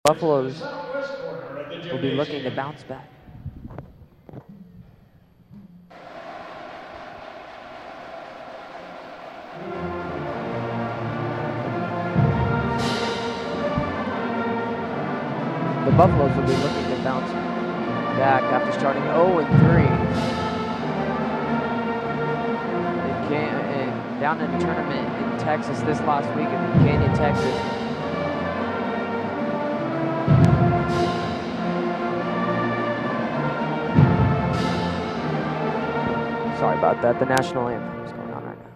Buffaloes will be looking to bounce back. The Buffaloes will be looking to bounce back after starting 0-3. Down in a tournament in Texas this last week in Canyon, Texas. Sorry about that, the national anthem is going on right now.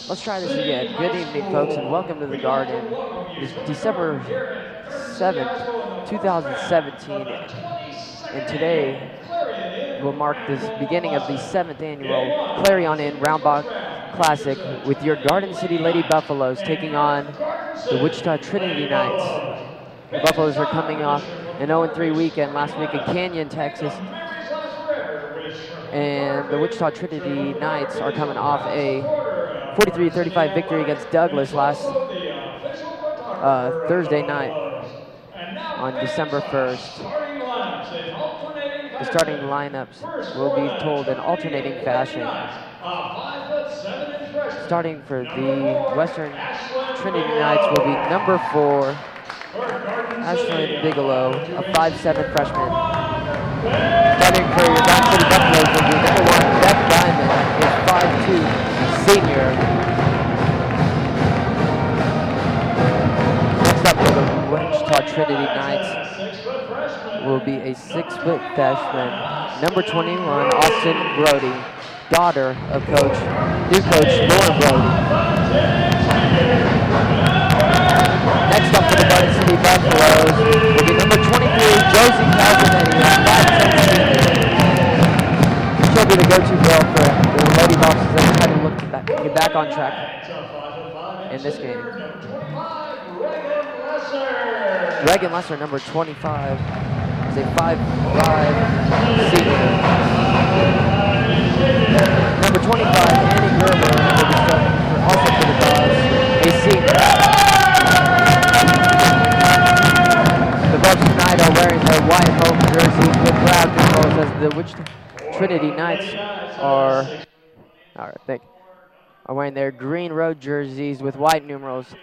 Let's try this again. Good evening, folks, and welcome to the Garden. It's December 7th, 2017, and today will mark the beginning of the 7th annual Clarion Inn Roundball Classic with your Garden City Lady Buffaloes taking on the Wichita Trinity Knights. The Buffaloes are coming off an 0-3 weekend last week in Canyon, Texas, and the Wichita Trinity Knights are coming off a 43-35 victory against Douglas last Thursday night on December 1st. The starting lineups will be told in alternating fashion. Starting for the Western Trinity Knights will be number 4, Ashlyn Bigelow, a 5'7" freshman. Starting for your Garden City Buffaloes will be number 1, Beth Diamond, a 5'2" senior. Next up for the Wichita Trinity Knights will be a 6-foot freshman, number 21, Austin Brody, daughter of new coach Lauren Brody. Next up for the Garden City Buffaloes will be number 23, Josie Calzanetti, a 5'10" senior. She'll be the go-to girl for the Lady Buffs as they try to look to get back on track in this game. Reagan Lesser, number 25, is a 5'5" senior. Number 25, Annie Gerber, will be starting also for the Buffs, a senior. The Buffs tonight are wearing their white home jerseys with proud numerals as the Wichita Trinity Knights are wearing their green road jerseys with white numerals.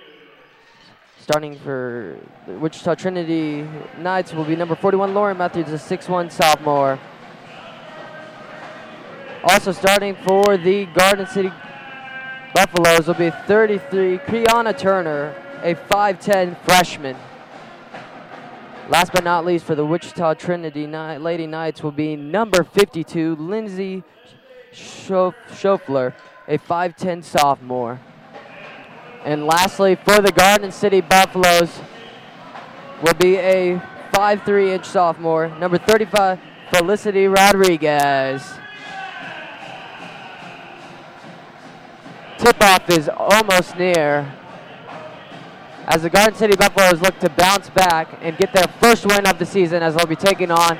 Starting for the Wichita Trinity Knights will be number 41, Lauren Matthews, a 6'1" sophomore. Also starting for the Garden City Buffaloes will be 33, Kiana Turner, a 5'10" freshman. Last but not least for the Wichita Trinity Lady Knights will be number 52, Lindsay Schofler, a 5'10" sophomore. And lastly, for the Garden City Buffaloes will be a 5'3" sophomore, number 35, Felicity Rodriguez. Tip-off is almost near as the Garden City Buffaloes look to bounce back and get their first win of the season as they'll be taking on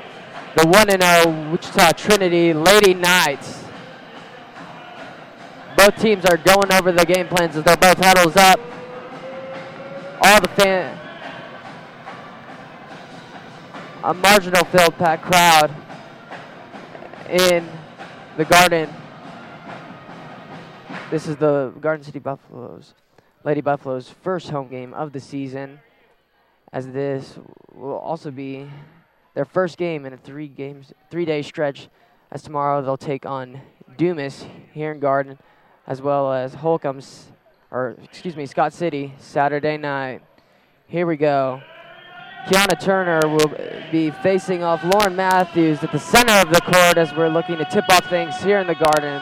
the 1-0 Wichita Trinity Lady Knights. Both teams are going over the game plans as they're both huddles up. All the a marginal field pack crowd in the Garden. This is the Garden City Buffaloes, Lady Buffaloes' first home game of the season, as this will also be their first game in a three-day stretch, as tomorrow they'll take on Dumas here in Garden, as well as Scott City, Saturday night. Here we go. Kiana Turner will be facing off Lauren Matthews at the center of the court as we're looking to tip off things here in the Garden.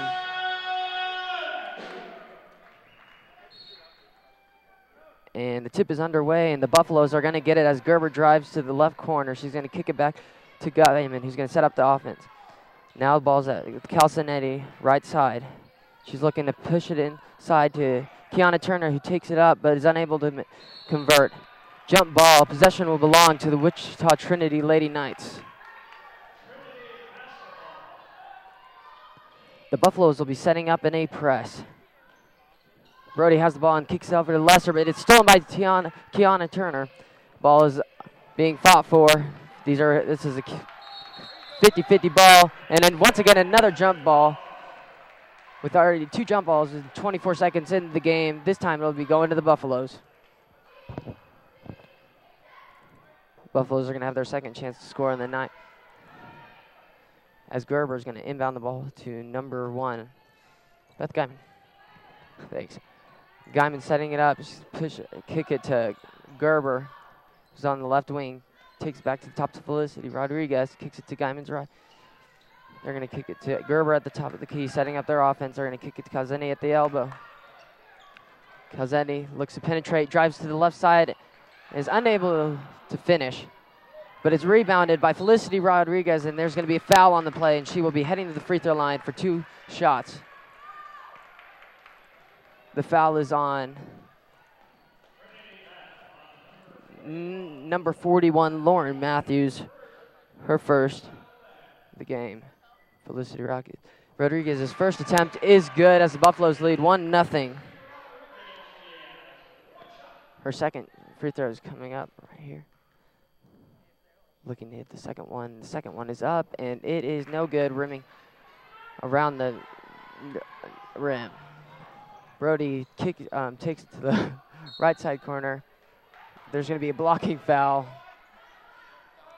And the tip is underway, and the Buffaloes are going to get it as Gerber drives to the left corner. She's going to kick it back to Guyman, who's going to set up the offense. Now the ball's at Calcinetti, right side. She's looking to push it inside to Kiana Turner, who takes it up but is unable to convert. Jump ball. Possession will belong to the Wichita Trinity Lady Knights. The Buffaloes will be setting up in a press. Brody has the ball and kicks it over to Lesser, but it's stolen by Kiana Turner. Ball is being fought for. This is a 50-50 ball, and then once again another jump ball. With already 2 jump balls in 24 seconds into the game, this time it'll be going to the Buffaloes. Buffaloes are going to have their second chance to score in the night, as Gerber is going to inbound the ball to number 1, Beth Guyman. Thanks. Guyman setting it up, kick it to Gerber, who's on the left wing. Takes it back to the top to Felicity. Rodriguez kicks it to Guyman's right. They're going to kick it to Gerber at the top of the key, setting up their offense. They're going to kick it to Calzeni at the elbow. Calzeni looks to penetrate, drives to the left side, is unable to finish, but it's rebounded by Felicity Rodriguez, and there's going to be a foul on the play, and she will be heading to the free throw line for 2 shots. The foul is on number 41, Lauren Matthews, her first of the game. Felicity Rodriguez's first attempt is good as the Buffaloes lead 1-0. Her second free throw is coming up right here. Looking to hit the second one. The second one is up, and it is no good, rimming around the rim. Brody takes it to the right side corner. There's going to be a blocking foul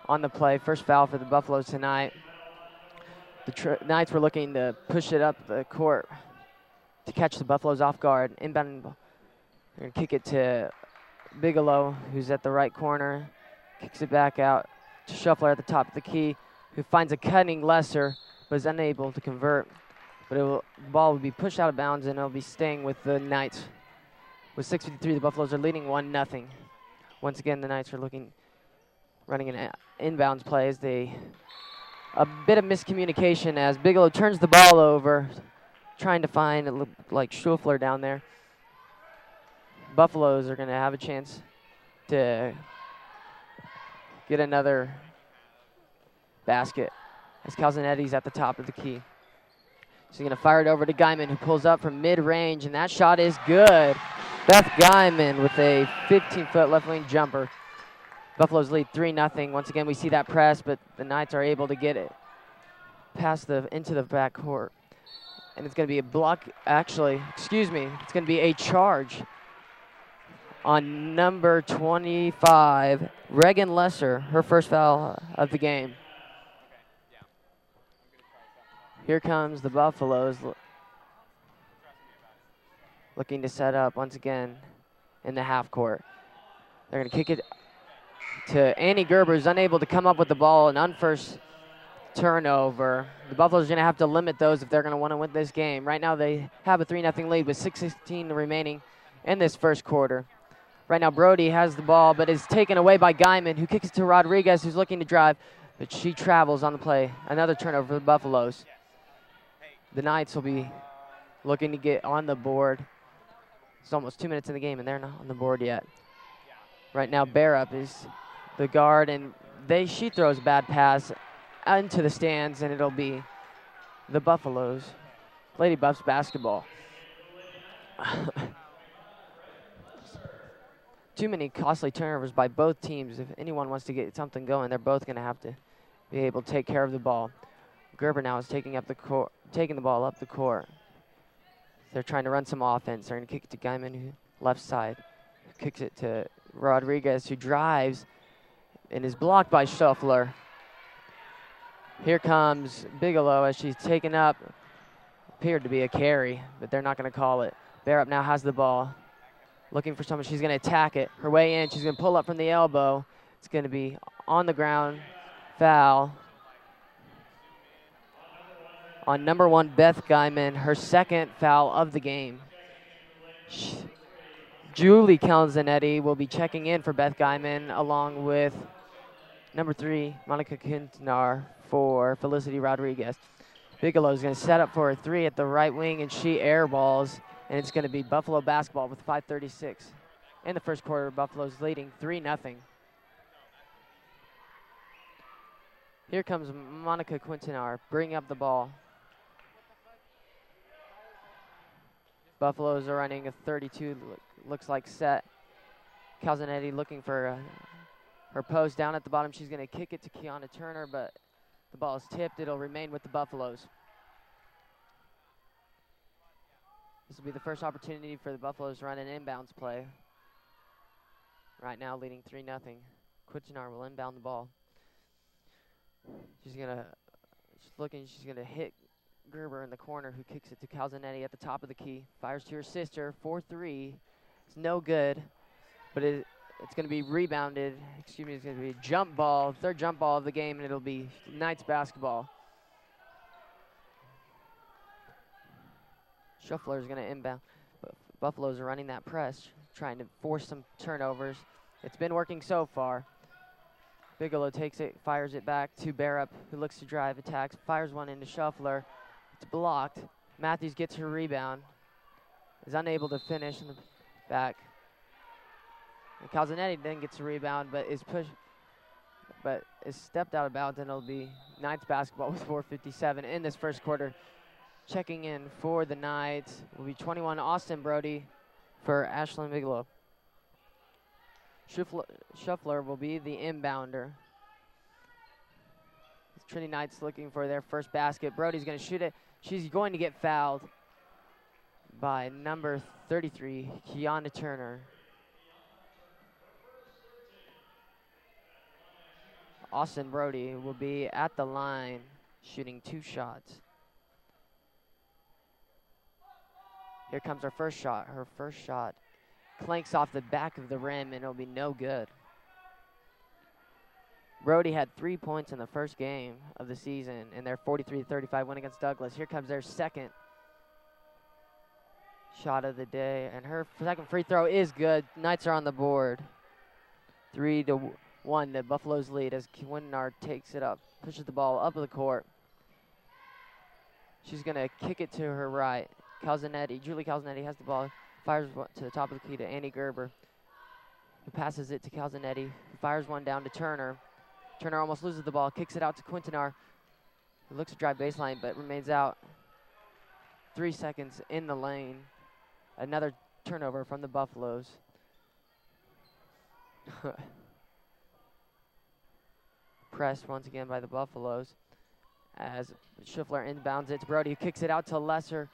on the play. First foul for the Buffaloes tonight. The Knights were looking to push it up the court to catch the Buffaloes off guard. Inbound, they're going to kick it to Bigelow, who's at the right corner. Kicks it back out to Shuffler at the top of the key, who finds a cutting Lesser, but is unable to convert. But the ball will be pushed out of bounds, and it'll be staying with the Knights. With 6:53, the Buffaloes are leading 1-0. Once again, the Knights are running an inbounds play as a bit of miscommunication as Bigelow turns the ball over, trying to find like Schuffler down there. Buffaloes are going to have a chance to get another basket as Calzinetti's at the top of the key. She's going to fire it over to Guyman, who pulls up from mid-range, and that shot is good. Beth Guyman with a 15-foot left wing jumper. Buffaloes lead 3-0. Once again, we see that press, but the Knights are able to get it into the backcourt. And it's going to be a block, it's going to be a charge on number 25, Reagan Lesser, her first foul of the game. Here comes the Buffaloes looking to set up once again in the half court. They're going to kick it to Annie Gerber, who's unable to come up with the ball, an unforced turnover. The Buffaloes are going to have to limit those if they're going to want to win this game. Right now they have a 3-0 lead with 6:16 remaining in this first quarter. Right now Brody has the ball, but is taken away by Guyman, who kicks it to Rodriguez, who's looking to drive, but she travels on the play. Another turnover for the Buffaloes. The Knights will be looking to get on the board. It's almost 2 minutes in the game, and they're not on the board yet. Right now, Barup is the guard, and she throws a bad pass into the stands, and it'll be the Buffaloes. Lady Buffs basketball. Too many costly turnovers by both teams. If anyone wants to get something going, they're both going to have to be able to take care of the ball. Gerber now is taking the ball up the court. They're trying to run some offense. They're going to kick it to Guyman, who left side. Kicks it to Rodriguez, who drives and is blocked by Shuffler. Here comes Bigelow as she's taken up. Appeared to be a carry, but they're not going to call it. Barup now has the ball. Looking for someone. She's going to attack it. Her way in. She's going to pull up from the elbow. It's going to be on the ground, foul on number 1, Beth Guyman, her second foul of the game. Julie Calzanetti will be checking in for Beth Guyman, along with number 3, Monica Quintanar, for Felicity Rodriguez. Bigelow is going to set up for a 3 at the right wing, and she airballs, and it's going to be Buffalo basketball with 5:36 in the first quarter. Buffalo's leading 3-0. Here comes Monica Quintanar bringing up the ball. Buffaloes are running a 32, looks like set. Calzanetti looking for her post down at the bottom. She's going to kick it to Kiana Turner, but the ball is tipped. It'll remain with the Buffaloes. This will be the first opportunity for the Buffaloes to run an inbounds play. Right now leading 3-0. Quintanar will inbound the ball. She's going to hit Gerber in the corner, who kicks it to Calzanetti at the top of the key. Fires to her sister, 4-3. It's no good, but it's going to be rebounded. It's going to be a jump ball, third jump ball of the game, and it'll be Knights basketball. Shuffler is going to inbound. Buffaloes are running that press, trying to force some turnovers. It's been working so far. Bigelow takes it, fires it back to Barup, who looks to drive, attacks, fires one into Shuffler. It's blocked. Matthews gets her rebound, is unable to finish in the back. And Calzanetti then gets a rebound, but is stepped out of bounds, and it'll be Knights basketball with 4:57 in this first quarter. Checking in for the Knights will be 21 Austin Brody for Ashlyn Bigelow. Shuffler will be the inbounder. Trinity Knights looking for their first basket. Brody's going to shoot it. She's going to get fouled by number 33, Kiana Turner. Austin Brody will be at the line shooting 2 shots. Here comes her first shot. Her first shot clanks off the back of the rim, and it'll be no good. Brody had 3 points in the first game of the season in their 43-35 win against Douglas. Here comes their second shot of the day, and her second free throw is good. Knights are on the board. 3-1, the Buffaloes lead as Quintanar takes it up, pushes the ball up the court. She's going to kick it to her right. Julie Calzanetti has the ball, fires to the top of the key to Annie Gerber, who passes it to Calzanetti, who fires one down to Turner. Turner almost loses the ball, kicks it out to Quintanar, who looks to drive baseline but remains out. 3 seconds in the lane. Another turnover from the Buffaloes. Pressed once again by the Buffaloes as Schiffler inbounds it to Brody, who kicks it out to Lesser,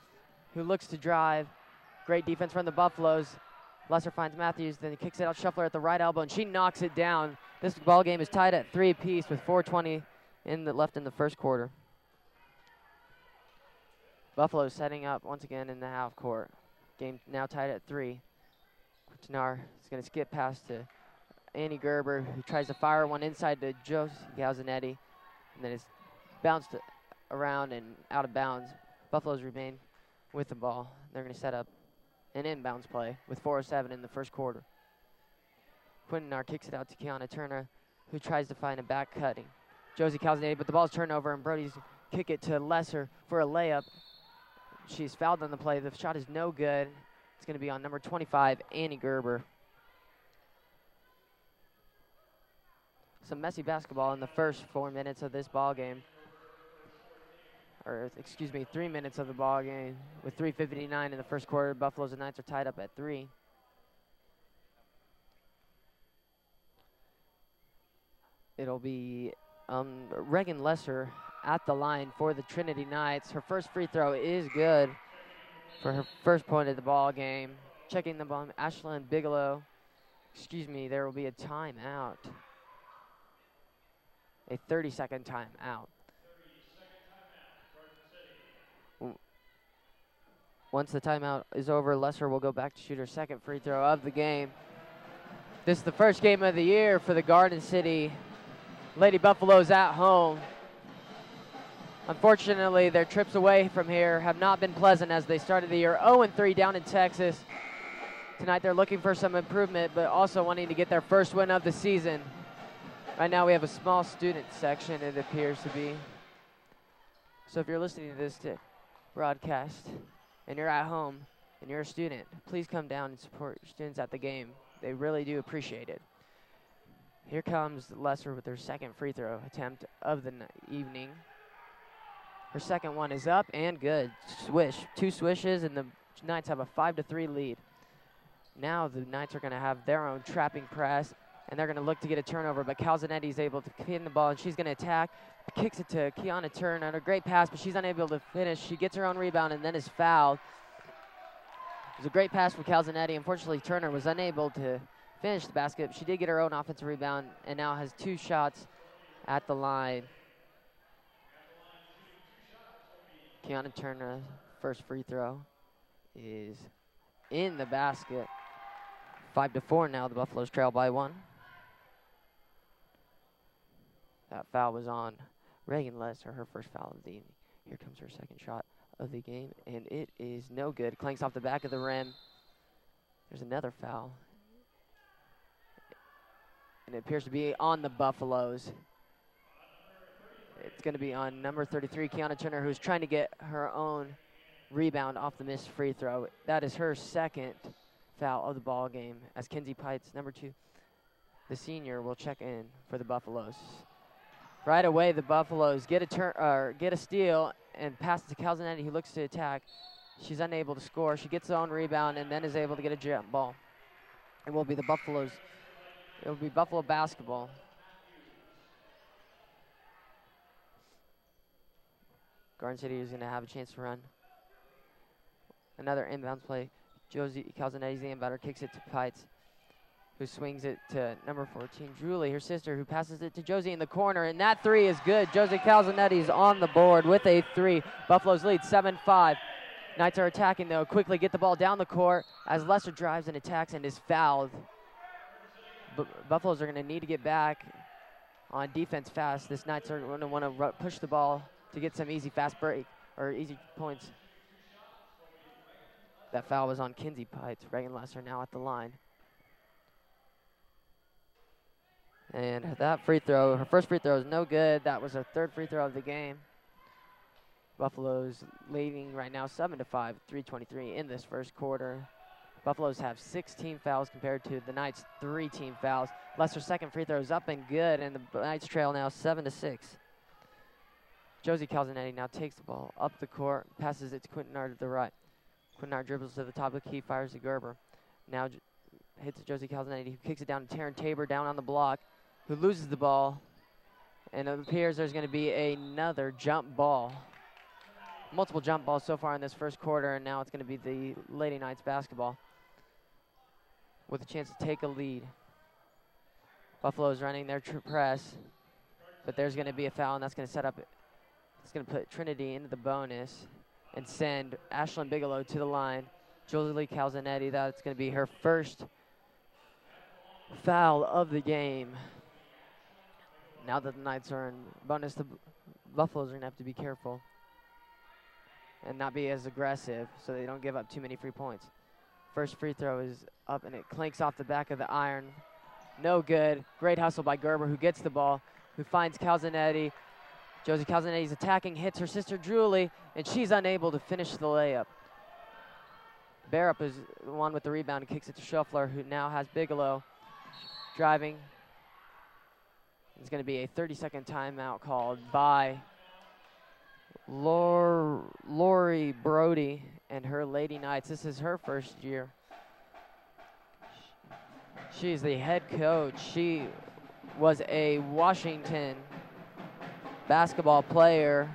who looks to drive. Great defense from the Buffaloes. Lesser finds Matthews, then he kicks it out Shuffler at the right elbow, and she knocks it down. This ball game is tied at 3 apiece with 4:20 left in the first quarter. Buffalo setting up once again in the half court. Game now tied at 3. Quintanar is going to skip past to Annie Gerber, who tries to fire one inside to Josie Calzanetti, and then it's bounced around and out of bounds. Buffaloes remain with the ball. They're going to set up an inbounds play with 4:07 in the first quarter. Quintanar kicks it out to Kiana Turner, who tries to find a back cutting Josie Calzanetti, but the ball's turned over, and Brody's kick it to Lesser for a layup. She's fouled on the play. The shot is no good. It's going to be on number 25, Annie Gerber. Some messy basketball in the first 4 minutes of this ball game. Or, excuse me, 3 minutes of the ball game with 3:59 in the first quarter. Buffaloes and Knights are tied up at 3. It'll be Reagan Lesser at the line for the Trinity Knights. Her first free throw is good for her first point of the ball game. Checking the ball, Ashlyn Bigelow. Excuse me, there will be a timeout. A 30-second timeout. Once the timeout is over, Lesser will go back to shoot her second free throw of the game. This is the first game of the year for the Garden City Lady Buffaloes at home. Unfortunately, their trips away from here have not been pleasant as they started the year 0-3 down in Texas. Tonight they're looking for some improvement, but also wanting to get their first win of the season. Right now we have a small student section, it appears to be. So if you're listening to this broadcast and you're at home and you're a student, please come down and support your students at the game. They really do appreciate it. Here comes Lesser with her second free throw attempt of the evening. Her second one is up and good. Swish, 2 swishes, and the Knights have a 5-3 lead. Now the Knights are going to have their own trapping press, and they're going to look to get a turnover, but Calzanetti is able to pin the ball, and she's going to attack. Kicks it to Kiana Turner. A great pass, but she's unable to finish. She gets her own rebound and then is fouled. It was a great pass from Calzanetti. Unfortunately, Turner was unable to finish the basket. She did get her own offensive rebound and now has 2 shots at the line. Kiana Turner, first free throw is in the basket. 5-4 now. The Buffaloes trail by 1. That foul was on Reagan Lesser, her first foul of the evening. Here comes her second shot of the game, and it is no good. Clanks off the back of the rim. There's another foul. And it appears to be on the Buffaloes. It's going to be on number 33, Kiana Turner, who's trying to get her own rebound off the missed free throw. That is her second foul of the ball game, as Kinsey Pites, number 2, the senior, will check in for the Buffaloes. Right away, the Buffaloes get a steal and pass it to Calzanetti, who looks to attack. She's unable to score. She gets her own rebound and then is able to get a jump ball. It will be the Buffaloes. It will be Buffalo basketball. Garden City is going to have a chance to run. Another inbounds play. Josie Calzanetti's the inbounder, kicks it to Pites, who swings it to number 14, Julie, her sister, who passes it to Josie in the corner, and that 3 is good. Josie Calzanetti's on the board with a 3. Buffaloes lead 7-5. Knights are attacking, though. Quickly get the ball down the court as Lesser drives and attacks and is fouled. Buffaloes are going to need to get back on defense fast. This Knights are going to want to push the ball to get some easy fast break or easy points. That foul was on Kinsey Pites. Reagan Lesser now at the line. And that free throw, her first free throw is no good. That was her 3rd free throw of the game. Buffaloes leading right now 7-5, 3:23 in this first quarter. Buffaloes have 16 fouls compared to the Knights' 3 team fouls. Lesser's second free throw is up and good, and the Knights trail now 7-6. Josie Calzanetti now takes the ball up the court, passes it to Quintenard to the right. Quintenard dribbles to the top of the key, fires to Gerber. Now hits Josie Calzanetti, who kicks it down to Taryn Tabor down on the block, who loses the ball. And it appears there's going to be another jump ball. Multiple jump balls so far in this first quarter, and now it's going to be the Lady Knights basketball with a chance to take a lead. Buffalo's running their press, but there's going to be a foul, and that's going to set up, it's going to put Trinity into the bonus and send Ashlyn Bigelow to the line. Jolie Calzanetti, that's going to be her first foul of the game. Now that the Knights are in bonus, the Buffaloes are going to have to be careful and not be as aggressive so they don't give up too many free points. First free throw is up, and it clanks off the back of the iron. No good. Great hustle by Gerber, who gets the ball, who finds Calzanetti. Josie Calzanetti's attacking, hits her sister Julie, and she's unable to finish the layup. Barup is the one with the rebound and kicks it to Shuffler, who now has Bigelow driving. It's going to be a 30-second timeout called by Lori Brody and her Lady Knights. This is her first year. She's the head coach. She was a Washington basketball player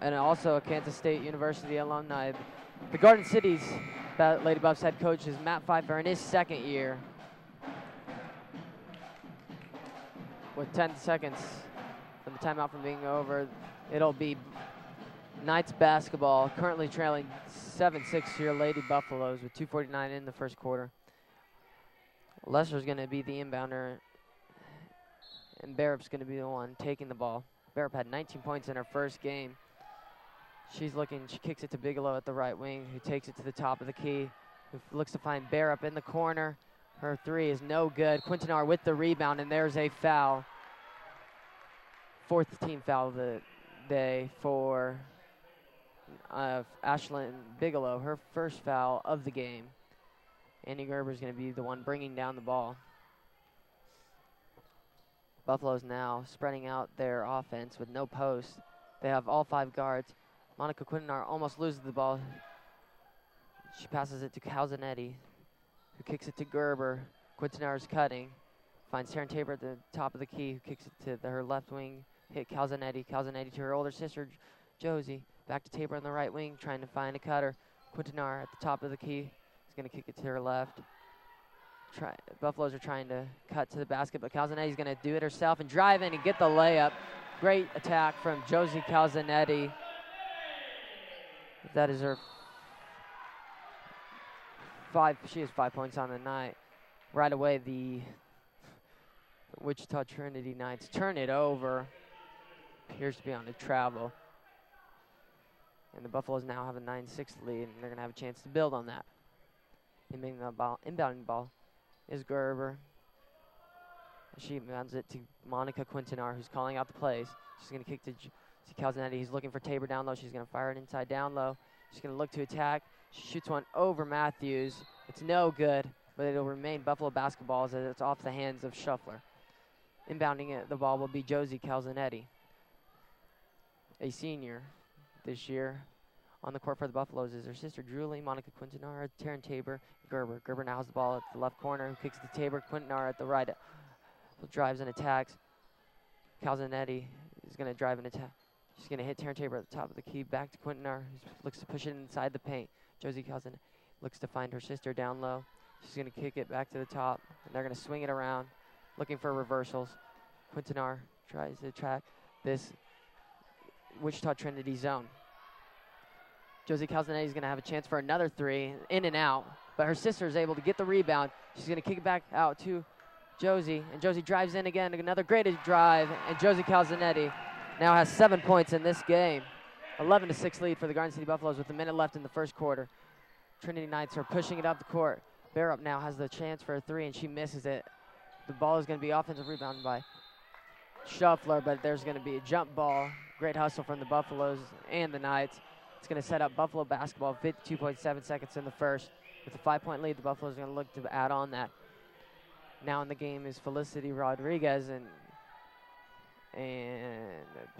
and also a Kansas State University alumni. The Garden City's Lady Buffs head coach is Matt Pfeiffer in his second year. With 10 seconds from the timeout from being over, it'll be Knights basketball, currently trailing 7-6 to your Lady Buffaloes with 2:49 in the first quarter. Lesser's going to be the inbounder, and Barup's going to be the one taking the ball. Barup had 19 points in her first game. She kicks it to Bigelow at the right wing, who takes it to the top of the key, who looks to find Barup in the corner. Her three is no good. Quintanar with the rebound, and there's a foul. Fourth team foul of the day for Ashlyn Bigelow, her first foul of the game. Annie Gerber is going to be the one bringing down the ball. Buffalo's now spreading out their offense with no post. They have all 5 guards. Monica Quintanar almost loses the ball. She passes it to Calzanetti, who kicks it to Gerber. Quintanar is cutting. Finds Taryn Tabor at the top of the key, who kicks it to her left wing. Hit Calzanetti. Calzanetti to her older sister, Josie. Back to Tabor on the right wing, trying to find a cutter. Quintanar at the top of the key. He's going to kick it to her left. Buffaloes are trying to cut to the basket, but Calzanetti's going to do it herself and drive in and get the layup. Great attack from Josie Calzanetti. That is her 5. She has 5 points on the night. Right away, the Wichita Trinity Knights turn it over. Appears to be on the travel. And the Buffaloes now have a 9-6 lead, and they're going to have a chance to build on that. Inbounding the ball is Gerber. She mounts it to Monica Quintanar, who's calling out the plays. She's going to kick to Calzanetti. He's looking for Tabor down low. She's going to fire it inside down low. She's going to look to attack. She shoots one over Matthews. It's no good, but it'll remain Buffalo basketball as it's off the hands of Shuffler. Inbounding the ball will be Josie Calzanetti, a senior this year. On the court for the Buffaloes is her sister Julie, Monica Quintanar, Taryn Tabor, Gerber. Gerber now has the ball at the left corner, who kicks to Tabor. Quintanar at the right, drives and attacks. Calzanetti is going to drive and attack. She's going to hit Taryn Tabor at the top of the key. Back to Quintanar, who looks to push it inside the paint. Josie Calzanetti looks to find her sister down low. She's going to kick it back to the top, and they're going to swing it around, looking for reversals. Quintanar tries to track this Wichita Trinity zone. Josie Calzanetti is going to have a chance for another 3, in and out, but her sister is able to get the rebound. She's going to kick it back out to Josie, and Josie drives in again, another great drive, and Josie Calzanetti now has 7 points in this game. 11-6 lead for the Garden City Buffaloes with a minute left in the first quarter. Trinity Knights are pushing it up the court. Barup now has the chance for a 3, and she misses it. The ball is going to be offensive rebound by Shuffler, but there's going to be a jump ball. Great hustle from the Buffaloes and the Knights. It's going to set up Buffalo basketball, 52.7 seconds in the first. With a 5-point lead, the Buffaloes are going to look to add on that. Now in the game is Felicity Rodriguez and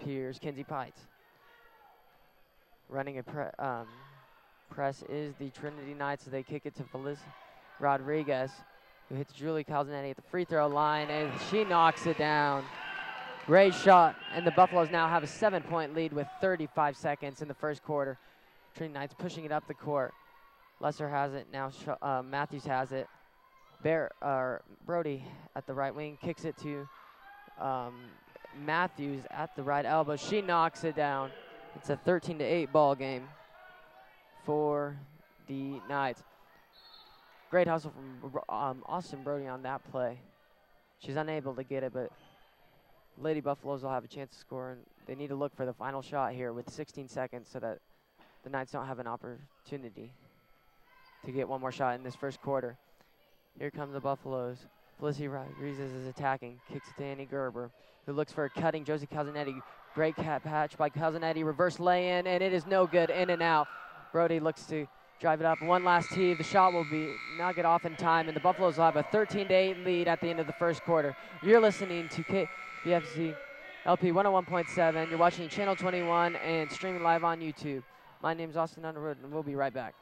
Piers Kinsey Pites. Running a press is the Trinity Knights. They kick it to Felicity Rodriguez, who hits Julie Calzanetti at the free throw line, and she knocks it down. Great shot, and the Buffaloes now have a 7-point lead with 35 seconds in the first quarter. Trinity Knights pushing it up the court. Lesser has it, now Matthews has it. Brody at the right wing kicks it to Matthews at the right elbow. She knocks it down. It's a 13-8 ball game for the Knights. Great hustle from Austin Brody on that play. She's unable to get it, but Lady Buffaloes will have a chance to score, and they need to look for the final shot here with 16 seconds so that the Knights don't have an opportunity to get one more shot in this first quarter. Here come the Buffaloes. Felicity Rodriguez is attacking, kicks it to Annie Gerber, who looks for a cutting Josie Calzanetti. Great patch by Calzanetti, reverse lay-in, and it is no good, in and out. Brody looks to drive it up. One last tee. The shot will not get off in time, and the Buffaloes will have a 13-8 lead at the end of the first quarter. You're listening to BFC LP 101.7. You're watching Channel 21 and streaming live on YouTube. My name is Austin Underwood, and we'll be right back.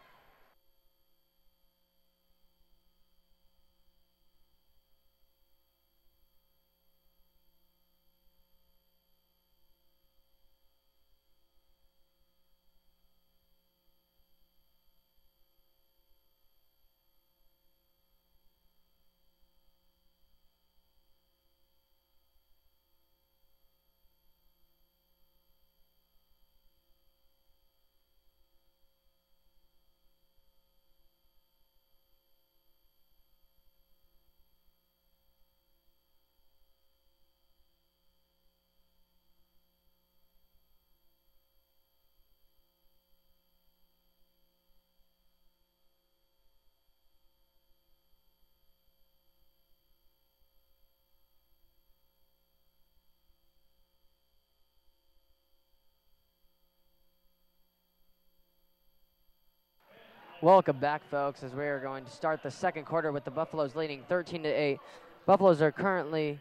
Welcome back, folks, as we are going to start the second quarter with the Buffaloes leading 13-8. Buffaloes are currently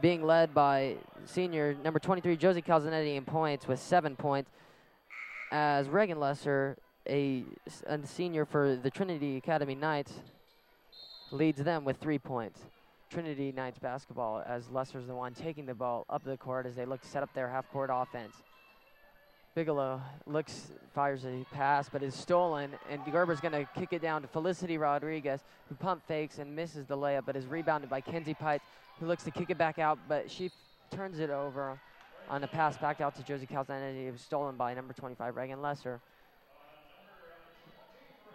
being led by senior number 23, Josie Calzanetti, in points with 7 points, as Reagan Lesser, a senior for the Trinity Academy Knights, leads them with 3 points. Trinity Knights basketball, as Lesser's the one taking the ball up the court as they look to set up their half-court offense. Bigelow fires a pass, but is stolen, and Gerber's going to kick it down to Felicity Rodriguez, who pump fakes and misses the layup, but is rebounded by Kenzie Pite, who looks to kick it back out, but she turns it over on a pass back out to Josie Calzanetti. It was stolen by number 25, Reagan Lesser.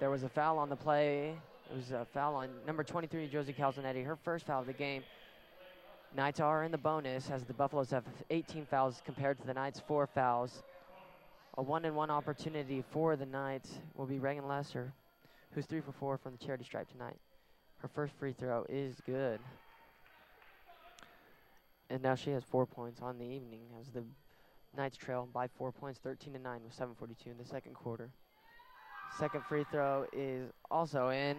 There was a foul on the play. It was a foul on number 23, Josie Calzanetti, her first foul of the game. Knights are in the bonus, as the Buffaloes have 18 fouls compared to the Knights' 4 fouls. A 1-and-1 opportunity for the Knights will be Reagan Lesser, who's 3 for 4 from the charity stripe tonight. Her first free throw is good. And now she has 4 points on the evening, as the Knights trail by 4 points, 13-9 with 7:42 in the second quarter. Second free throw is also in,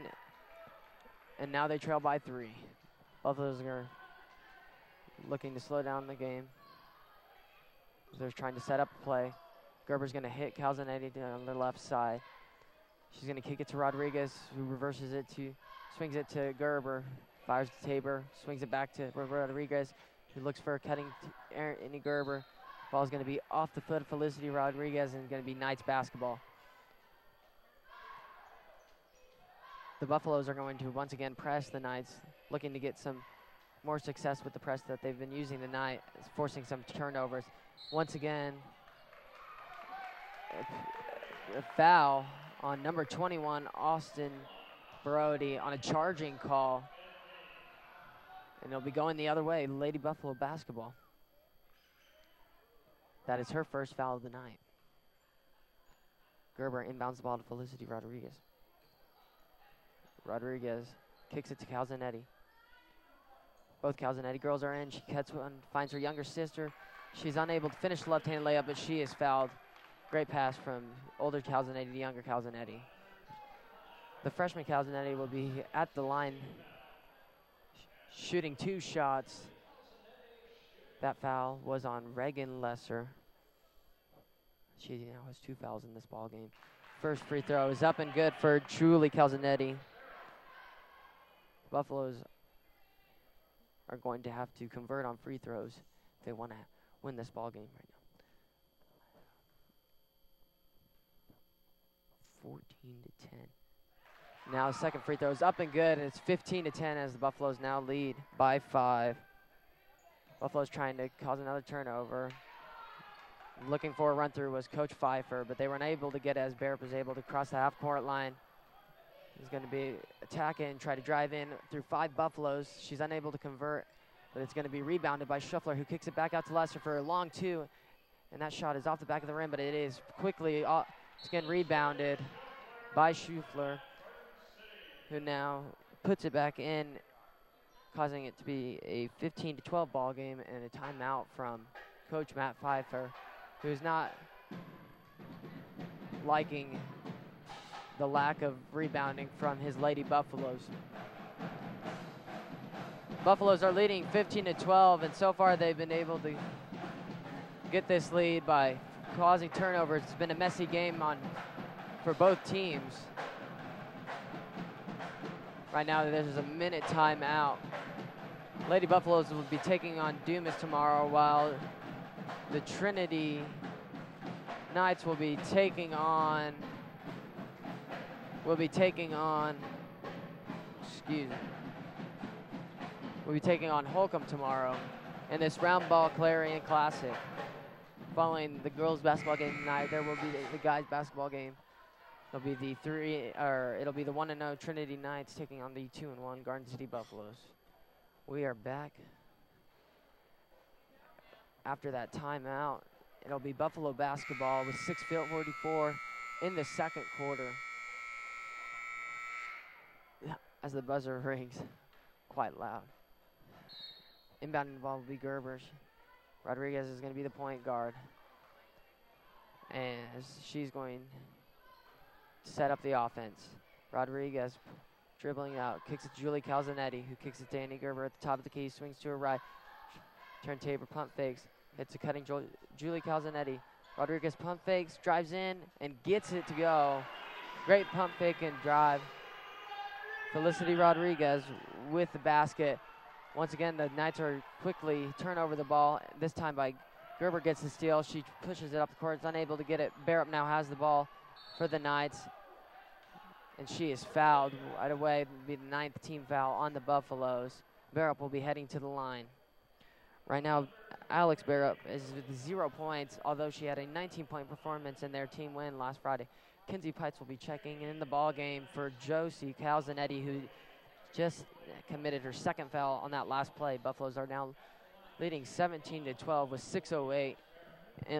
and now they trail by 3. Buffaloes are looking to slow down the game. They're trying to set up a play. Gerber's going to hit Calzanetti on the left side. She's going to kick it to Rodriguez, who swings it to Gerber, fires to Tabor, swings it back to Rodriguez, who looks for a cutting Annie Gerber. Ball's going to be off the foot of Felicity Rodriguez and going to be Knights basketball. The Buffaloes are going to once again press the Knights, looking to get some more success with the press that they've been using tonight, forcing some turnovers. Once again, a foul on number 21, Austin Brody, on a charging call. And it'll be going the other way, Lady Buffalo basketball. That is her first foul of the night. Gerber inbounds the ball to Felicity Rodriguez. Rodriguez kicks it to Calzanetti. Both Calzanetti girls are in. She cuts one, finds her younger sister. She's unable to finish the left-hand layup, but she is fouled. Great pass from older Calzanetti to younger Calzanetti. The freshman Calzanetti will be at the line shooting 2 shots. That foul was on Reagan Lesser. She now has 2 fouls in this ball game. First free throw is up and good for Julie Calzanetti. Buffaloes are going to have to convert on free throws if they want to win this ball game right now. 14-10. Now second free throw is up and good, and it's 15-10 as the Buffaloes now lead by 5. Buffaloes trying to cause another turnover. Looking for a run through was Coach Pfeiffer, but they were unable to get it as Barrett was able to cross the half-court line. He's going to be attacking, try to drive in through 5 Buffaloes. She's unable to convert, but it's going to be rebounded by Shuffler, who kicks it back out to Lesser for a long 2. And that shot is off the back of the rim, but it is quickly, it's getting rebounded by Schuffler, who now puts it back in, causing it to be a 15-12 ball game and a timeout from Coach Matt Pfeiffer, who's not liking the lack of rebounding from his Lady Buffaloes. Buffaloes are leading 15-12, and so far they've been able to get this lead by causing turnovers. It's been a messy game for both teams. Right now there's a minute timeout. Lady Buffaloes will be taking on Dumas tomorrow, while the Trinity Knights will be taking on Holcomb tomorrow in this Roundball Clarion Classic. Following the girls basketball game tonight, there will be the guys basketball game. It'll be the 1-0 Trinity Knights taking on the 2-1 Garden City Buffaloes. We are back after that timeout. It'll be Buffalo basketball with 6:44 in the second quarter. As the buzzer rings, quite loud. Inbounding the ball will be Gerber. Rodriguez is going to be the point guard. And she's going set up the offense. Rodriguez dribbling out, kicks it to Julie Calzanetti, who kicks it to Annie Gerber at the top of the key, swings to her right. Turntable, pump fakes, hits a cutting Julie Calzanetti. Rodriguez pump fakes, drives in, and gets it to go. Great pump fake and drive. Felicity Rodriguez with the basket. Once again, the Knights are quickly turn over the ball. This time by Gerber gets the steal. She pushes it up the court, is unable to get it. Barup now has the ball for the Knights. And she is fouled right away. It will be the 9th team foul on the Buffaloes. Barup will be heading to the line. Right now, Alex Barup is with 0 points, although she had a 19-point performance in their team win last Friday. Kinsey Pites will be checking in the ball game for Josie Calzanetti, who just committed her 2nd foul on that last play. Buffaloes are now leading 17-12 with 6:08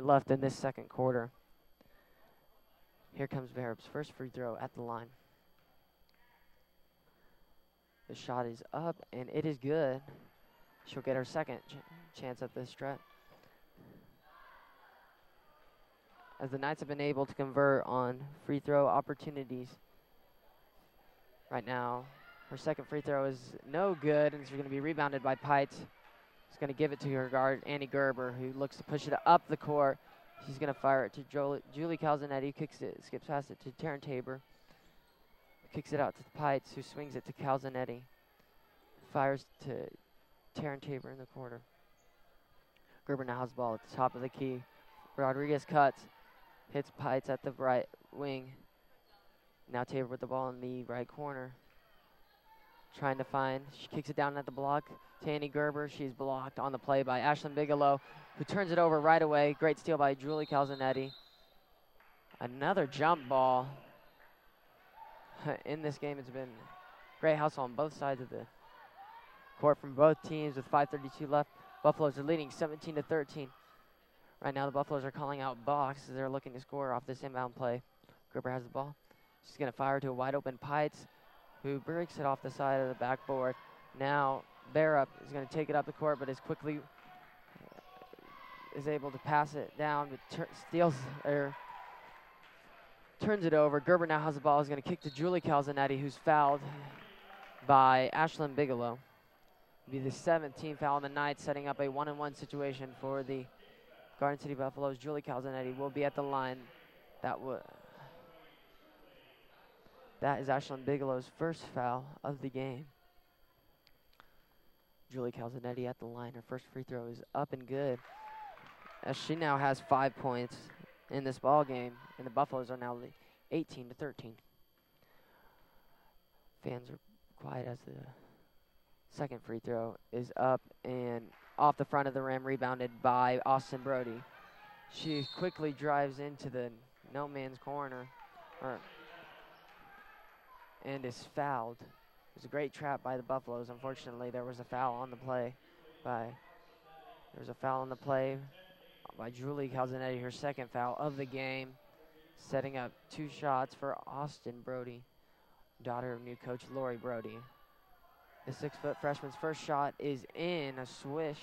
left in this 2nd quarter. Here comes Barup's first free throw at the line. The shot is up, and it is good. She'll get her 2nd chance at this stretch. As the Knights have been able to convert on free throw opportunities. Right now, her 2nd free throw is no good, and she's going to be rebounded by Pites. She's going to give it to her guard, Annie Gerber, who looks to push it up the court. She's going to fire it to Julie Calzanetti, kicks it, skips past it to Taryn Tabor. Kicks it out to Pites, who swings it to Calzanetti. Fires to Taryn Tabor in the corner. Gerber now has the ball at the top of the key. Rodriguez cuts, hits Pites at the right wing. Now Tabor with the ball in the right corner. Trying to find, she kicks it down at the block to Annie Gerber. She's blocked on the play by Ashlyn Bigelow, who turns it over right away. Great steal by Julie Calzanetti. Another jump ball. In this game, it's been great hustle on both sides of the court from both teams with 5:32 left. Buffaloes are leading 17-13. Right now, the Buffaloes are calling out box as they're looking to score off this inbound play. Gerber has the ball. She's going to fire to a wide open Pites, who breaks it off the side of the backboard. Now, Barup is going to take it up the court, but is quickly is able to pass it down, but turns it over. Gerber now has the ball. Is going to kick to Julie Calzanetti, who's fouled by Ashlyn Bigelow. It'll be the 7th team foul on the night, setting up a 1-on-1 situation for the Garden City Buffaloes. Julie Calzanetti will be at the line. That is Ashlyn Bigelow's first foul of the game. Julie Calzanetti at the line. Her first free throw is up and good, as she now has 5 points in this ball game, and the Buffaloes are now 18-13. Fans are quiet as the 2nd free throw is up and off the front of the rim, rebounded by Austin Brody. She quickly drives into the no man's corner and is fouled. It was a great trap by the Buffaloes. Unfortunately, there was a foul on the play by Julie Calzanetti, her 2nd foul of the game, setting up 2 shots for Austin Brody, daughter of new coach Lori Brody. The 6-foot freshman's first shot is in, a swish,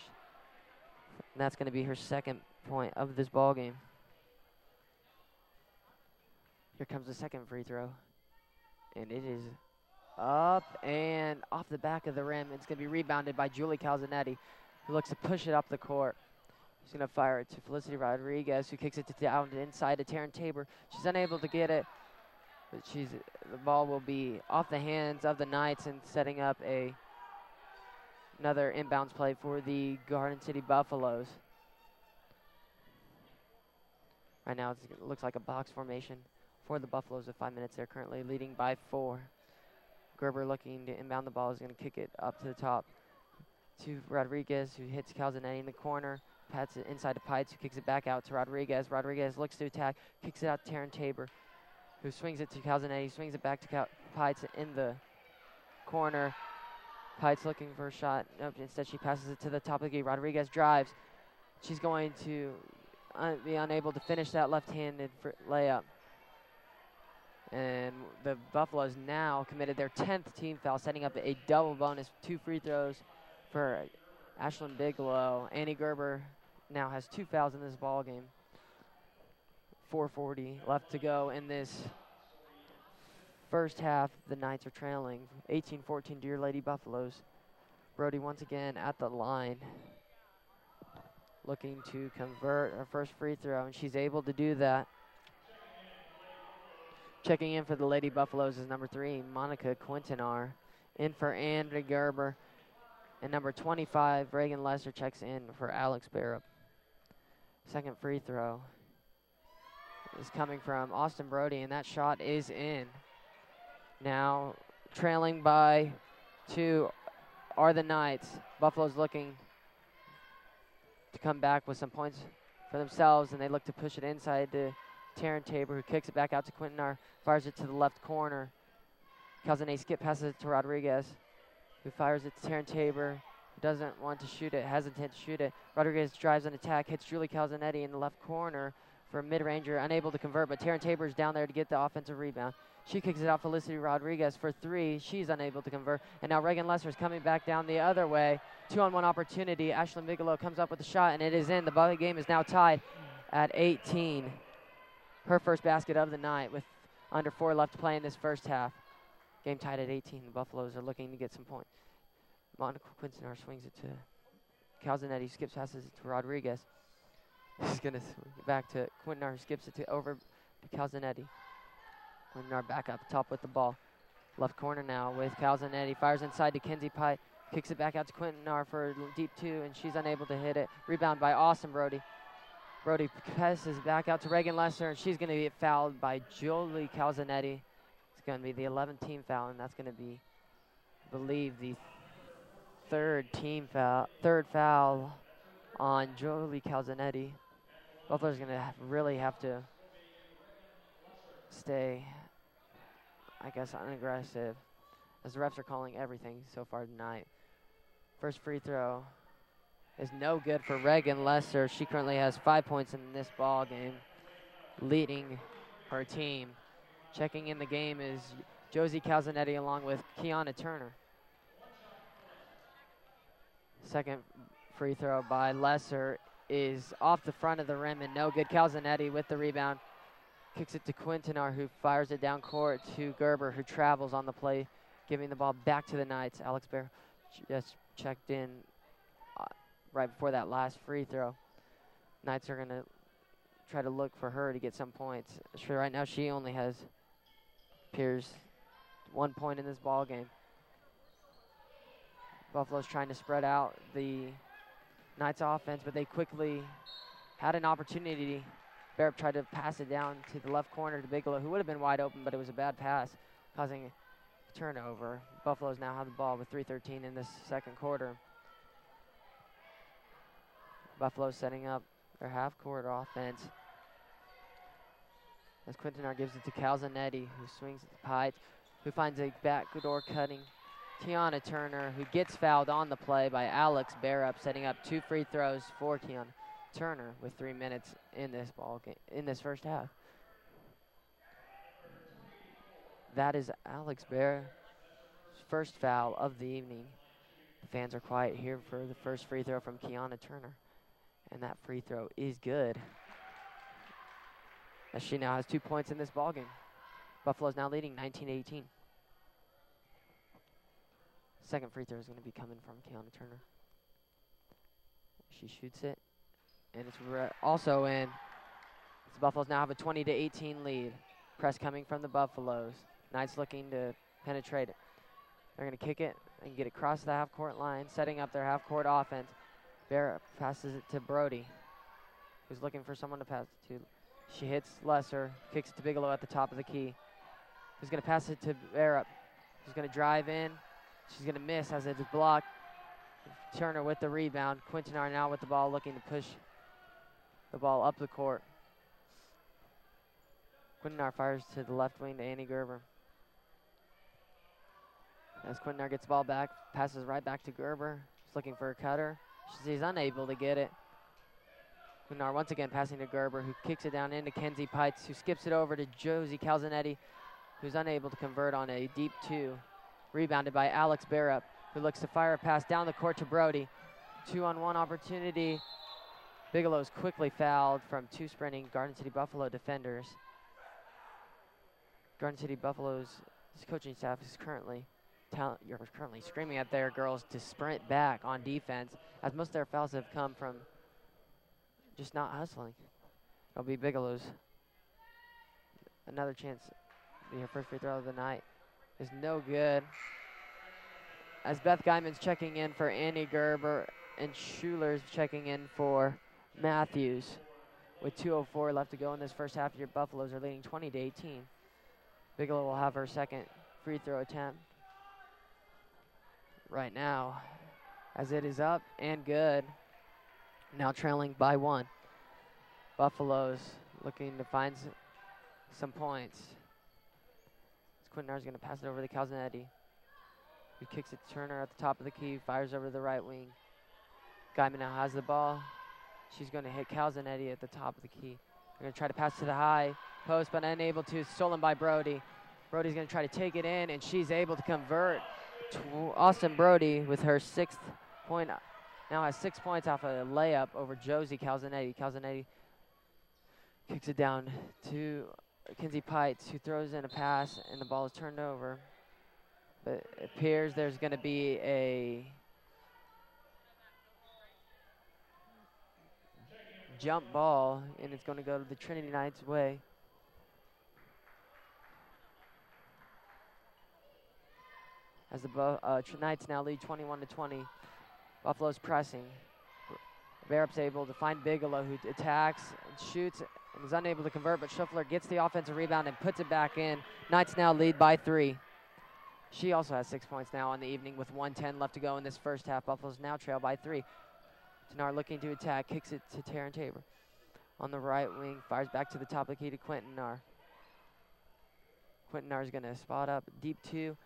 and that's going to be her 2nd point of this ball game. Here comes the 2nd free throw, and it is up and off the back of the rim. It's going to be rebounded by Julie Calzanetti, who looks to push it up the court. She's going to fire it to Felicity Rodriguez, who kicks it down to inside to Taryn Tabor. She's unable to get it, but the ball will be off the hands of the Knights and setting up another inbounds play for the Garden City Buffaloes. Right now, it looks like a box formation for the Buffaloes with 5 minutes. They're currently leading by 4. Gerber looking to inbound the ball is going to kick it up to the top to Rodriguez, who hits Calzanetti in the corner. Pats it inside to Pites, who kicks it back out to Rodriguez. Rodriguez looks to attack, kicks it out to Taryn Tabor, who swings it to Calzanetti, swings it back to Pites in the corner. Pites looking for a shot. Nope, instead she passes it to the top of the key. Rodriguez drives. She's going to be unable to finish that left-handed layup. And the Buffaloes now committed their 10th team foul, setting up a double bonus, 2 free throws for Ashlyn Bigelow. Annie Gerber now has 2 fouls in this ball game. 4:40 left to go in this first half, the Knights are trailing 18-14 Deer Lady Buffaloes. Brody once again at the line, looking to convert her first free throw, and she's able to do that. Checking in for the Lady Buffaloes is number 3, Monica Quintanar. In for Andrea Gerber. And number 25, Reagan Lesser, checks in for Alex Barrup. Second free throw is coming from Austin Brody, and that shot is in. Now trailing by 2 are the Knights. Buffalo's looking to come back with some points for themselves, and they look to push it inside to Taryn Tabor, who kicks it back out to Quintanar, fires it to the left corner. Calzane skip passes it to Rodriguez, who fires it to Taryn Tabor, who doesn't want to shoot it, hesitant to shoot it. Rodriguez drives an attack, hits Julie Calzanetti in the left corner for a mid-ranger, unable to convert, but Taryn Tabor is down there to get the offensive rebound. She kicks it out Felicity Rodriguez for 3. She's unable to convert. And now Reagan Lesser is coming back down the other way. 2-on-1 opportunity. Ashlyn Bigelow comes up with a shot, and it is in. The game is now tied at 18. Her first basket of the night with under 4 left to play in this first half. Game tied at 18. The Buffaloes are looking to get some points. Monica Quintanar swings it to Calzanetti, skips passes it to Rodriguez. He's going to swing it back to Quintanar, who skips it over to Calzanetti. Quintanar back up top with the ball. Left corner now with Calzanetti. Fires inside to Kenzie Pite. Kicks it back out to Quintanar for a deep 2, and she's unable to hit it. Rebound by Austin Brody. Brody passes back out to Reagan Lesser, and she's going to get fouled by Jolie Calzanetti. It's going to be the 11th team foul, and that's going to be, I believe, the third foul on Jolie Calzanetti. Buffalo's going to really have to stay, I guess, unaggressive, as the refs are calling everything so far tonight. First free throw is no good for Reagan Lesser. She currently has 5 points in this ball game, leading her team. Checking in the game is Josie Calzanetti along with Kiana Turner. Second free throw by Lesser is off the front of the rim and no good. Calzanetti with the rebound. Kicks it to Quintanar, who fires it down court to Gerber, who travels on the play, giving the ball back to the Knights. Alex Bear just checked in right before that last free throw. Knights are going to try to look for her to get some points. Sure, right now she only appears 1 point in this ball game. Buffalo's trying to spread out the Knights offense, but they quickly had an opportunity. Barrett tried to pass it down to the left corner to Bigelow, who would have been wide open, but it was a bad pass, causing a turnover. Buffaloes now have the ball with 3:13 in this second quarter. Buffalo's setting up their half-court offense, as Quintanar gives it to Calzanetti, who swings it to Pite, who finds a backdoor cutting Tiana Turner, who gets fouled on the play by Alex Barrup, setting up 2 free throws for Tiana Turner with 3 minutes in this ball game, in this first half. That is Alex Barrup's first foul of the evening. The fans are quiet here for the first free throw from Kiana Turner, and that free throw is good, as she now has 2 points in this ball game. Buffalo's now leading 19-18. Second free throw is going to be coming from Kiana Turner. She shoots it, and it's also in. The Buffaloes now have a 20-18 lead. Press coming from the Buffaloes. Knights looking to penetrate it. They're going to kick it and get across the half-court line, setting up their half-court offense. Barrett passes it to Brody, who's looking for someone to pass it to. She hits Lesser, kicks it to Bigelow at the top of the key. Who's going to pass it to Barrett, who's going to drive in. She's going to miss as it's blocked. Turner with the rebound. Quintanar now with the ball, looking to push the ball up the court. Quintanar fires to the left wing to Annie Gerber. As Quintanar gets the ball back, passes right back to Gerber. She's looking for a cutter. She's unable to get it. Quintanar once again passing to Gerber, who kicks it down into Kenzie Pites, who skips it over to Josie Calzanetti, who's unable to convert on a deep 2. Rebounded by Alex Barrup, who looks to fire a pass down the court to Brody. 2-on-1 opportunity. Bigelow's quickly fouled from 2 sprinting Garden City Buffalo defenders. Garden City Buffaloes This coaching staff is currently screaming at their girls to sprint back on defense, as most of their fouls have come from just not hustling. It'll be Bigelow's. Another chance. Be her first free throw of the night. Is no good. As Beth Guyman's checking in for Annie Gerber and Schuler's checking in for Matthews. With 2:04 left to go in this first half, your Buffaloes are leading 20-18. Bigelow will have her second free throw attempt right now, as it is up and good. Now trailing by 1. Buffaloes looking to find some points. Quintanar's going to pass it over to Calzanetti, who kicks it to Turner at the top of the key, fires over to the right wing. Guyman now has the ball. She's going to hit Calzanetti at the top of the key. They're going to try to pass to the high post, but unable to. Stolen by Brody. Brody's going to try to take it in, and she's able to convert. Austin Brody with her 6th point. Now has 6 points off a layup over Josie Calzanetti. Calzanetti kicks it down to Kinsey Pites, who throws in a pass, and the ball is turned over. But it appears there's going to be a jump ball, and it's going to go to the Trinity Knights' way. As the Knights now lead 21-20. Buffalo's pressing. Barup's able to find Bigelow, who attacks and shoots and is unable to convert, but Schuffler gets the offensive rebound and puts it back in. Knights now lead by 3. She also has 6 points now on the evening with 1:10 left to go in this first half. Buffaloes now trail by 3. Tanar looking to attack, kicks it to Taryn Tabor. On the right wing, fires back to the top of the key to Quintanar. Quintanar is going to spot up deep 2.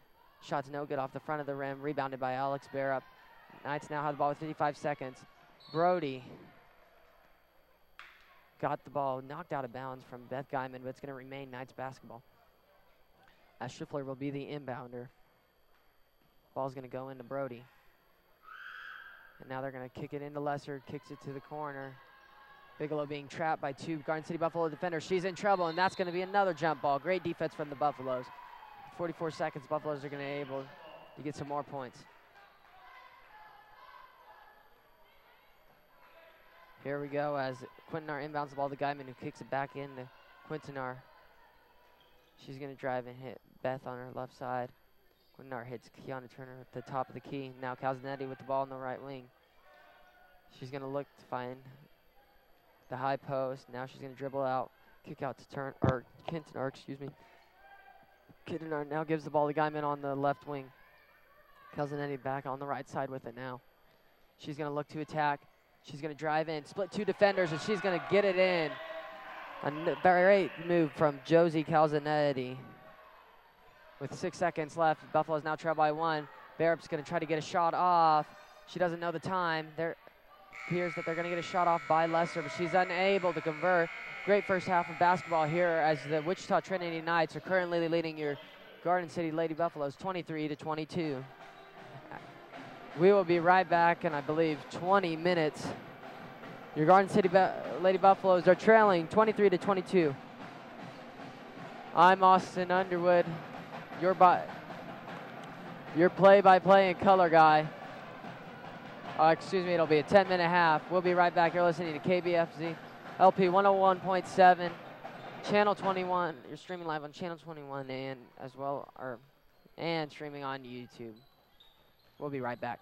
Shot's no good off the front of the rim, rebounded by Alex Barup. Knights now have the ball with 55 seconds. Brody got the ball knocked out of bounds from Beth Guyman, but it's going to remain Knights basketball, as Schiffler will be the inbounder. Ball's going to go into Brody. And now they're going to kick it into Lesser, kicks it to the corner. Bigelow being trapped by 2 Garden City Buffalo defenders. She's in trouble, and that's going to be another jump ball. Great defense from the Buffaloes. 44 seconds, Buffaloes are going to be able to get some more points. Here we go as Quintanar inbounds the ball to Guyman, who kicks it back into Quintanar. She's going to drive and hit Beth on her left side. Quintanar hits Kiana Turner at the top of the key. Now Calzanetti with the ball in the right wing. She's going to look to find the high post. Now she's going to dribble out, kick out to Quintanar, excuse me. Quintanar now gives the ball to Guyman on the left wing. Calzanetti back on the right side with it now. She's going to look to attack. She's going to drive in, split 2 defenders, and she's going to get it in. A great move from Josie Calzanetti. With 6 seconds left, Buffalo's now trailed by 1. Barup's going to try to get a shot off. She doesn't know the time. There appears that they're going to get a shot off by Lesser, but she's unable to convert. Great first half of basketball here as the Wichita Trinity Knights are currently leading your Garden City Lady Buffaloes 23-22. We will be right back in, I believe, 20 minutes. Your Garden City Lady Buffaloes are trailing 23-22. I'm Austin Underwood, your play-by-play and color guy. Excuse me, it'll be a 10-minute half. We'll be right back. You're listening to KBFZ LP 101.7, Channel 21. You're streaming live on Channel 21 and streaming on YouTube. We'll be right back.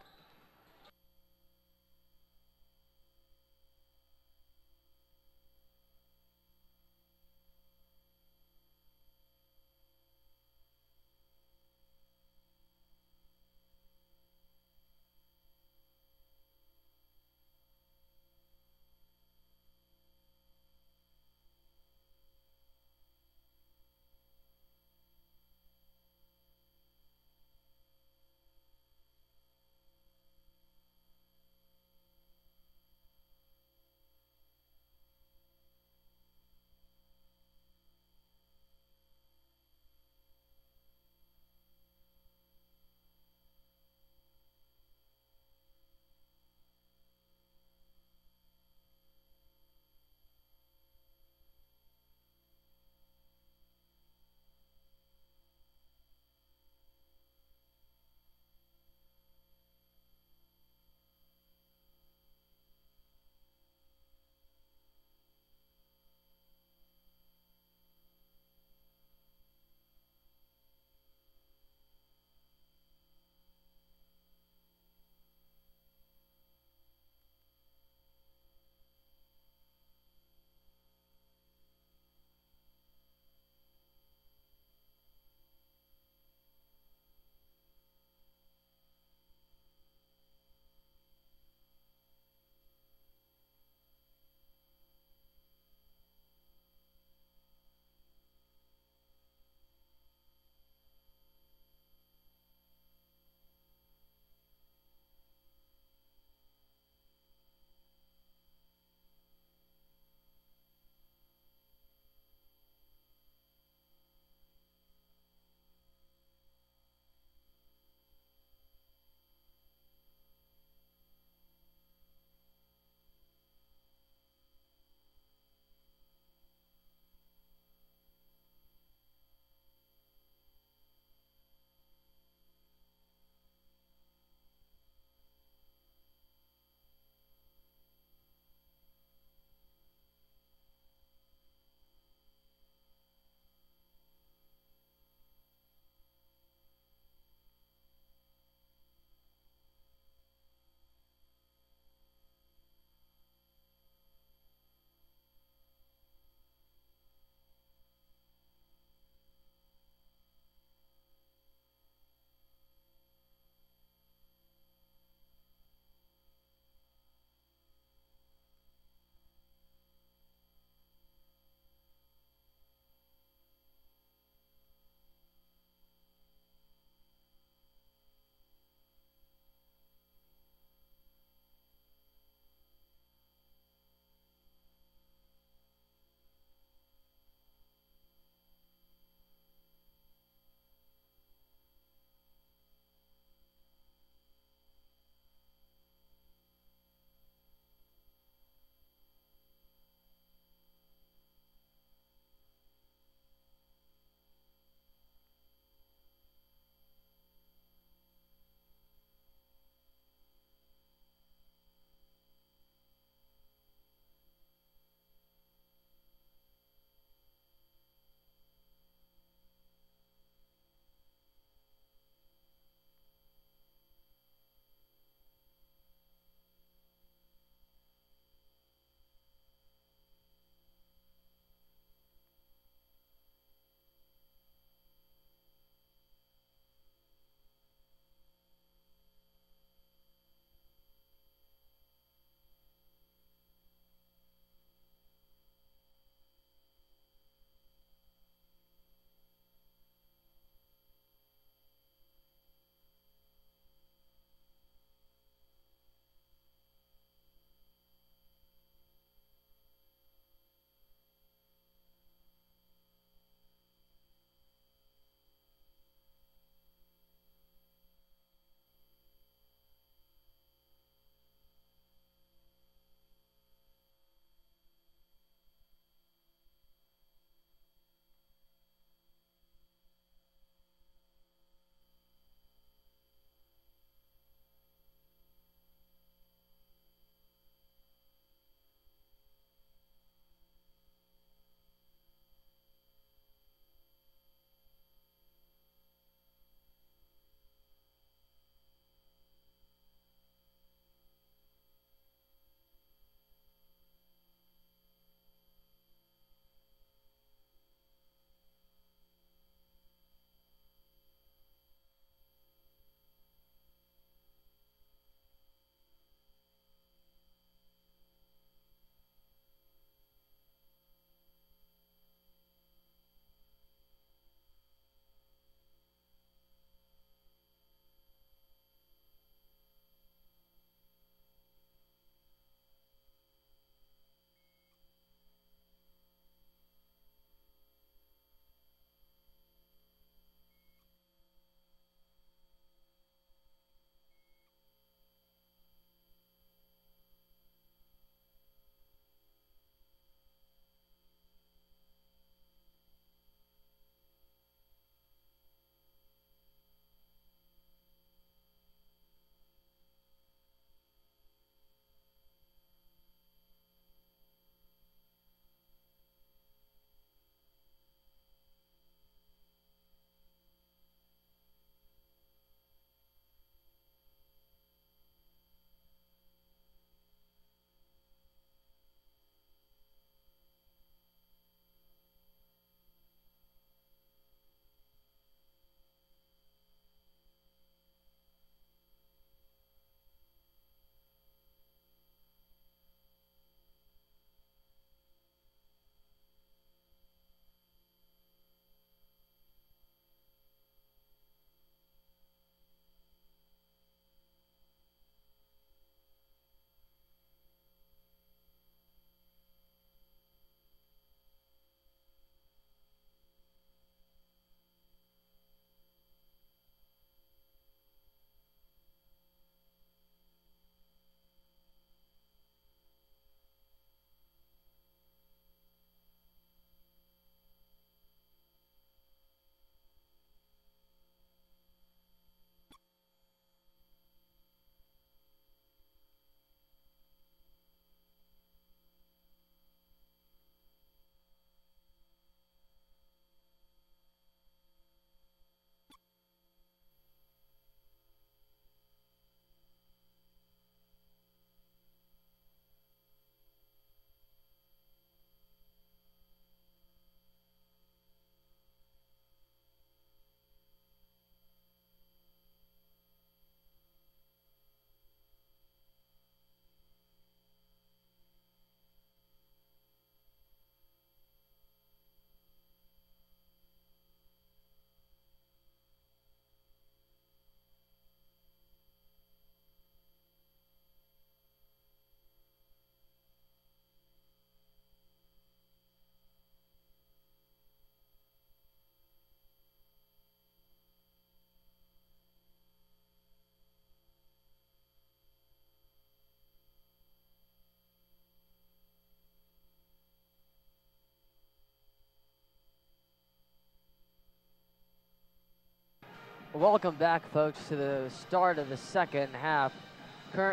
Welcome back, folks, to the start of the second half.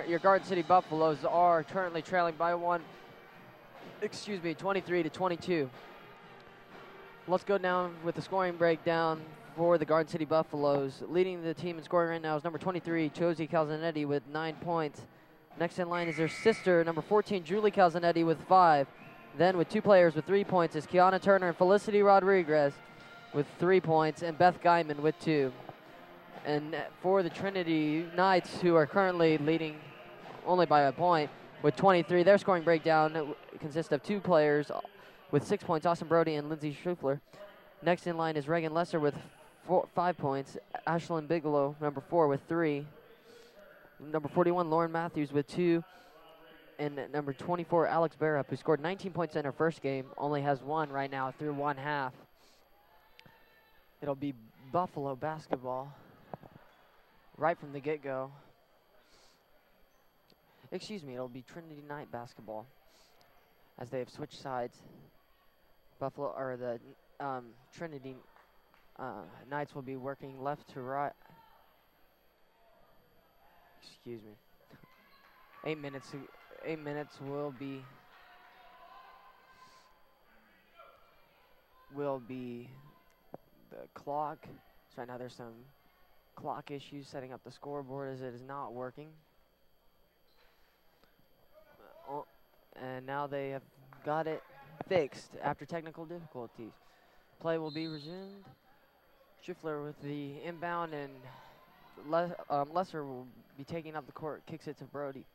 Your Garden City Buffaloes are currently trailing by 23 to 22. Let's go down with the scoring breakdown for the Garden City Buffaloes. Leading the team in scoring right now is number 23, Josie Calzanetti, with 9 points. Next in line is their sister, number 14, Julie Calzanetti, with 5. Then with 2 players with 3 points is Kiana Turner and Felicity Rodriguez with 3 points, and Beth Guyman with 2. And for the Trinity Knights, who are currently leading only by a point with 23, their scoring breakdown consists of 2 players with 6 points, Austin Brody and Lindsay Schufler. Next in line is Reagan Lesser with 5 points, Ashlyn Bigelow, number 4, with 3. Number 41, Lauren Matthews with 2. And number 24, Alex Barup, who scored 19 points in her first game, only has 1 right now through 1 half. It'll be Buffalo basketball right from the get-go. Excuse me, it'll be Trinity Knight basketball as they have switched sides. Buffalo, or the Trinity Knights will be working left to right. Excuse me. 8 minutes will be the clock. So right now there's some clock issues setting up the scoreboard as it is not working. And now they have got it fixed after technical difficulties. Play will be resumed. Schiffler with the inbound, and Lesser will be taking up the court, kicks it to Brody,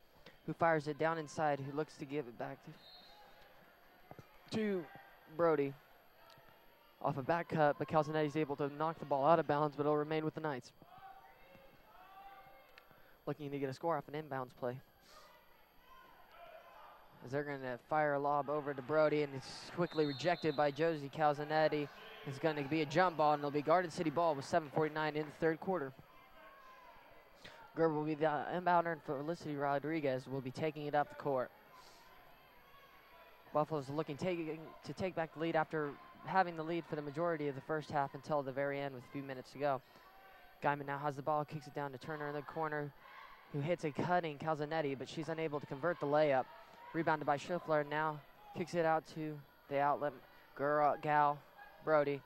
who fires it down inside, who looks to give it back to Brody. Off a back cut, but Calzanetti's able to knock the ball out of bounds, but it'll remain with the Knights. Looking to get a score off an inbounds play, as they're going to fire a lob over to Brody, and it's quickly rejected by Josie Calzanetti. It's going to be a jump ball, and it'll be Garden City ball with 7:49 in the third quarter. Gerber will be the inbounder, and Felicity Rodriguez will be taking it up the court. Buffalo's looking to take back the lead after having the lead for the majority of the first half until the very end with a few minutes to go. Guyman now has the ball, kicks it down to Turner in the corner, who hits a cutting Calzanetti, but she's unable to convert the layup. Rebounded by Schiffler, now kicks it out to the outlet. Gal Brody.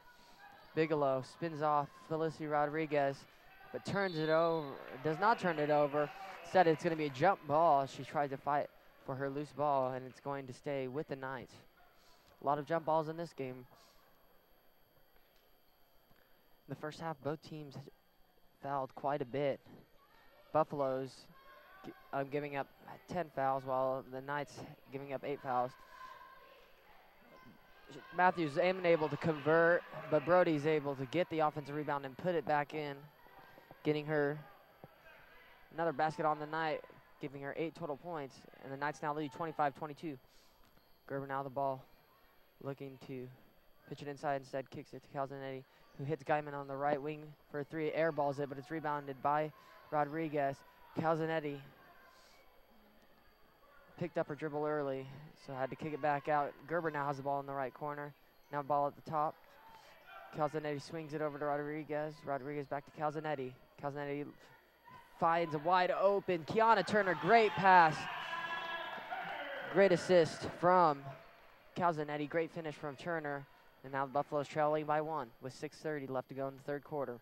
Bigelow spins off Felicity Rodriguez, but turns it over, does not turn it over. Instead, it's going to be a jump ball. She tried to fight for her loose ball, and it's going to stay with the Knights. A lot of jump balls in this game. In the first half, both teams fouled quite a bit. Buffalo's giving up 10 fouls, while the Knights giving up 8 fouls. Matthews unable to convert, but Brody's able to get the offensive rebound and put it back in, getting her another basket on the night, giving her 8 total points, and the Knights now lead 25-22. Gerber now the ball, looking to pitch it inside, instead kicks it to Calzanetti, who hits Guyman on the right wing for a 3, airballs it, but it's rebounded by Rodriguez. Calzanetti picked up her dribble early, so had to kick it back out. Gerber now has the ball in the right corner. Now ball at the top. Calzanetti swings it over to Rodriguez. Rodriguez back to Calzanetti. Calzanetti finds a wide open Kiana Turner. Great pass. Great assist from Calzanetti. Great finish from Turner. And now the Buffalo's trailing by 1 with 6:30 left to go in the third quarter.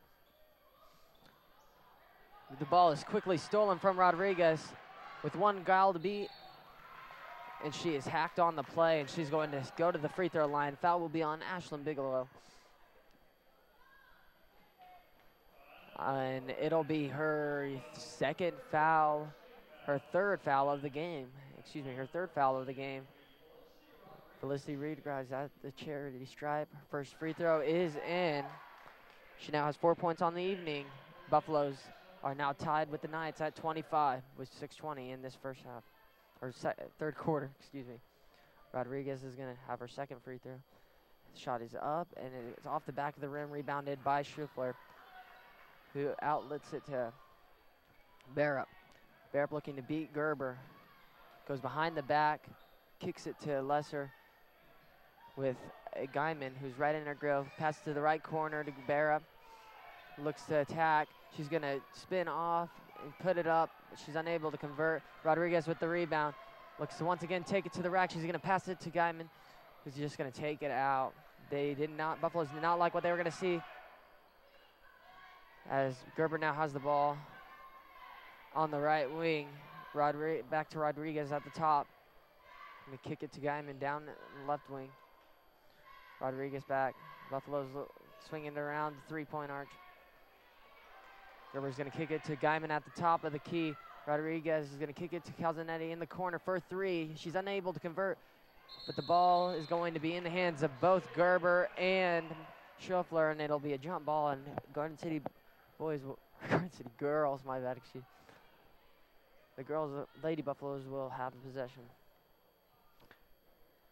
The ball is quickly stolen from Rodriguez with 1 guile to beat. And she is hacked on the play, and she's going to go to the free throw line. Foul will be on Ashlyn Bigelow. And it'll be her second foul, her third foul of the game. Excuse me, her third foul of the game. Felicity Reed grabs at the charity stripe. Her first free throw is in. She now has 4 points on the evening. Buffaloes are now tied with the Knights at 25 with 6:20 in this first half. Or third quarter, excuse me. Rodriguez is going to have her second free throw. The shot is up, and it's off the back of the rim, rebounded by Schiffler, who outlets it to Barup. Barup looking to beat Gerber. Goes behind the back, kicks it to Lesser with a Guyman, who's right in her grill. Passes to the right corner to Barup. looks to attack. She's going to spin off and put it up. She's unable to convert. Rodriguez with the rebound. Looks to once again take it to the rack. She's going to pass it to Guyman, who's just going to take it out. Buffaloes did not like what they were going to see, as Gerber now has the ball on the right wing. Back to Rodriguez at the top. Going to kick it to Guyman down the left wing. Rodriguez back. Buffaloes swinging it around the three-point arch. Gerber's going to kick it to Guyman at the top of the key. Rodriguez is going to kick it to Calzanetti in the corner for three. She's unable to convert, but the ball is going to be in the hands of both Gerber and Schuffler, and it'll be a jump ball, and Garden City girls, my bad, excuse. The girls, Lady Buffaloes, will have the possession.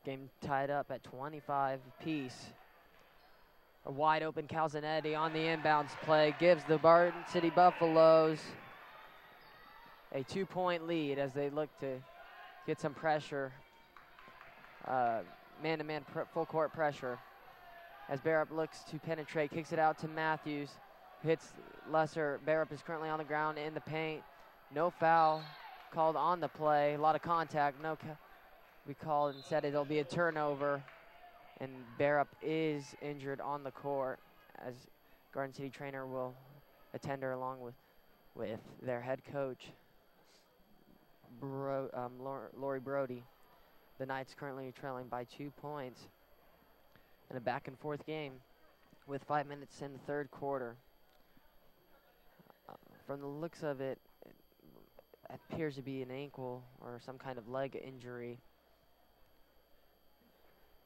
Game tied up at 25 apiece. A wide open Calzanetti on the inbounds play gives the Garden City Buffaloes a 2-point lead as they look to get some pressure, man-to-man full court pressure. As Barup looks to penetrate, kicks it out to Matthews, hits Lesser. Barup is currently on the ground in the paint. No foul called on the play. A lot of contact. We call it instead. It'll be a turnover, and Barup is injured on the court, as Garden City trainer will attend her along with their head coach, Lori Brody. The Knights currently trailing by 2 points in a back-and-forth game with 5 minutes in the third quarter. From the looks of it, it appears to be an ankle or some kind of leg injury.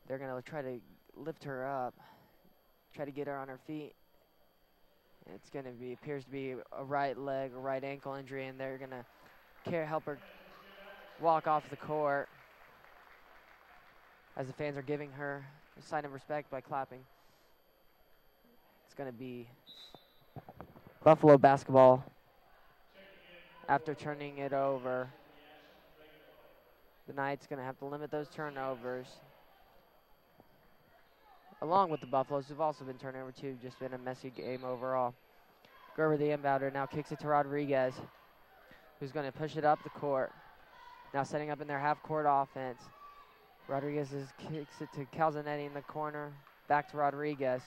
They're going to try to lift her up, try to get her on her feet. It's going to be, appears to be a right leg or right ankle injury, and they're going to help her walk off the court as the fans are giving her a sign of respect by clapping. It's going to be Buffalo basketball after turning it over. The Knights going to have to limit those turnovers, along with the Buffaloes, who've also been turned over too. Just been a messy game overall. Gerber, the inbounder, now kicks it to Rodriguez, who's going to push it up the court. Now setting up in their half-court offense. Rodriguez kicks it to Calzanetti in the corner. Back to Rodriguez.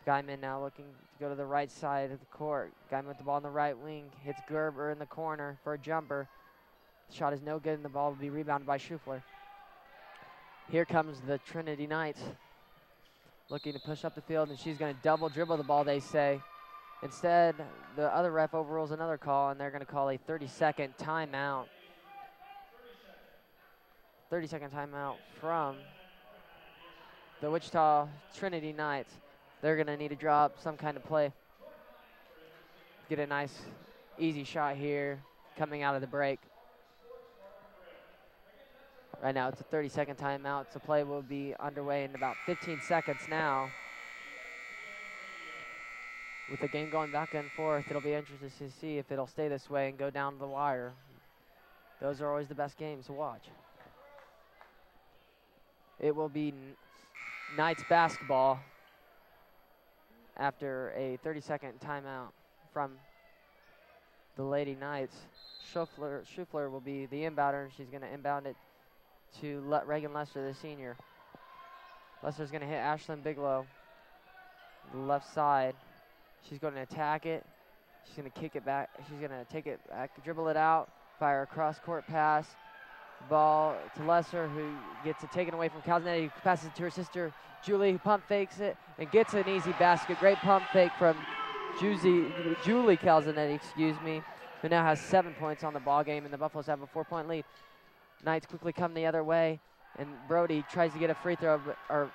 Guyman now looking to go to the right side of the court. Guyman with the ball on the right wing. Hits Gerber in the corner for a jumper. The shot is no good, and the ball will be rebounded by Schuffler. Here comes the Trinity Knights, looking to push up the field, and she's going to double dribble the ball, they say. Instead, the other ref overrules another call, and they're going to call a 30-second timeout. 30-second timeout from the Wichita Trinity Knights. They're going to need to drop some kind of play. Get a nice, easy shot here coming out of the break. Right now, it's a 30-second timeout, so play will be underway in about 15 seconds now. With the game going back and forth, it'll be interesting to see if it'll stay this way and go down to the wire. Those are always the best games to watch. It will be Knights basketball after a 30-second timeout from the Lady Knights. Schuffler will be the inbounder, and she's going to inbound it to Reagan Lester, the senior. Lester's going to hit Ashlyn Bigelow, the left side. She's going to attack it. She's going to kick it back. She's going to take it back, dribble it out, fire a cross-court pass. Ball to Lesser, who gets it taken away from Calzanetti, passes it to her sister, Julie, who pump fakes it and gets an easy basket. Great pump fake from Julie Calzanetti, who now has 7 points on the ball game, and the Buffaloes have a 4-point lead. Knights quickly come the other way, and Brody tries to get a free throw or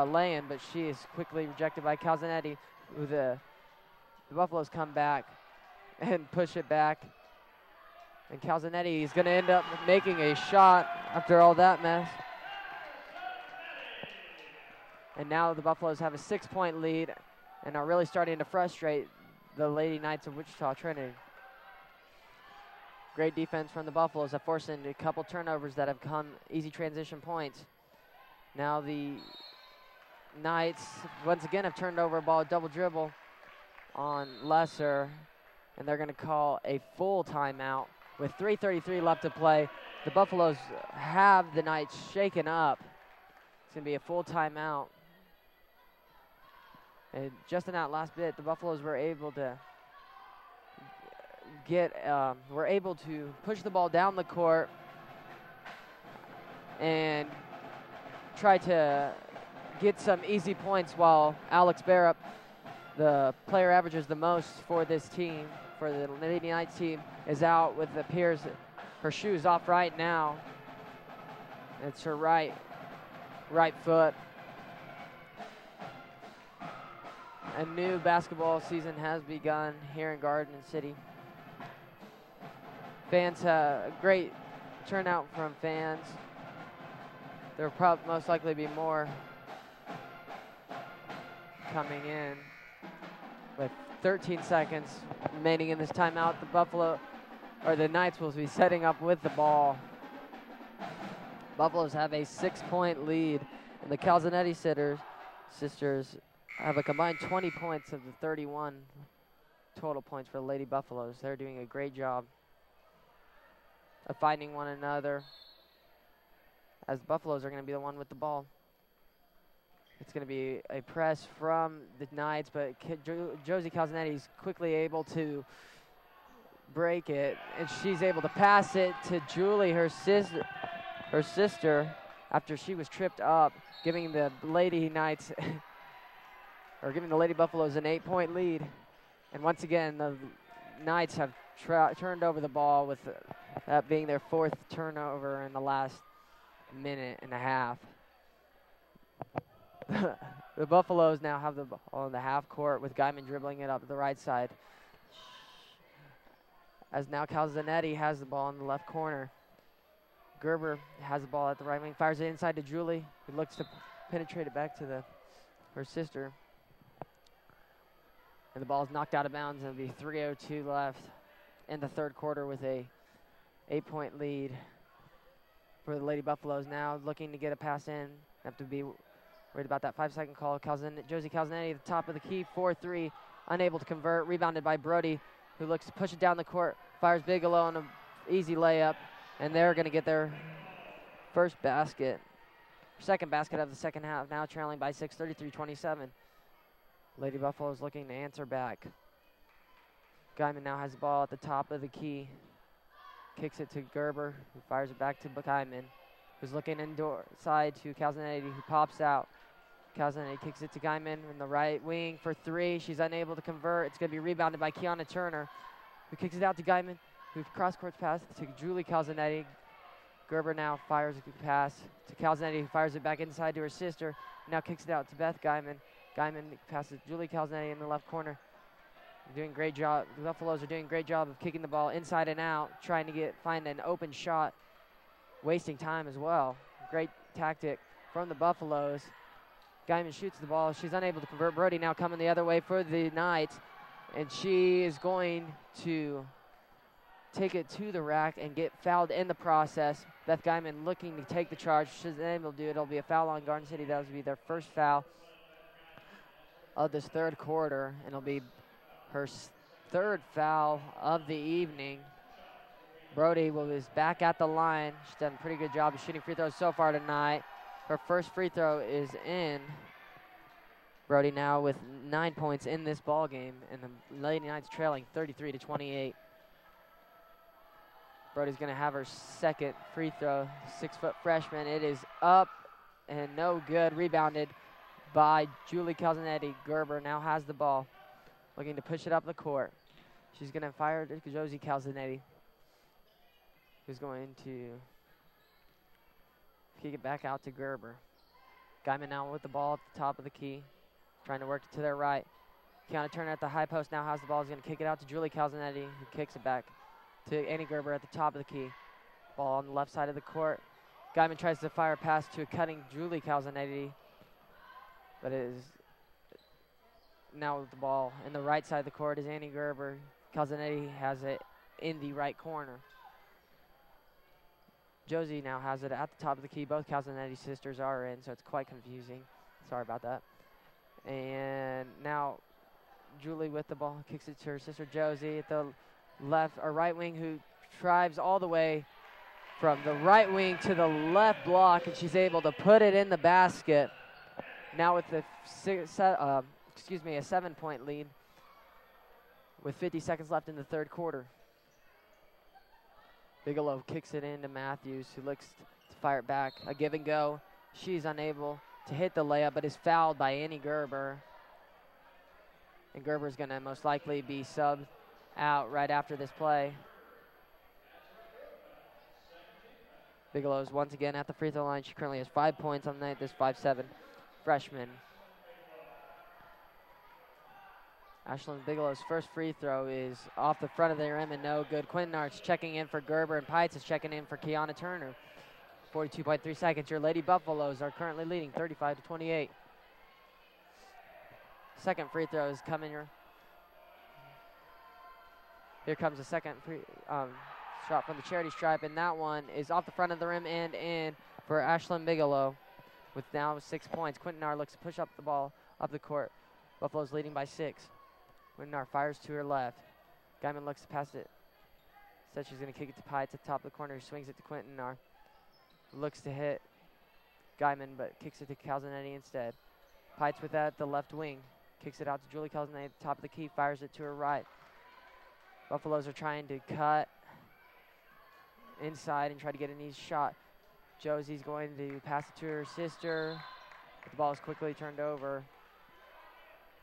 lay-in, but she is quickly rejected by Calzanetti. The Buffaloes come back and push it back. And Calzanetti is going to end up making a shot after all that mess. And now the Buffaloes have a 6-point lead and are really starting to frustrate the Lady Knights of Wichita Trinity. Great defense from the Buffaloes that forced into a couple turnovers that have come easy transition points. Now the Knights once again have turned over a ball, double dribble, on Lesser, and they're going to call a full timeout with 3:33 left to play. The Buffaloes have the Knights shaken up. It's going to be a full timeout. And just in that last bit, the Buffaloes were able to push the ball down the court and try to get some easy points, while Alex Barrett, the player averages the most for this team, for the Lady Knights team, is out with her shoes off right now. It's her right foot. A new basketball season has begun here in Garden City. Fans, a great turnout from fans. There will most likely be more coming in. With 13 seconds remaining in this timeout, the Knights will be setting up with the ball. Buffaloes have a 6-point lead, and the Calzanetti sisters have a combined 20 points of the 31 total points for the Lady Buffaloes. They're doing a great job of finding one another, as the Buffaloes are going to be the one with the ball. It's going to be a press from the Knights, but Josie Calzanetti is quickly able to break it, and she's able to pass it to Julie, her sister, after she was tripped up, giving the Lady Knights, or giving the Lady Buffaloes an 8-point lead. And once again, the Knights have turned over the ball, with that being their 4th turnover in the last minute and a half. The Buffaloes now have the ball on the half court, with Guyman dribbling it up the right side. As now Calzanetti has the ball in the left corner. Gerber has the ball at the right wing, fires it inside to Julie, who looks to penetrate it back to her sister. And the ball is knocked out of bounds, and it'll be 3:02 left in the third quarter, with a 8-point lead for the Lady Buffaloes. Now looking to get a pass in. Have to be worried about that 5-second call. Josie Calzanetti at the top of the key, 4-3, unable to convert. Rebounded by Brody, who looks to push it down the court. Fires Bigelow on an easy layup, and they're going to get their second basket of the second half, now trailing by 6, 33-27. Lady Buffaloes looking to answer back. Guyman now has the ball at the top of the key. Kicks it to Gerber, who fires it back to Guyman, who's looking inside to Calzanetti, who pops out. Calzanetti kicks it to Guyman in the right wing for 3. She's unable to convert. It's going to be rebounded by Kiana Turner, who kicks it out to Guyman, who cross-court pass to Julie Calzanetti. Gerber now fires a pass to Calzanetti, who fires it back inside to her sister. Now kicks it out to Beth Guyman. Guyman passes Julie Calzanetti in the left corner. Doing a great job. The Buffaloes are doing a great job of kicking the ball inside and out, trying to find an open shot, wasting time as well. Great tactic from the Buffaloes. Guyman shoots the ball. She's unable to convert. Brody now coming the other way for the Knights, and she is going to take it to the rack and get fouled in the process. Beth Guyman looking to take the charge. She's unable to do it. It'll be a foul on Garden City. That will be their first foul of this third quarter, and it'll be her third foul of the evening. Brody is back at the line. She's done a pretty good job of shooting free throws so far tonight. Her first free throw is in. Brody now with 9 points in this ball game, and the Lady Knights trailing 33-28. Brody's going to have her second free throw. 6-foot freshman. It is up and no good. Rebounded by Julie Calzanetti. Gerber now has the ball, looking to push it up the court. She's going to fire to Josie Calzanetti, who's going to kick it back out to Gerber. Guyman now with the ball at the top of the key, trying to work it to their right. Kiana Turner at the high post now has the ball. Is going to kick it out to Julie Calzanetti, who kicks it back to Annie Gerber at the top of the key. Ball on the left side of the court. Guyman tries to fire a pass to a cutting Julie Calzanetti, but it is now with the ball in the right side of the court is Annie Gerber. Calzanetti has it in the right corner. Josie now has it at the top of the key. Both Calzanetti sisters are in, so it's quite confusing. Sorry about that. And now Julie with the ball, kicks it to her sister Josie at the left or right wing, who drives all the way from the right wing to the left block, and she's able to put it in the basket. Now with the a 7-point lead with 50 seconds left in the third quarter. Bigelow kicks it into Matthews, who looks to fire it back. A give and go. She's unable to hit the layup, but is fouled by Annie Gerber. And Gerber's going to most likely be subbed out right after this play. Bigelow's once again at the free throw line. She currently has 5 points on the night, this 5'7" freshman. Ashlyn Bigelow's first free throw is off the front of the rim and no good. Quinton Arts checking in for Gerber, and Pites is checking in for Kiana Turner. 42.3 seconds. Your Lady Buffaloes are currently leading 35-28. Second free throw is coming here. Here comes the second shot from the charity stripe, and that one is off the front of the rim and in for Ashlyn Bigelow with now 6 points. Quintanar looks to push up the ball up the court. Buffalo's leading by 6. Quintanar fires to her left. Guyman looks to pass it. Said she's going to kick it to Pites at the top of the corner. Swings it to Quintanar. Looks to hit Guyman, but kicks it to Calzanetti instead. Pites with that at the left wing. Kicks it out to Julie Calzanetti at the top of the key. Fires it to her right. Buffaloes are trying to cut inside and try to get an easy shot. Josie's going to pass it to her sister. But the ball is quickly turned over.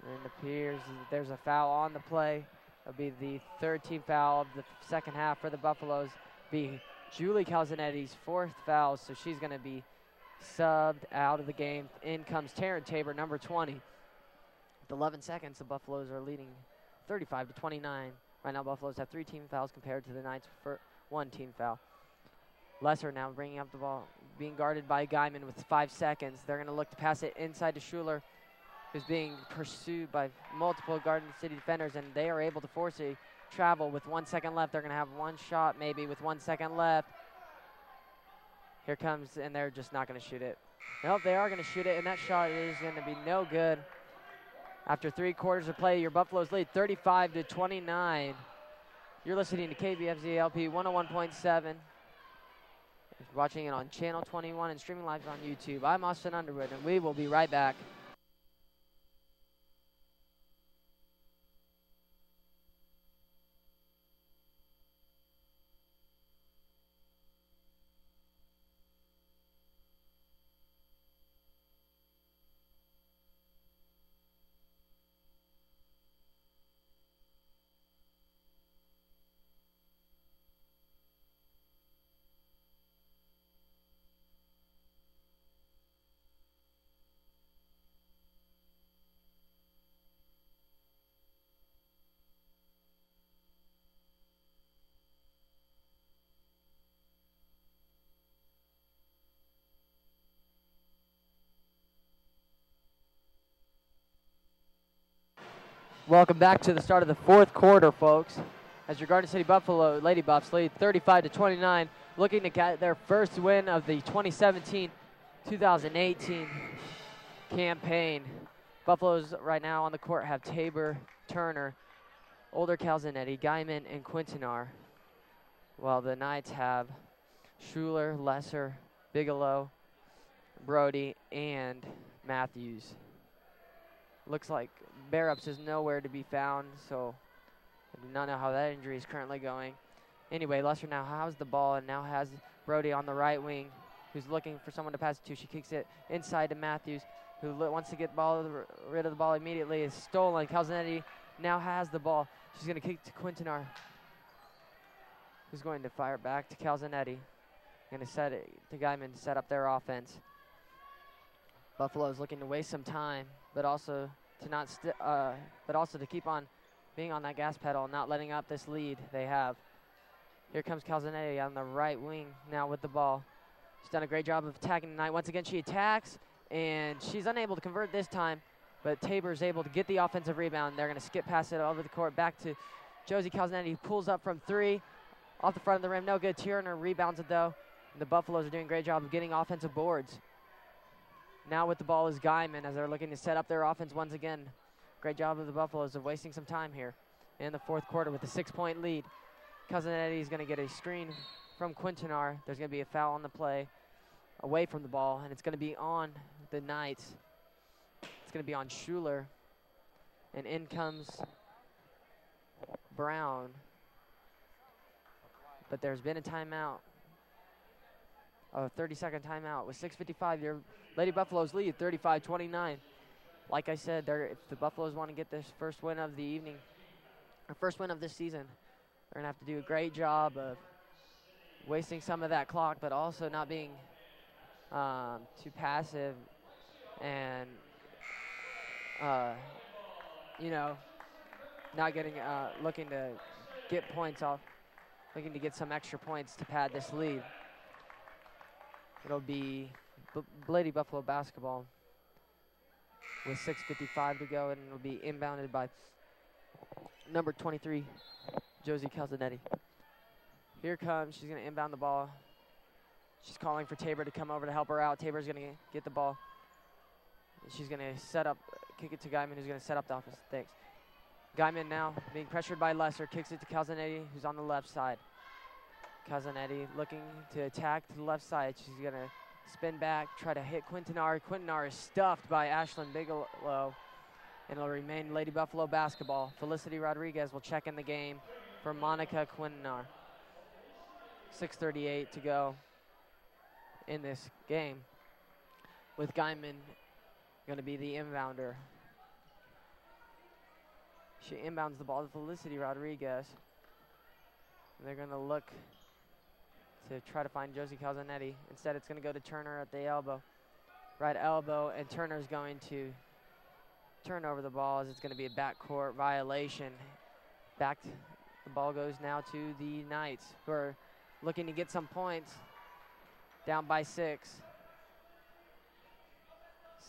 And it appears there's a foul on the play. It'll be the third team foul of the second half for the Buffaloes. Be Julie Calzanetti's fourth foul, so she's going to be subbed out of the game. In comes Taryn Tabor, number 20. With 11 seconds, the Buffaloes are leading 35-29. Right now, Buffaloes have 3 team fouls compared to the Knights for 1 team foul. Lesser now bringing up the ball, being guarded by Guyman with 5 seconds. They're going to look to pass it inside to Schuler, who's being pursued by multiple Garden City defenders, and they are able to force a travel with 1 second left. They're going to have one shot maybe with 1 second left. Here comes, and they're just not going to shoot it. Nope, they are going to shoot it, and that shot is going to be no good. After 3 quarters of play, your Buffaloes lead 35-29. You're listening to KBFZ LP 101.7. Watching it on Channel 21 and streaming live on YouTube. I'm Austin Underwood, and we will be right back. Welcome back to the start of the fourth quarter, folks. As your Garden City Buffalo Lady Buffs lead 35-29, looking to get their first win of the 2017-2018 campaign. Buffaloes right now on the court have Tabor, Turner, Older Calzanetti, Guyman, and Quintanar, while the Knights have Schuler, Lesser, Bigelow, Brody, and Matthews. Looks like Bearups is nowhere to be found, so I do not know how that injury is currently going. Anyway, Lesser now has the ball and now has Brody on the right wing, who's looking for someone to pass it to. She kicks it inside to Matthews, who wants to get rid of the ball immediately. Is stolen. Calzanetti now has the ball. She's going to kick to Quintanar, who's going to fire back to Calzanetti. Going to set it to Guyman to set up their offense. Buffalo's looking to waste some time, but also to keep on being on that gas pedal and not letting up this lead they have. Here comes Calzanetti on the right wing now with the ball. She's done a great job of attacking tonight. Once again, she attacks, and she's unable to convert this time, but Tabor's able to get the offensive rebound. They're going to skip past it over the court back to Josie Calzanetti, who pulls up from 3 off the front of the rim. No good. Turner rebounds it, though. And the Buffaloes are doing a great job of getting offensive boards. Now with the ball is Guyman as they're looking to set up their offense once again. Great job of the Buffaloes of wasting some time here in the fourth quarter with a 6-point lead. Cousin Eddie's going to get a screen from Quintanar. There's going to be a foul on the play away from the ball, and it's going to be on the Knights. It's going to be on Schuler. And in comes Brown. But there's been a timeout, a 30-second timeout. With 6:55, your Lady Buffaloes lead 35-29. Like I said, if the Buffaloes want to get this first win of the evening, or first win of this season, they're going to have to do a great job of wasting some of that clock, but also not being too passive and, not getting, looking to get points off, looking to get some extra points to pad this lead. It'll be Lady Buffalo basketball with 6:55 to go, and it'll be inbounded by number 23, Josie Calzanetti. Here comes, she's going to inbound the ball. She's calling for Tabor to come over to help her out. Tabor's going to get the ball. She's going to set up, kick it to Guyman, who's going to set up the offense. Thanks. Guyman now being pressured by Lesser, kicks it to Calzanetti, who's on the left side. Calzanetti looking to attack to the left side. She's going to spin back, try to hit Quintanar. Quintanar is stuffed by Ashlyn Bigelow, and it'll remain Lady Buffalo basketball. Felicity Rodriguez will check in the game for Monica Quintanar. 6:38 to go in this game, with Guyman going to be the inbounder. She inbounds the ball to Felicity Rodriguez. And they're going to look to try to find Josie Calzanetti. Instead, it's going to go to Turner at the elbow. Right elbow, and Turner's going to turn over the ball as it's going to be a backcourt violation. The ball goes now to the Knights, who are looking to get some points, down by 6.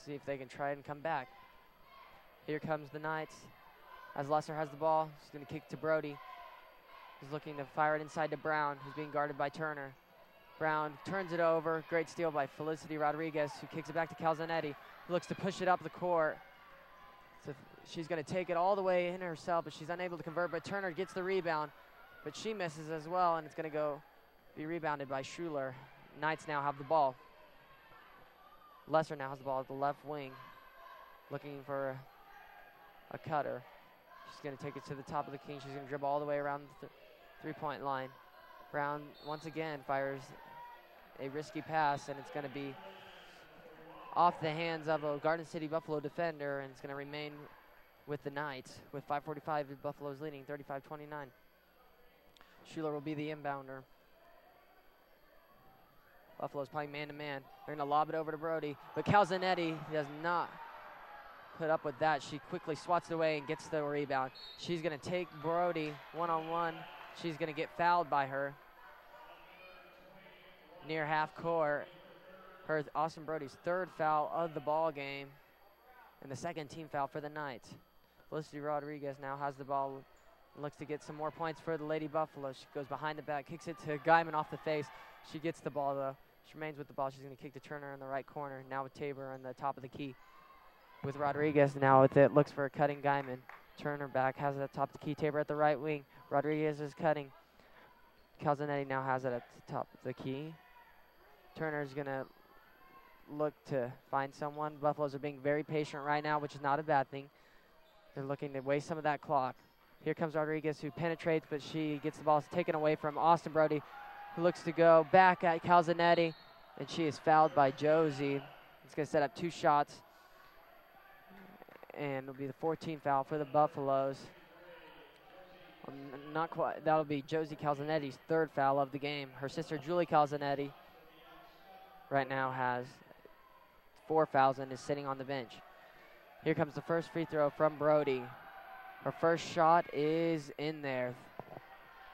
See if they can try and come back. Here comes the Knights. As Lesser has the ball, he's going to kick to Brody. He's looking to fire it inside to Brown, who's being guarded by Turner. Brown turns it over. Great steal by Felicity Rodriguez, who kicks it back to Calzanetti, who looks to push it up the court. So she's going to take it all the way in herself, but she's unable to convert. But Turner gets the rebound, but she misses as well, and it's going to be rebounded by Schuler. Knights now have the ball. Lesser now has the ball at the left wing, looking for a cutter. She's going to take it to the top of the key. She's going to dribble all the way around the three-point line. Brown once again fires a risky pass, and it's going to be off the hands of a Garden City Buffalo defender, and it's going to remain with the Knights with 5:45. The Buffaloes leading 35-29. Schuler will be the inbounder. Buffalo's playing man-to-man. They're going to lob it over to Brody, but Calzanetti does not put up with that. She quickly swats it away and gets the rebound. She's going to take Brody one-on-one. She's going to get fouled by her near half court. Austin Brody's 3rd foul of the ball game, and the 2nd team foul for the Knights. Felicity Rodriguez now has the ball and looks to get some more points for the Lady Buffalo. She goes behind the back, kicks it to Guyman off the face. She gets the ball, though. She remains with the ball. She's going to kick to Turner in the right corner. Now with Tabor on the top of the key. With Rodriguez now with it, looks for a cutting Guyman. Turner back, has it at the top of the key. Tabor at the right wing. Rodriguez is cutting. Calzanetti now has it at the top of the key. Turner's going to look to find someone. Buffaloes are being very patient right now, which is not a bad thing. They're looking to waste some of that clock. Here comes Rodriguez, who penetrates, but she gets the ball taken away from Austin Brody, who looks to go back at Calzanetti, and she is fouled by Josie. It's going to set up 2 shots, and it'll be the 14th foul for the Buffaloes. Not quite. That'll be Josie Calzanetti's 3rd foul of the game. Her sister Julie Calzanetti right now has 4 fouls and is sitting on the bench. Here comes the first free throw from Brody. Her first shot is in there.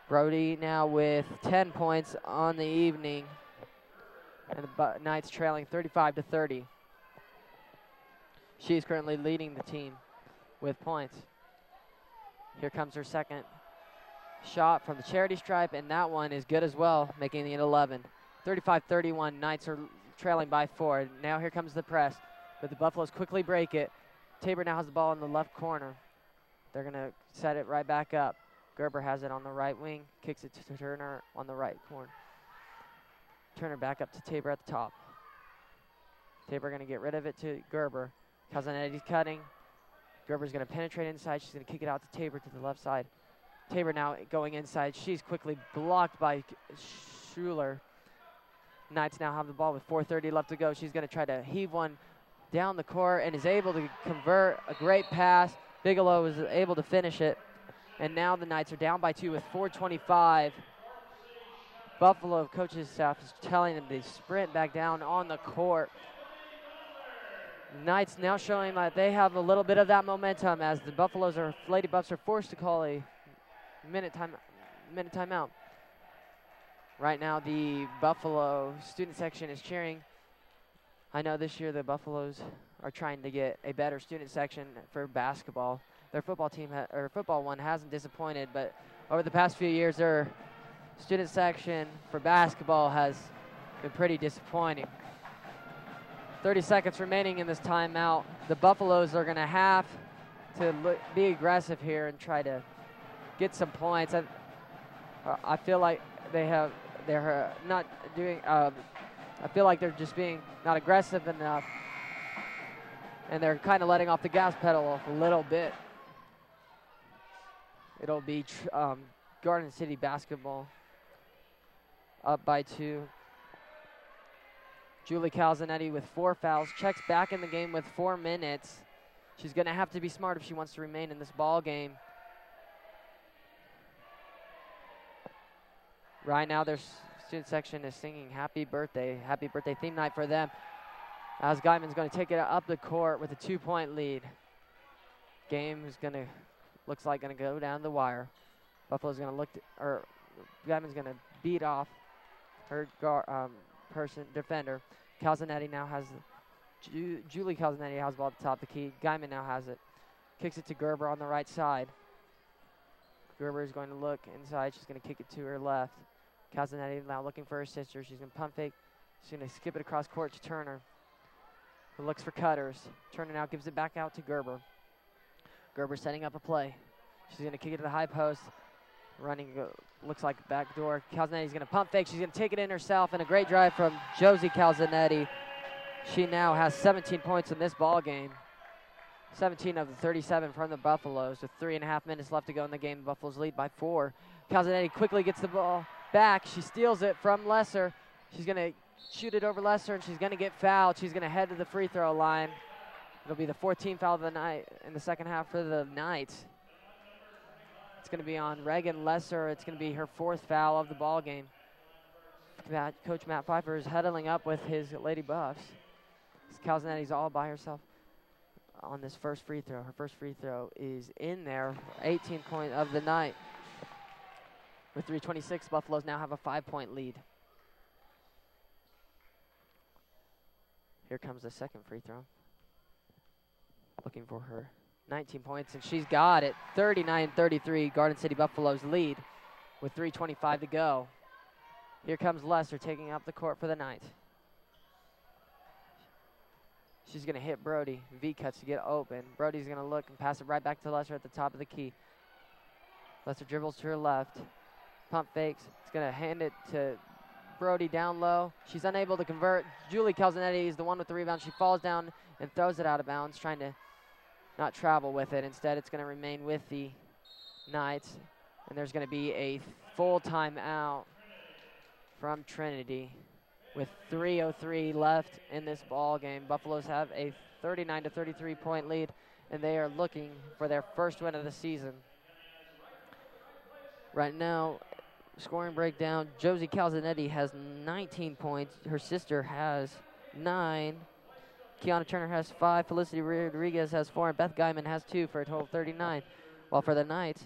Brody now with 10 points on the evening, and the Knights trailing 35-30. She is currently leading the team with points. Here comes her second shot from the charity stripe, and that one is good as well, making it 11. 35-31, Knights are trailing by 4. Now here comes the press, but the Buffaloes quickly break it. Tabor now has the ball in the left corner. They're going to set it right back up. Gerber has it on the right wing, kicks it to Turner on the right corner. Turner back up to Tabor at the top. Tabor going to get rid of it to Gerber. Calzanetti's cutting. Gerber's going to penetrate inside. She's going to kick it out to Tabor to the left side. Tabor now going inside. She's quickly blocked by Schuler. Knights now have the ball with 4:30 left to go. She's going to try to heave one down the court and is able to convert a great pass. Bigelow is able to finish it. And now the Knights are down by 2 with 4:25. Buffalo coaches staff is telling them to sprint back down on the court. Knights now showing that they have a little bit of that momentum as the Lady Buffs are forced to call a minute timeout. Right now the Buffalo student section is cheering. I know this year the Buffaloes are trying to get a better student section for basketball. Their football team, football one hasn't disappointed, but over the past few years their student section for basketball has been pretty disappointing. 30 seconds remaining in this timeout. The Buffaloes are going to have to be aggressive here and try to get some points. I feel like they're not doing. I feel like they're just being not aggressive enough, and they're kind of letting off the gas pedal a little bit. It'll be Garden City basketball up by 2. Julie Calzanetti with 4 fouls, checks back in the game with 4 minutes. She's going to have to be smart if she wants to remain in this ball game. Right now their student section is singing happy birthday theme night for them. As Guyman's going to take it up the court with a 2-point lead. Game is looks like going to go down the wire. Buffalo's going to Guyman's going to beat off her defender. Calzanetti now has, Julie Calzanetti has the ball at the top of the key. Guyman now has it. Kicks it to Gerber on the right side. Gerber is going to look inside. She's going to kick it to her left. Calzanetti now looking for her sister. She's going to pump fake. She's going to skip it across court to Turner, who looks for cutters. Turner now gives it back out to Gerber. Gerber setting up a play. She's going to kick it to the high post. Running, looks like a back door. Calzanetti's going to pump fake. She's going to take it in herself, and a great drive from Josie Calzanetti. She now has 17 points in this ball game. 17 of the 37 from the Buffaloes with 3.5 minutes left to go in the game. The Buffaloes lead by 4. Calzanetti quickly gets the ball back. She steals it from Lesser. She's going to shoot it over Lesser, and she's going to get fouled. She's going to head to the free throw line. It'll be the 14th foul of the night in the second half for the Knights. It's going to be on Reagan Lesser. It's going to be her 4th foul of the ball game. Coach Matt Pfeiffer is huddling up with his Lady Buffs. Calzanetti's all by herself on this first free throw. Her first free throw is in there. 18th point of the night. With 3:26, Buffaloes now have a 5-point lead. Here comes the second free throw. Looking for her 19 points, and she's got it. 39-33, Garden City Buffaloes lead with 3:25 to go. Here comes Lesser taking up the court for the Knights. She's going to hit Brody. V-cuts to get open. Brody's going to look and pass it right back to Lesser at the top of the key. Lesser dribbles to her left. Pump fakes. It's going to hand it to Brody down low. She's unable to convert. Julie Calzanetti is the one with the rebound. She falls down and throws it out of bounds, trying to not travel with it. Instead, it's going to remain with the Knights. And there's going to be a full timeout from Trinity with 3:03 left in this ball game. Buffaloes have a 39-33 point lead, and they are looking for their first win of the season. Right now, scoring breakdown, Josie Calzanetti has 19 points. Her sister has 9. Kiana Turner has 5. Felicity Rodriguez has 4. And Beth Guyman has 2 for a total of 39. While for the Knights,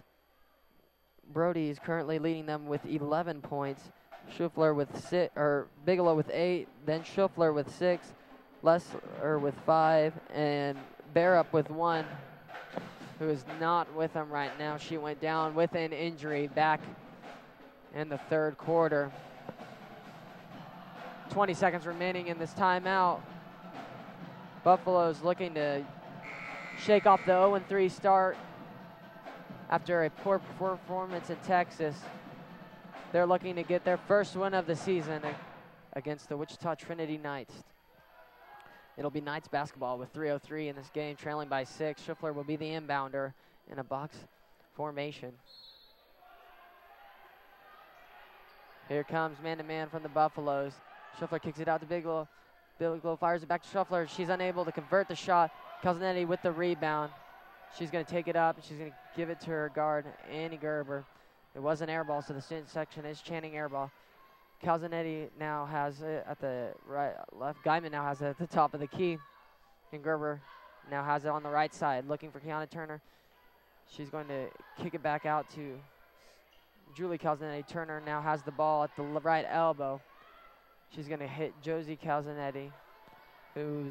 Brody is currently leading them with 11 points. Schuffler with 6, or Bigelow with 8. Then Schuffler with 6. Lesser with 5. And Barup with 1, who is not with them right now. She went down with an injury back in the third quarter. 20 seconds remaining in this timeout. Buffalo's looking to shake off the 0-3 start after a poor performance in Texas. They're looking to get their first win of the season against the Wichita Trinity Knights. It'll be Knights basketball with 3:03 in this game, trailing by 6. Schiffler will be the inbounder in a box formation. Here comes man-to-man from the Buffaloes. Schiffler kicks it out to Bigelow. Bigelow fires it back to Schiffler. She's unable to convert the shot. Calzanetti with the rebound. She's going to take it up, and she's going to give it to her guard, Annie Gerber. It was an air ball, so the student section is chanting air ball. Calzanetti now has it at the left. Guyman now has it at the top of the key. And Gerber now has it on the right side, looking for Kiana Turner. She's going to kick it back out to Julie Calzanetti. Turner now has the ball at the right elbow. She's going to hit Josie Calzanetti, who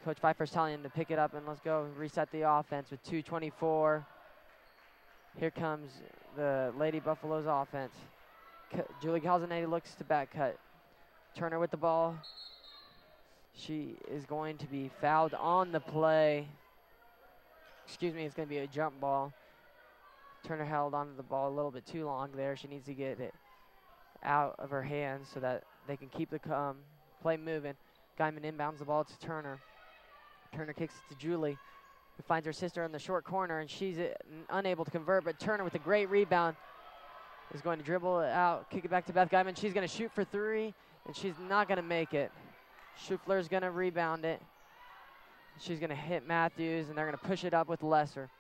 Coach Pfeiffer's telling him to pick it up and let's go reset the offense with 2:24. Here comes the Lady Buffaloes offense. Julie Calzanetti looks to back cut. Turner with the ball. She is going to be fouled on the play. Excuse me, it's going to be a jump ball. Turner held onto the ball a little bit too long there. She needs to get it out of her hands so that they can keep the play moving. Guyman inbounds the ball to Turner. Turner kicks it to Julie, who finds her sister in the short corner, and she's unable to convert, but Turner with a great rebound is going to dribble it out, kick it back to Beth Guyman. She's going to shoot for 3, and she's not going to make it. Schuffler's going to rebound it. She's going to hit Matthews, and they're going to push it up with Lesser.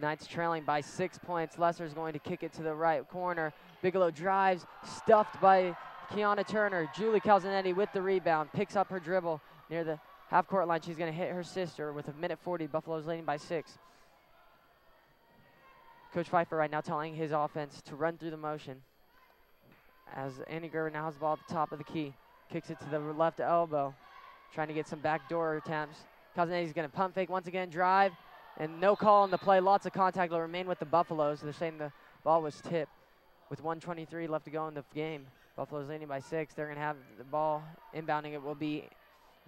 Knights trailing by 6 points. Lesser's going to kick it to the right corner. Bigelow drives, stuffed by Kiana Turner. Julie Calzanetti with the rebound, picks up her dribble near the half-court line. She's going to hit her sister with 1:40. Buffalo's leading by 6. Coach Pfeiffer right now telling his offense to run through the motion as Annie Gerber now has the ball at the top of the key. Kicks it to the left elbow, trying to get some backdoor attempts. Calzanetti's going to pump fake once again, drive, and no call on the play. Lots of contact will remain with the Buffaloes. They're saying the ball was tipped with 1:23 left to go in the game. Buffalo's leading by 6. They're going to have the ball inbounding. It will be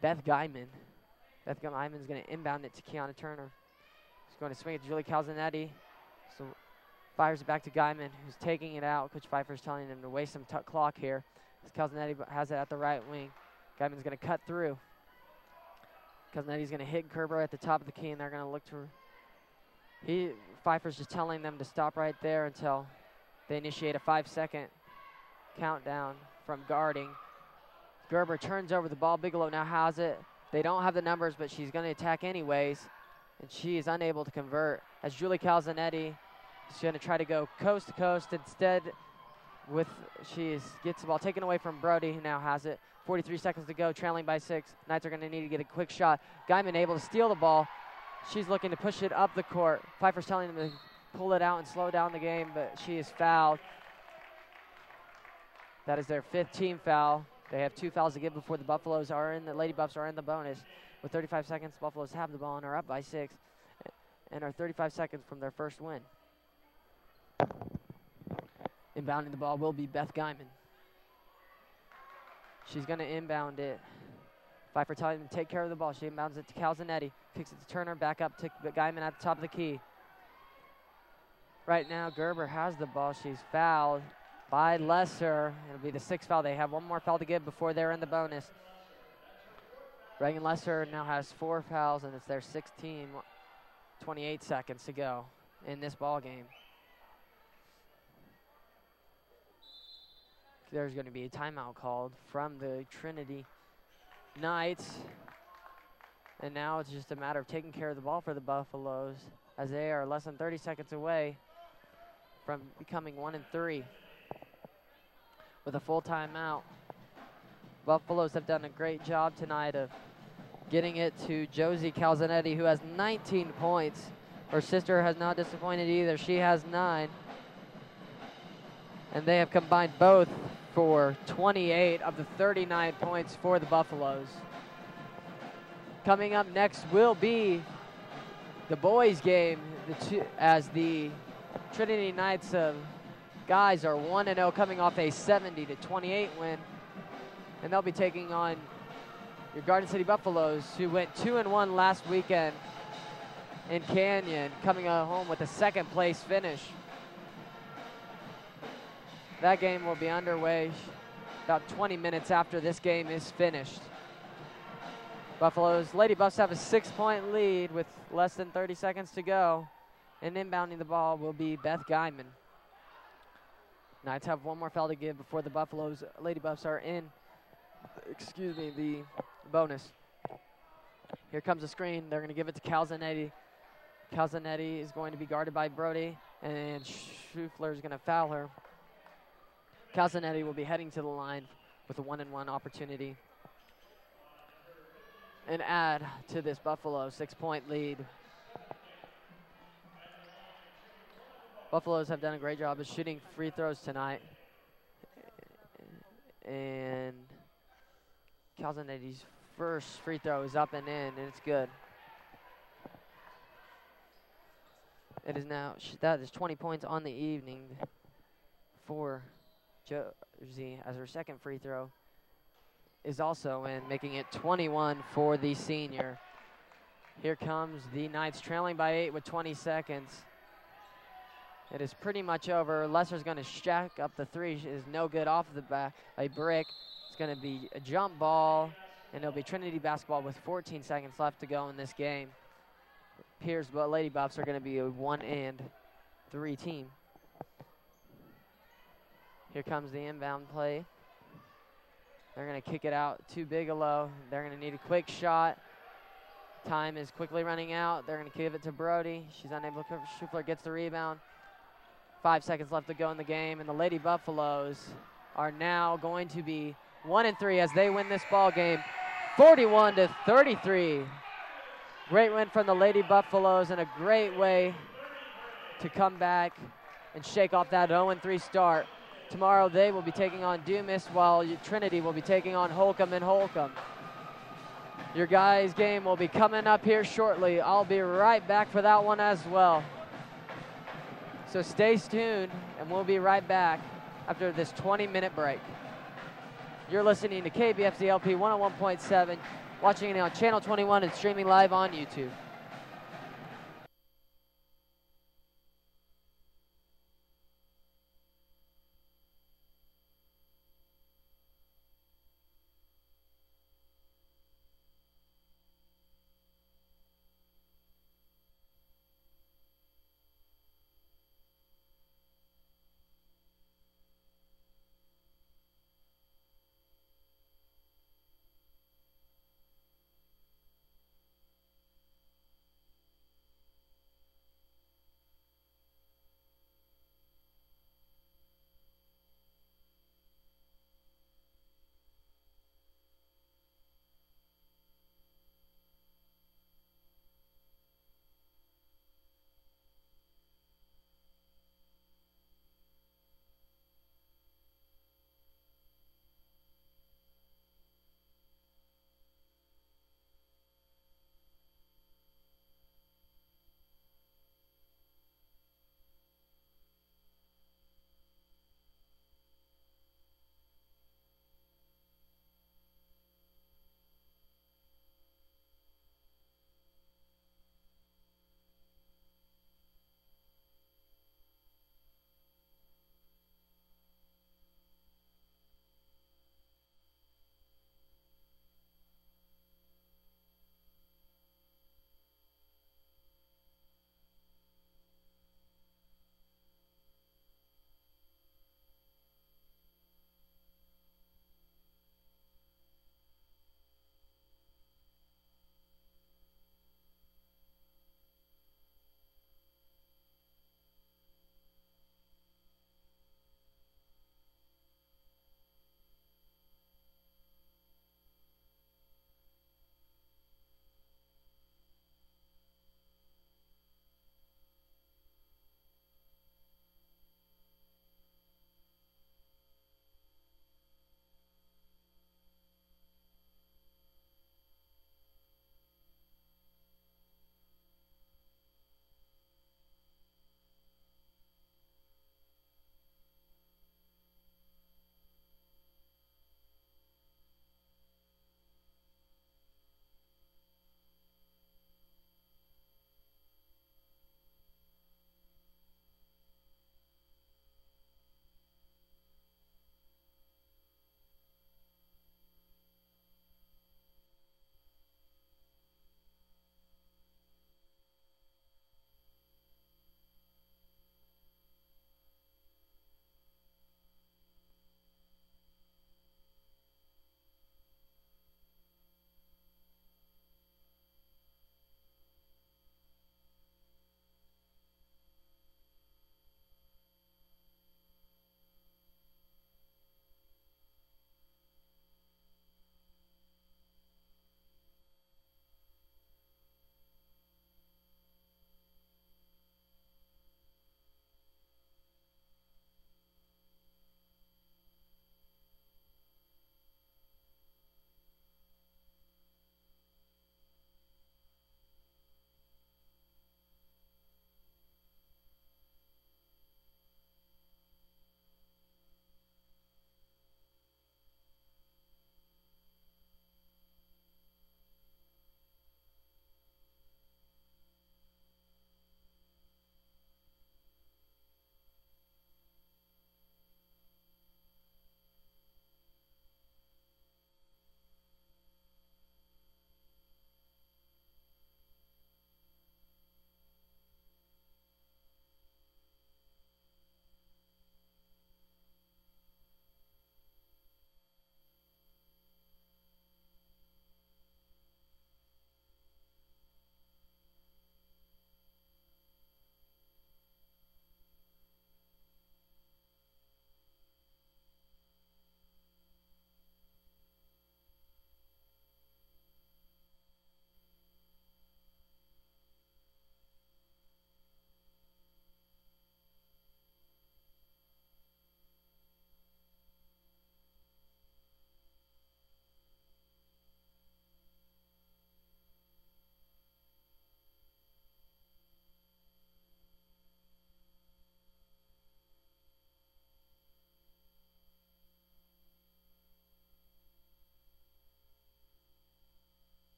Beth Guyman. Beth Guyman's going to inbound it to Kiana Turner. She's going to swing it to Julie Calzanetti. So fires it back to Guyman, who's taking it out. Coach Pfeiffer's telling him to waste some clock here. As Calzanetti has it at the right wing. Guyman's going to cut through. Calzanetti's going to hit Gerber at the top of the key, and they're going to look to Pfeiffer's just telling them to stop right there until they initiate a 5-second countdown from guarding. Gerber turns over the ball. Bigelow now has it. They don't have the numbers, but she's going to attack anyways, and she is unable to convert. As Julie Calzanetti is going to try to go coast to coast. Instead, gets the ball taken away from Brody, who now has it. 43 seconds to go, trailing by 6. Knights are going to need to get a quick shot. Guyman able to steal the ball. She's looking to push it up the court. Pfeiffer's telling them to pull it out and slow down the game, but she is fouled. That is their 5th team foul. They have 2 fouls to give before the Buffaloes are in. The Lady Buffs are in the bonus. With 35 seconds, Buffaloes have the ball and are up by 6, and are 35 seconds from their first win. Inbounding the ball will be Beth Guyman. She's going to inbound it. Pfeiffer telling them to take care of the ball. She inbounds it to Calzanetti. Kicks it to Turner, back up to Guyman at the top of the key. Right now, Gerber has the ball. She's fouled by Lesser. It'll be the 6th foul. They have 1 more foul to give before they're in the bonus. Reagan Lesser now has 4 fouls, and it's their 6th team. 28 seconds to go in this ball game. There's going to be a timeout called from the Trinity Knights. And now it's just a matter of taking care of the ball for the Buffaloes, as they are less than 30 seconds away from becoming 1-3 with a full timeout. Buffaloes have done a great job tonight of getting it to Josie Calzanetti, who has 19 points. Her sister has not disappointed either. She has 9. And they have combined both for 28 of the 39 points for the Buffaloes. Coming up next will be the boys' game, as the Trinity Knights guys are 1-0, coming off a 70-28 win. And they'll be taking on your Garden City Buffaloes, who went 2-1 last weekend in Canyon, coming home with a second place finish. That game will be underway about 20 minutes after this game is finished. Buffaloes, Lady Buffs have a 6-point lead with less than 30 seconds to go. And inbounding the ball will be Beth Guyman. Knights have one more foul to give before the Buffaloes, Lady Buffs are in, the bonus. Here comes the screen. They're going to give it to Calzanetti. Calzanetti is going to be guarded by Brody, and Schufler is going to foul her. Calzanetti will be heading to the line with a 1-and-1 opportunity. And add to this Buffalo 6-point lead. Buffaloes have done a great job of shooting free throws tonight. And Calzanetti's first free throw is up and in, and it's good. It is now, that is 20 points on the evening for Jersey, as her second free throw is also in, making it 21 for the senior. Here comes the Knights trailing by 8 with 20 seconds. It is pretty much over. Lesser's going to shack up the three. It is no good off the back. A brick. It's going to be a jump ball, and it'll be Trinity basketball with 14 seconds left to go in this game. Appears but Lady Buffs are going to be a 1-and-3 team. Here comes the inbound play. They're going to kick it out to Bigelow. They're going to need a quick shot. Time is quickly running out. They're going to give it to Brody. She's unable to cover. Schufler gets the rebound. 5 seconds left to go in the game, and the Lady Buffaloes are now going to be 1-3 as they win this ball game, 41-33. Great win from the Lady Buffaloes, and a great way to come back and shake off that 0-3 start. Tomorrow they will be taking on Dumas, while Trinity will be taking on Holcomb and Holcomb. Your guys' game will be coming up here shortly. I'll be right back for that one as well. So stay tuned, and we'll be right back after this 20-minute break. You're listening to KBFCLP 101.7, watching it on Channel 21 and streaming live on YouTube.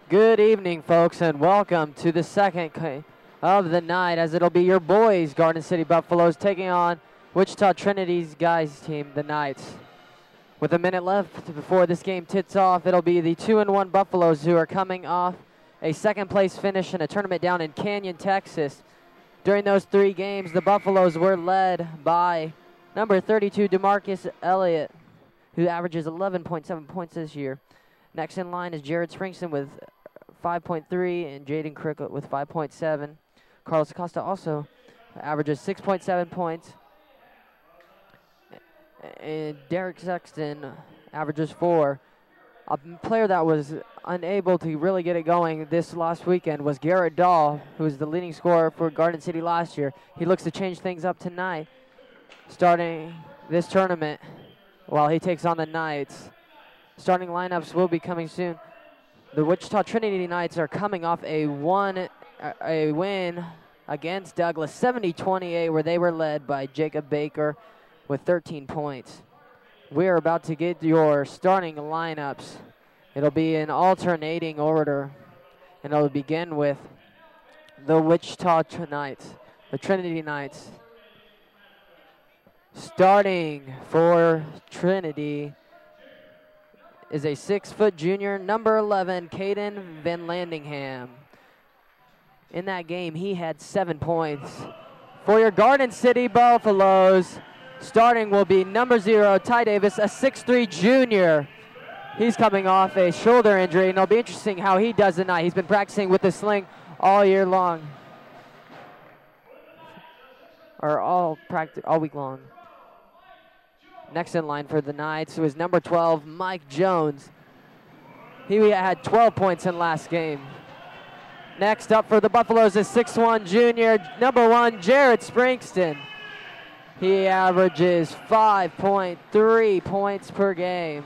Good evening, folks, and welcome to the second game of the night, as it'll be your boys, Garden City Buffaloes, taking on Wichita Trinity's guys team, the Knights. With a minute left before this game tips off, it'll be the 2-1 Buffaloes who are coming off a second-place finish in a tournament down in Canyon, Texas. During those 3 games, the Buffaloes were led by number 32, DeMarcus Elliott, who averages 11.7 points this year. Next in line is Jared Springston with 5.3 and Jaden Crick with 5.7. Carlos Acosta also averages 6.7 points. And Derek Sexton averages 4. A player that was unable to really get it going this last weekend was Garrett Dahl, who was the leading scorer for Garden City last year. He looks to change things up tonight, starting this tournament while he takes on the Knights. Starting lineups will be coming soon. The Wichita Trinity Knights are coming off a win against Douglas, 70-28, where they were led by Jacob Baker with 13 points. We are about to get your starting lineups. It'll be in alternating order, and it'll begin with the Wichita Knights, the Trinity Knights. Starting for Trinity is a 6-foot junior, number 11, Caden Van Landingham. In that game, he had 7 points. For your Garden City Buffaloes, starting will be number 0, Ty Davis, a 6'3 junior. He's coming off a shoulder injury, and it'll be interesting how he does tonight. He's been practicing with the sling all year long, or all week long. Next in line for the Knights was number 12, Mike Jones. He had 12 points in last game. Next up for the Buffaloes is 6'1 junior, number 1, Jared Springston. He averages 5.3 points per game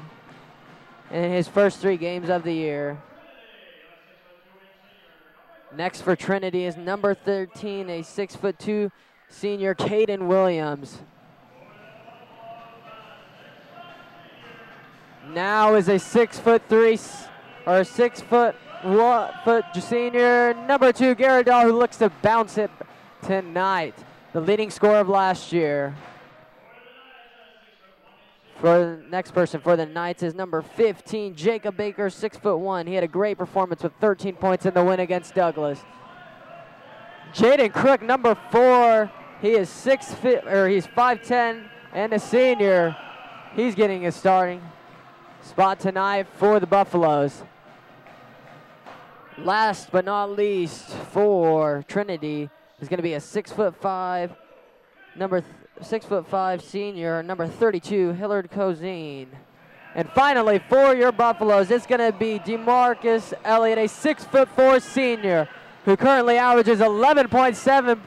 in his first 3 games of the year. Next for Trinity is number 13, a 6'2 senior, Caden Williams. Now is a 6'3" or 6'1" senior, number 2, Garrett Dahl, who looks to bounce it tonight. The leading scorer of last year. For the next person for the Knights is number 15, Jacob Baker, 6'1". He had a great performance with 13 points in the win against Douglas. Jaden Crook, number 4. He is 5'10" and a senior. He's getting his starting spot tonight for the Buffaloes. Last but not least for Trinity is going to be a 6'5", 6'5" senior, number 32, Hillard Cozine. And finally, for your Buffaloes, it's going to be DeMarcus Elliott, a 6'4" senior, who currently averages 11.7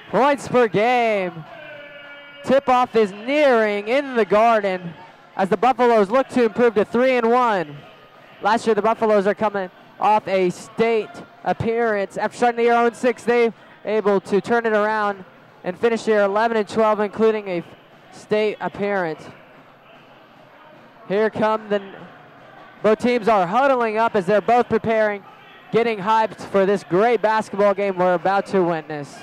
points per game. Tip-off is nearing in the Garden as the Buffaloes look to improve to 3-1. Last year, the Buffaloes are coming off a state appearance. After starting the year 0-6, they able to turn it around and finish the year 11-12, including a state appearance. Here come both teams are huddling up as they're both preparing, getting hyped for this great basketball game we're about to witness.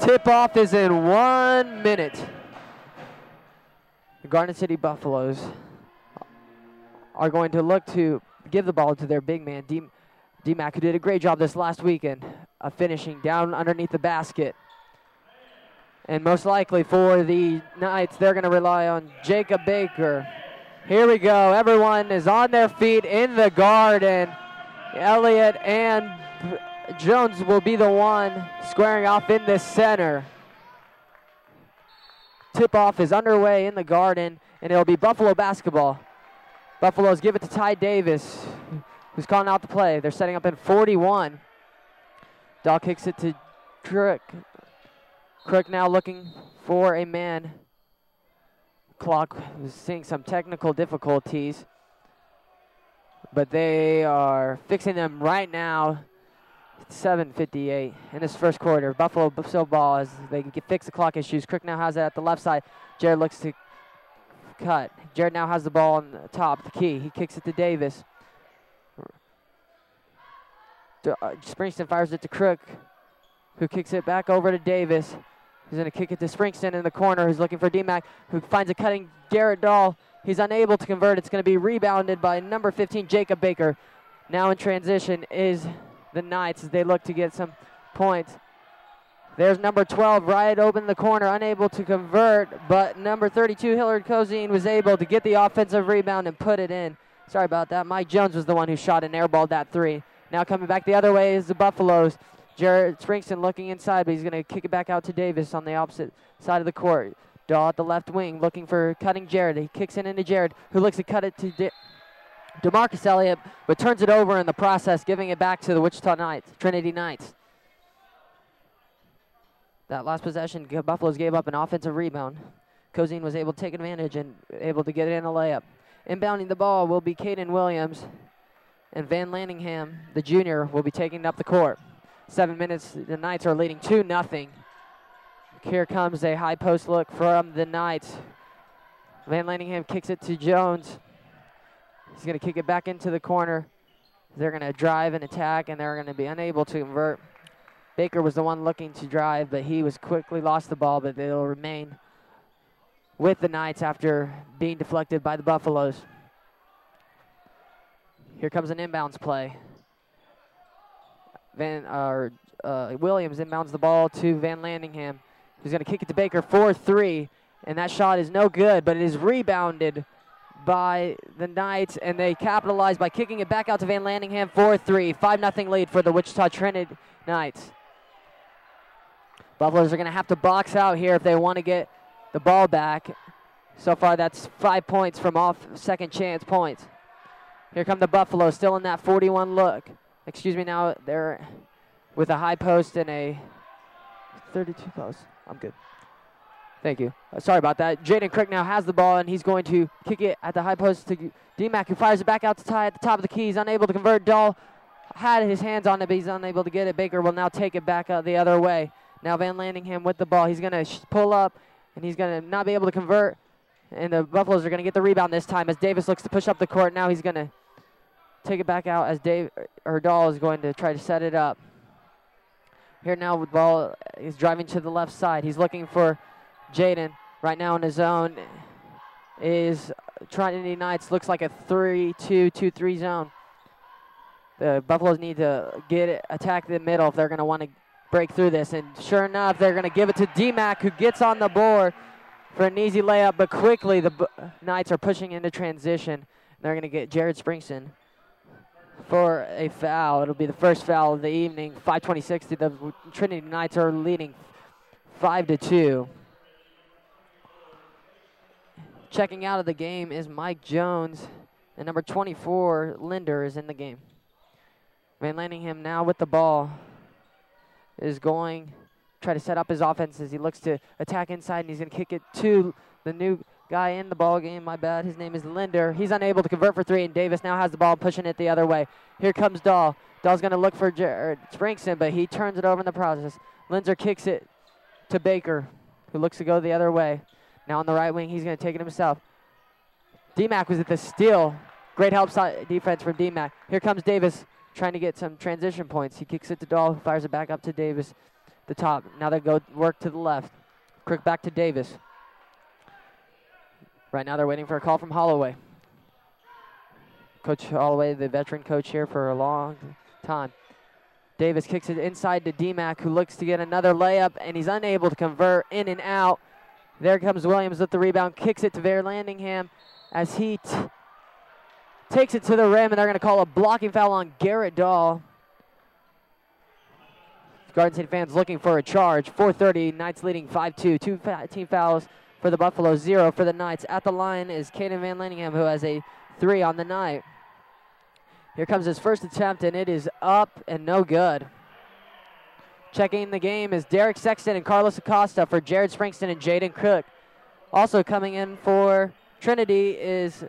Tip-off is in 1 minute. The Garden City Buffaloes are going to look to give the ball to their big man, D-Mac, who did a great job this last weekend of finishing down underneath the basket. And most likely for the Knights, they're going to rely on Jacob Baker. Here we go. Everyone is on their feet in the Garden. Elliott and Jones will be the one squaring off in the center. Tip-off is underway in the Garden, and it'll be Buffalo basketball. Buffaloes give it to Ty Davis, who's calling out the play. They're setting up in 41. Dahl kicks it to Crook. Crook now looking for a man. Clock is seeing some technical difficulties, but they are fixing them right now. 7:58 in this first quarter. Buffalo still ball as they fix the clock issues. Crook now has it at the left side. Jared looks to cut. Jared now has the ball on the top, the key. He kicks it to Davis. Springston fires it to Crook, who kicks it back over to Davis. He's going to kick it to Springston in the corner, who's looking for D-Mac, who finds a cutting Garrett Dahl. He's unable to convert. It's going to be rebounded by number 15, Jacob Baker. Now in transition is the Knights as they look to get some points. There's number 12 right open the corner, unable to convert, but number 32, Hillard Cozine, was able to get the offensive rebound and put it in. Sorry about that. Mike Jones was the one who shot and airballed that three. Now coming back the other way is the Buffaloes. Jared Springston looking inside, but he's going to kick it back out to Davis on the opposite side of the court. Dahl at the left wing looking for cutting Jared. He kicks it into Jared, who looks to cut it to DeMarcus Elliott, but turns it over in the process, giving it back to the Wichita Knights, Trinity Knights. That last possession, Buffaloes gave up an offensive rebound. Cozine was able to take advantage and able to get it in a layup. Inbounding the ball will be Caden Williams, and Van Lanningham, the junior, will be taking up the court. 7 minutes, the Knights are leading 2-0. Here comes a high post look from the Knights. Van Lanningham kicks it to Jones. He's going to kick it back into the corner. They're going to drive and attack, and they're going to be unable to convert. Baker was the one looking to drive, but he was quickly lost the ball, but they'll remain with the Knights after being deflected by the Buffaloes. Here comes an inbounds play. Williams inbounds the ball to Van Lanningham. He's going to kick it to Baker for 3, and that shot is no good, but it is rebounded by the Knights, and they capitalize by kicking it back out to Van Lanningham for 3. 5-0 lead for the Wichita Trinity Knights. Buffaloes are going to have to box out here if they want to get the ball back. So far, that's 5 points from off second chance points. Here come the Buffaloes, still in that 41 look. Excuse me, now they're with a high post and a 32 post. I'm good. Thank you. Sorry about that. Jaden Crick now has the ball, and he's going to kick it at the high post to D-Mac, who fires it back out to Ty at the top of the key. He's unable to convert. Dahl had his hands on it, but he's unable to get it. Baker will now take it back out the other way. Now Van Lanningham with the ball. He's going to pull up, and he's going to not be able to convert. And the Buffaloes are going to get the rebound this time as Davis looks to push up the court. Now he's going to take it back out as Dahl is going to try to set it up. Here now with the ball, he's driving to the left side. He's looking for Jaden. Right now in his zone is Trinity Knights. Looks like a 3-2-2-3 zone. The Buffaloes need to attack the middle if they're going to want to break through this. And sure enough, they're going to give it to D-Mac, who gets on the board for an easy layup. But quickly, the Knights are pushing into transition. They're going to get Jared Springston for a foul. It'll be the first foul of the evening. 5:26. The Trinity Knights are leading 5-2. Checking out of the game is Mike Jones, and number 24, Linder, is in the game. Van Lanningham now with the ball is going to try to set up his offense as he looks to attack inside, and he's going to kick it to the new guy in the ball game. My bad. His name is Linder. He's unable to convert for 3, and Davis now has the ball, pushing it the other way. Here comes Dahl. Dahl's going to look for Springston, but he turns it over in the process. Linder kicks it to Baker, who looks to go the other way. Now on the right wing, he's going to take it himself. D-Mac was at the steal. Great help side defense from D-Mac. Here comes Davis trying to get some transition points. He kicks it to Dahl, who fires it back up to Davis, the top. Now they go work to the left. Quick back to Davis. Right now they're waiting for a call from Holloway. Coach Holloway, the veteran coach here for a long time. Davis kicks it inside to D-Mac, who looks to get another layup, and he's unable to convert. In and out. There comes Williams with the rebound, kicks it to Van Lanningham as he takes it to the rim, and they're going to call a blocking foul on Garrett Dahl. Garden City fans looking for a charge. 4:30, Knights leading 5-2. 2 team fouls for the Buffaloes, 0 for the Knights. At the line is Caden Van Lanningham, who has a 3 on the night. Here comes his first attempt, and it is up and no good. Checking the game is Derek Sexton and Carlos Acosta for Jared Springston and Jaden Cook. Also coming in for Trinity is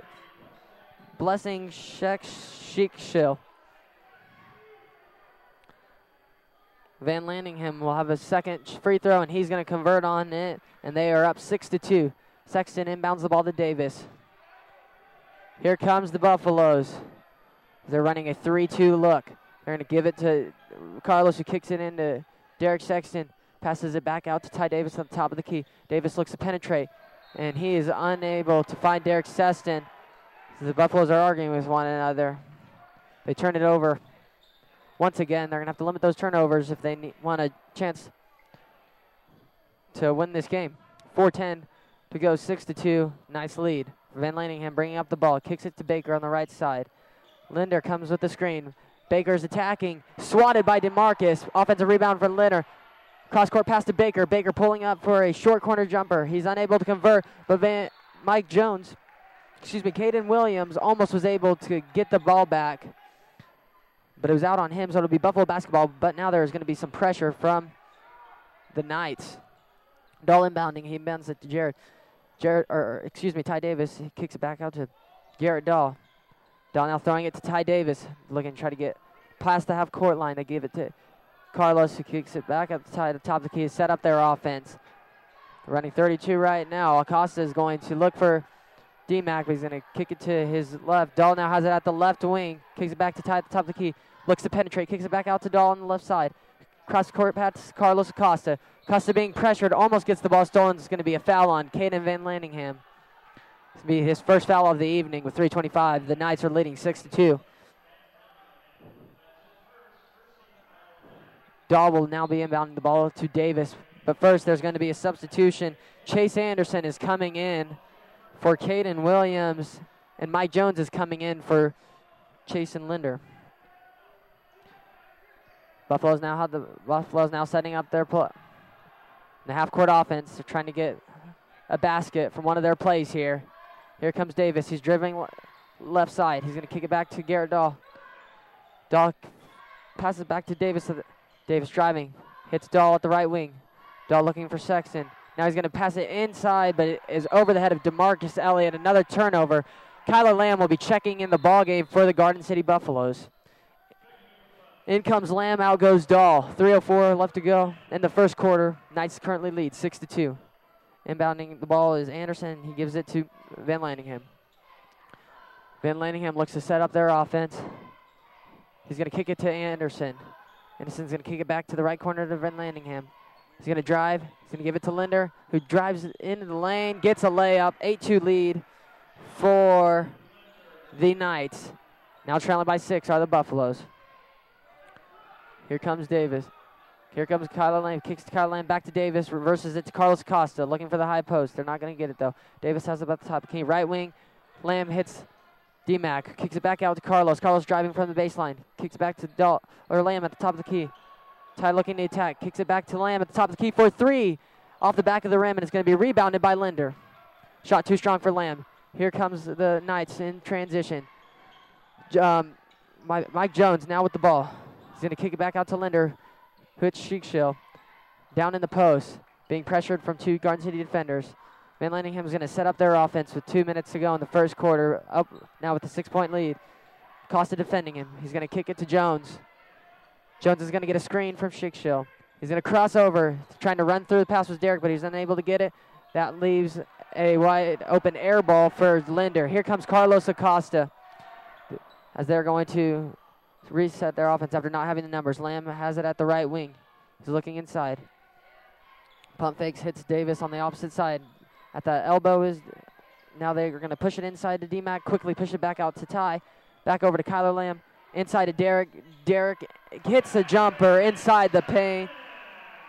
Blessing Sheikshil. Van Lanningham will have a second free throw, and he's going to convert on it, and they are up 6-2. Sexton inbounds the ball to Davis. Here comes the Buffaloes. They're running a 3-2 look. They're going to give it to Carlos, who kicks it into Derek Sexton. Passes it back out to Ty Davis on the top of the key. Davis looks to penetrate, and he is unable to find Derek Sexton. So the Buffaloes are arguing with one another. They turn it over. Once again, they're going to have to limit those turnovers if they want a chance to win this game. 4:10 to go, 6-2. Nice lead. Van Laningham bringing up the ball. Kicks it to Baker on the right side. Linder comes with the screen. Baker's attacking. Swatted by DeMarcus. Offensive rebound for Linder. Cross-court pass to Baker. Baker pulling up for a short corner jumper. He's unable to convert, but Caden Williams almost was able to get the ball back, but it was out on him, so it'll be Buffalo basketball. But now there's going to be some pressure from the Knights. Dahl inbounding. He inbounds it to Ty Davis. He kicks it back out to Garrett Dahl. Dahl now throwing it to Ty Davis, looking to try to get past the half-court line. They give it to Carlos, who kicks it back up to Ty, the top of the key, set up their offense. They're running 32 right now. Acosta is going to look for D-Mac, but he's going to kick it to his left. Dahl now has it at the left wing. Kicks it back to Ty at the top of the key. Looks to penetrate. Kicks it back out to Dahl on the left side. Cross-court pass to Carlos Acosta. Acosta being pressured. Almost gets the ball stolen. It's going to be a foul on Caden Van Laningham. It's going to be his first foul of the evening with 3:25. The Knights are leading 6-2. Dahl will now be inbounding the ball to Davis. But first, there's going to be a substitution. Chase Anderson is coming in for Caden Williams, and Mike Jones is coming in for Chase and Linder. Buffalo's now setting up their play. The half-court offense. They're trying to get a basket from one of their plays here. Here comes Davis. He's dribbling left side. He's going to kick it back to Garrett Dahl. Dahl passes back to Davis. Davis driving. Hits Dahl at the right wing. Dahl looking for Sexton. Now he's going to pass it inside, but it is over the head of DeMarcus Elliott. Another turnover. Kyler Lamb will be checking in the ball game for the Garden City Buffaloes. In comes Lamb, out goes Dahl. 3:04 left to go in the first quarter. Knights currently lead 6-2. Inbounding the ball is Anderson. He gives it to Van Laningham. Van Laningham looks to set up their offense. He's going to kick it to Anderson. Anderson's going to kick it back to the right corner to Van Laningham. He's going to drive. He's going to give it to Linder, who drives into the lane, gets a layup. 8-2 lead for the Knights. Now trailing by 6 are the Buffaloes. Here comes Davis. Here comes Kyler Lamb. Kicks to Kyler Lamb back to Davis. Reverses it to Carlos Acosta. Looking for the high post. They're not going to get it, though. Davis has it about the top of the key. Right wing. Lamb hits D-Mac. Kicks it back out to Carlos. Carlos driving from the baseline. Kicks it back to Lamb at the top of the key. Ty looking to attack. Kicks it back to Lamb at the top of the key for 3. Off the back of the rim, and it's going to be rebounded by Linder. Shot too strong for Lamb. Here comes the Knights in transition. Mike Jones now with the ball. He's going to kick it back out to Linder. Hits Sheekshill. Down in the post. Being pressured from 2 Garden City defenders. Van Laningham is going to set up their offense with 2 minutes to go in the first quarter. Up now with a 6-point lead. Costa defending him. He's going to kick it to Jones. Jones is going to get a screen from Sheekshill. He's going to cross over. Trying to run through the pass was Derek, but he's unable to get it. That leaves a wide open air ball for Linder. Here comes Carlos Acosta as they're going to reset their offense after not having the numbers. Lamb has it at the right wing. He's looking inside. Pump fakes, hits Davis on the opposite side. At the elbow is, now they're going to push it inside to D-Mac. Quickly push it back out to Ty. Back over to Kyler Lamb. Inside to Derek. Derek hits a jumper inside the paint.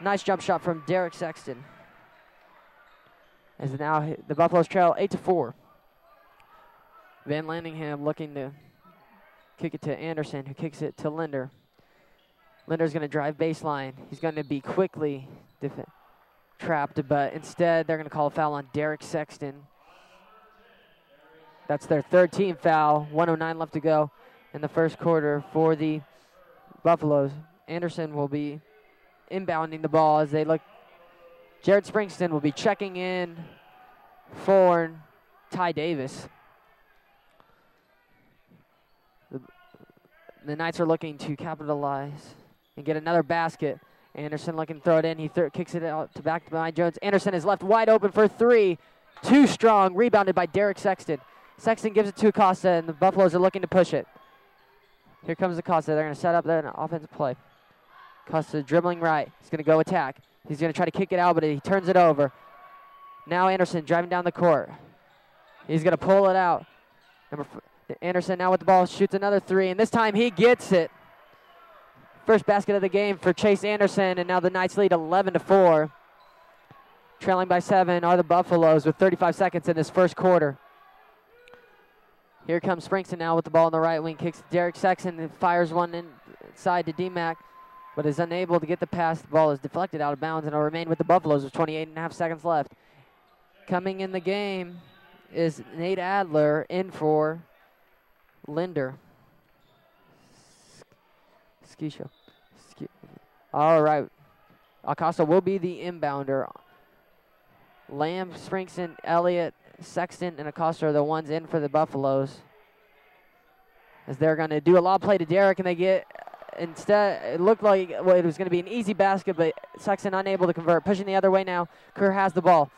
Nice jump shot from Derek Sexton. As now the Buffaloes trail 8-4. Van Laningham looking to kick it to Anderson, who kicks it to Linder. Linder's going to drive baseline. He's going to be quickly trapped, but instead they're going to call a foul on Derek Sexton. That's their 3rd team foul. 1:09 left to go in the first quarter for the Buffaloes. Anderson will be inbounding the ball as they look. Jared Springston will be checking in for Ty Davis. The Knights are looking to capitalize and get another basket. Anderson looking to throw it in. He kicks it out to back behind Jones. Anderson is left wide open for 3. Too strong. Rebounded by Derek Sexton. Sexton gives it to Acosta, and the Buffaloes are looking to push it. Here comes Acosta. They're going to set up an offensive play. Acosta dribbling right. He's going to go attack. He's going to try to kick it out, but he turns it over. Now Anderson driving down the court. He's going to pull it out. Anderson now with the ball, shoots another three, and this time he gets it. First basket of the game for Chase Anderson, and now the Knights lead 11-4. Trailing by 7 are the Buffaloes with 35 seconds in this first quarter. Here comes Springson now with the ball on the right wing. Kicks Derek Sexton and fires one inside to D-Mac, but is unable to get the pass. The ball is deflected out of bounds and will remain with the Buffaloes with 28.5 seconds left. Coming in the game is Nate Adler in for Linder. Skisho. All right. Acosta will be the inbounder. Lamb, Springson, Elliott, Sexton, and Acosta are the ones in for the Buffaloes. As they're going to do a lob play to Derek, and they get, instead, it looked like it was going to be an easy basket, but Sexton unable to convert. Pushing the other way now. Kerr has the ball.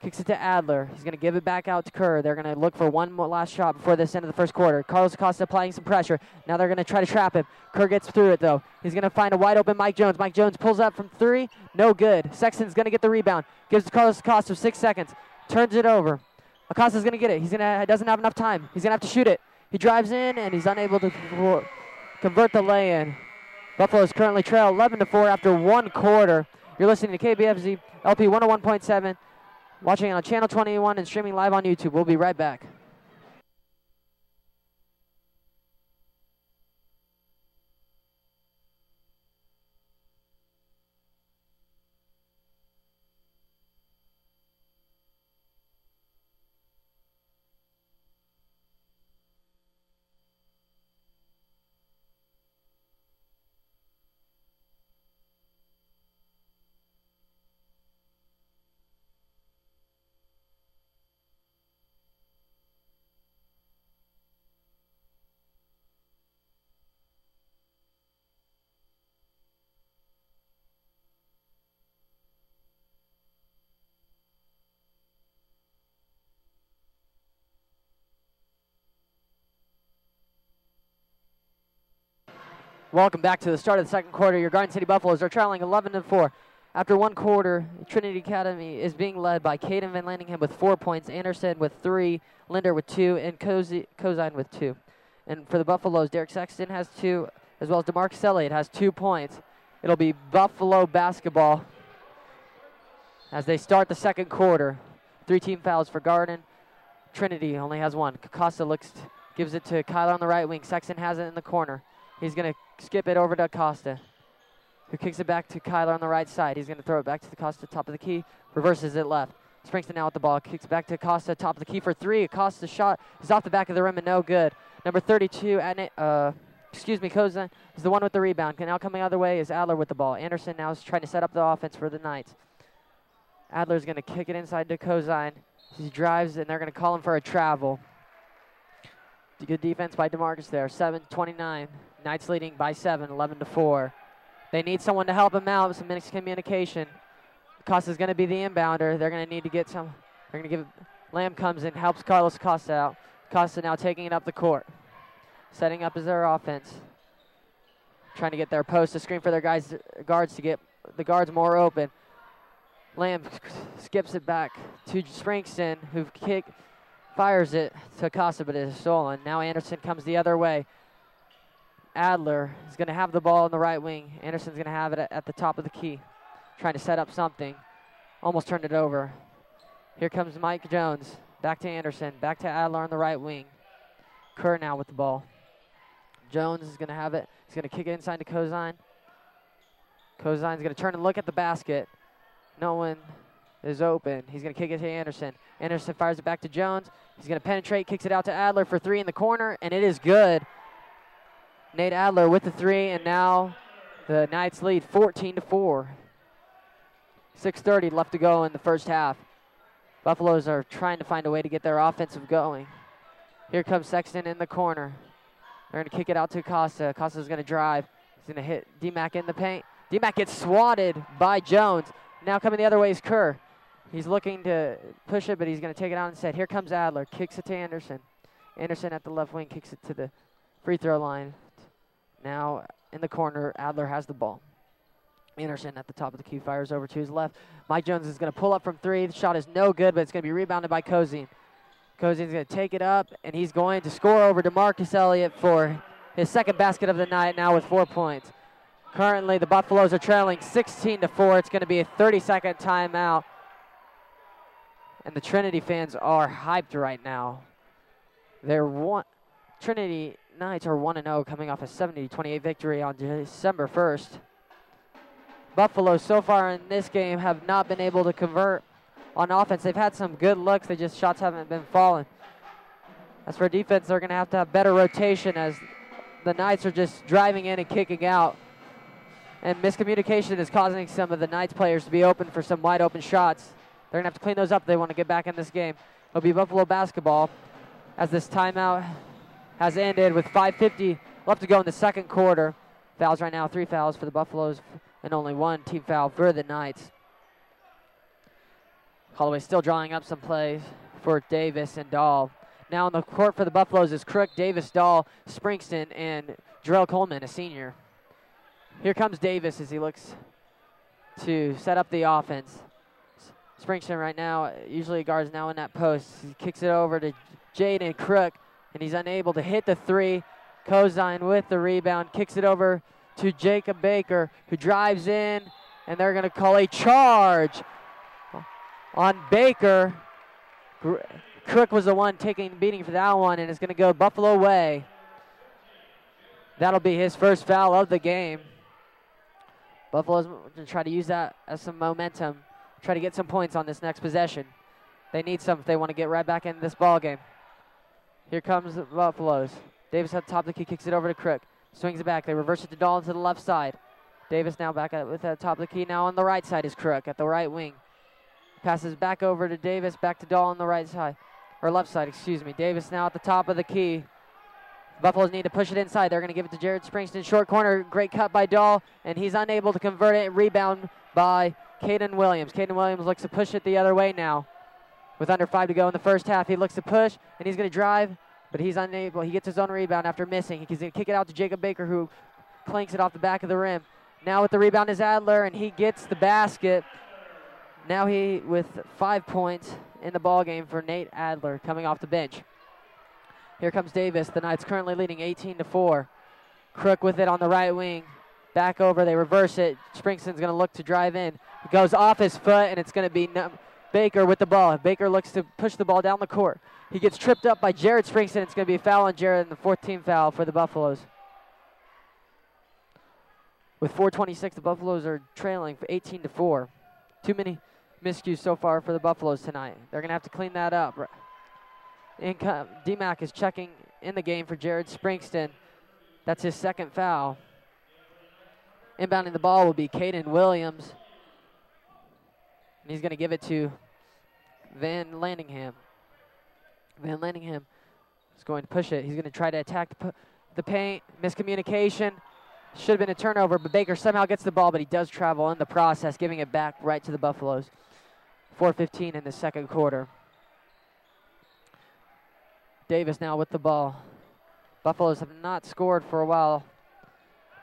Kicks it to Adler. He's going to give it back out to Kerr. They're going to look for one more last shot before this end of the first quarter. Carlos Acosta applying some pressure. Now they're going to try to trap him. Kerr gets through it, though. He's going to find a wide open Mike Jones. Mike Jones pulls up from 3. No good. Sexton's going to get the rebound. Gives Carlos Acosta 6 seconds. Turns it over. Acosta's going to get it. He doesn't have enough time. He's going to have to shoot it. He drives in, and he's unable to convert the lay-in. Buffaloes currently trail 11-4 after one quarter. You're listening to KBFZ LP 101.7. Watching on Channel 21 and streaming live on YouTube. We'll be right back. Welcome back to the start of the second quarter. Your Garden City Buffaloes are trailing 11-4. After one quarter, Trinity Academy is being led by Caden Van Landingham with 4 points, Anderson with 3, Linder with 2, and Cozine with 2. And for the Buffaloes, Derek Sexton has 2, as well as DeMarcus Elliott has 2 points. It'll be Buffalo basketball as they start the second quarter. 3 team fouls for Garden. Trinity only has 1. Acosta gives it to Kyler on the right wing. Sexton has it in the corner. He's going to skip it over to Acosta, who kicks it back to Kyler on the right side. He's going to throw it back to Acosta, top of the key, reverses it left. Springston now with the ball, kicks back to Acosta, top of the key for 3. Acosta's shot is off the back of the rim and no good. Number 32, Kozan is the one with the rebound. Now coming the other way is Adler with the ball. Anderson now is trying to set up the offense for the Knights. Adler's going to kick it inside to Kozine. He drives, and they're going to call him for a travel. Good defense by DeMarcus there. 7:29. Knights leading by 7, 11-4. They need someone to help them out. Some miscommunication. Costa's going to be the inbounder. They're going to need to get some. They're going to give. Lamb comes in, helps Carlos Costa out. Costa now taking it up the court, setting up as their offense. Trying to get their post to screen for their guards to get the guards more open. Lamb skips it back to Springston, who fires it to Costa, but it is stolen. Now Anderson comes the other way. Adler is going to have the ball on the right wing. Anderson's going to have it at the top of the key, trying to set up something. Almost turned it over. Here comes Mike Jones. Back to Anderson. Back to Adler on the right wing. Kerr now with the ball. Jones is going to have it. He's going to kick it inside to Kozine. Kozine's going to turn and look at the basket. No one is open. He's going to kick it to Anderson. Anderson fires it back to Jones. He's going to penetrate, kicks it out to Adler for 3 in the corner, and it is good. Nate Adler with the 3, and now the Knights lead 14-4. 6:30 left to go in the first half. Buffaloes are trying to find a way to get their offensive going. Here comes Sexton in the corner. They're going to kick it out to Acosta. Acosta's going to drive. He's going to hit D-Mac in the paint. D-Mac gets swatted by Jones. Now coming the other way is Kerr. He's looking to push it, but he's going to take it out instead. Here comes Adler. Kicks it to Anderson. Anderson at the left wing kicks it to the free throw line. Now in the corner, Adler has the ball. Anderson at the top of the key fires over to his left. Mike Jones is going to pull up from three. The shot is no good, but it's going to be rebounded by Kozine. Kozine's going to take it up, and he's going to score over DeMarcus Elliott for his second basket of the night, now with 4 points. Currently, the Buffaloes are trailing 16-4. It's going to be a 30-second timeout. And the Trinity fans are hyped right now. Trinity Knights are 1-0, coming off a 70-28 victory on December 1st. Buffalo so far in this game have not been able to convert on offense. They've had some good looks, shots haven't been falling. As for defense, they're going to have better rotation as the Knights are just driving in and kicking out. And miscommunication is causing some of the Knights players to be open for some wide open shots. They're going to have to clean those up if they want to get back in this game. It'll be Buffalo basketball as this timeout has ended with 5:50 left to go in the second quarter. Fouls right now, 3 fouls for the Buffaloes and only 1 team foul for the Knights. Holloway still drawing up some plays for Davis and Dahl. Now on the court for the Buffaloes is Crook, Davis, Dahl, Springston, and Jarrell Coleman, a senior. Here comes Davis as he looks to set up the offense. Springston right now, usually guards now in that post. He kicks it over to Jaden Crook, and he's unable to hit the three. Kozine with the rebound, kicks it over to Jacob Baker, who drives in, and they're going to call a charge on Baker. Crook was the one taking beating for that one, and it's going to go Buffalo way. That'll be his first foul of the game. Buffalo's going to try to use that as some momentum, try to get some points on this next possession. They need some if they want to get right back into this ball game. Here comes the Buffaloes. Davis at the top of the key, kicks it over to Crook. Swings it back. They reverse it to Dahl to the left side. Davis now back with the top of the key. Now on the right side is Crook at the right wing. Passes back over to Davis, back to Dahl on the right side. Or left side, excuse me. Davis now at the top of the key. Buffaloes need to push it inside. They're going to give it to Jared Springston. Short corner, great cut by Dahl, and he's unable to convert it. Rebound by Caden Williams. Caden Williams looks to push it the other way now. With under 5 to go in the first half, he looks to push, and he's going to drive, but he's unable. He gets his own rebound after missing. He's going to kick it out to Jacob Baker, who clanks it off the back of the rim. Now with the rebound is Adler, and he gets the basket. Now he with 5 points in the ball game for Nate Adler coming off the bench. Here comes Davis. The Knights currently leading 18-4. Crook with it on the right wing. Back over, they reverse it. Springston's going to look to drive in. It goes off his foot, and it's going to be Baker with the ball. Baker looks to push the ball down the court. He gets tripped up by Jared Springston. It's going to be a foul on Jared, and the 4th team foul for the Buffaloes. With 4:26, the Buffaloes are trailing for 18-4. Too many miscues so far for the Buffaloes tonight. They're going to have to clean that up. D-Mac is checking in the game for Jared Springston. That's his second foul. Inbounding the ball will be Caden Williams. And he's going to give it to Van Landingham. Van Landingham is going to push it. He's going to try to attack the paint. Miscommunication. Should have been a turnover, but Baker somehow gets the ball, but he does travel in the process, giving it back right to the Buffaloes. 4:15 in the second quarter. Davis now with the ball. Buffaloes have not scored for a while.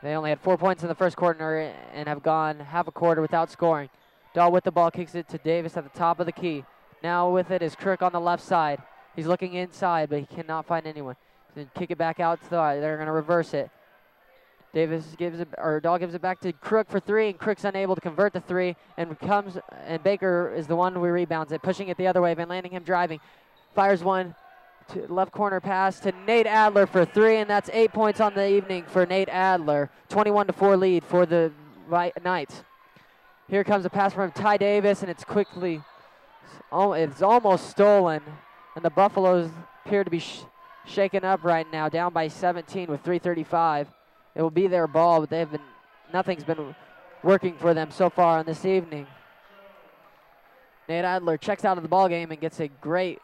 They only had 4 points in the first quarter and have gone half a quarter without scoring. Dahl with the ball, kicks it to Davis at the top of the key. Now with it is Crook on the left side. He's looking inside, but he cannot find anyone. He's going to kick it back out to the right. They're going to reverse it. Dahl gives it back to Crook for three, and Crook's unable to convert the three, and Baker is the one who rebounds it, pushing it the other way. Van Landingham driving, fires one to left corner pass to Nate Adler for three, and that's 8 points on the evening for Nate Adler. 21-4 lead for the Knights. Here comes a pass from Ty Davis, and it's almost stolen, and the Buffaloes appear to be shaken up right now, down by 17 with 3:35. It will be their ball, but nothing's been working for them so far on this evening. Nate Adler checks out of the ball game and gets a great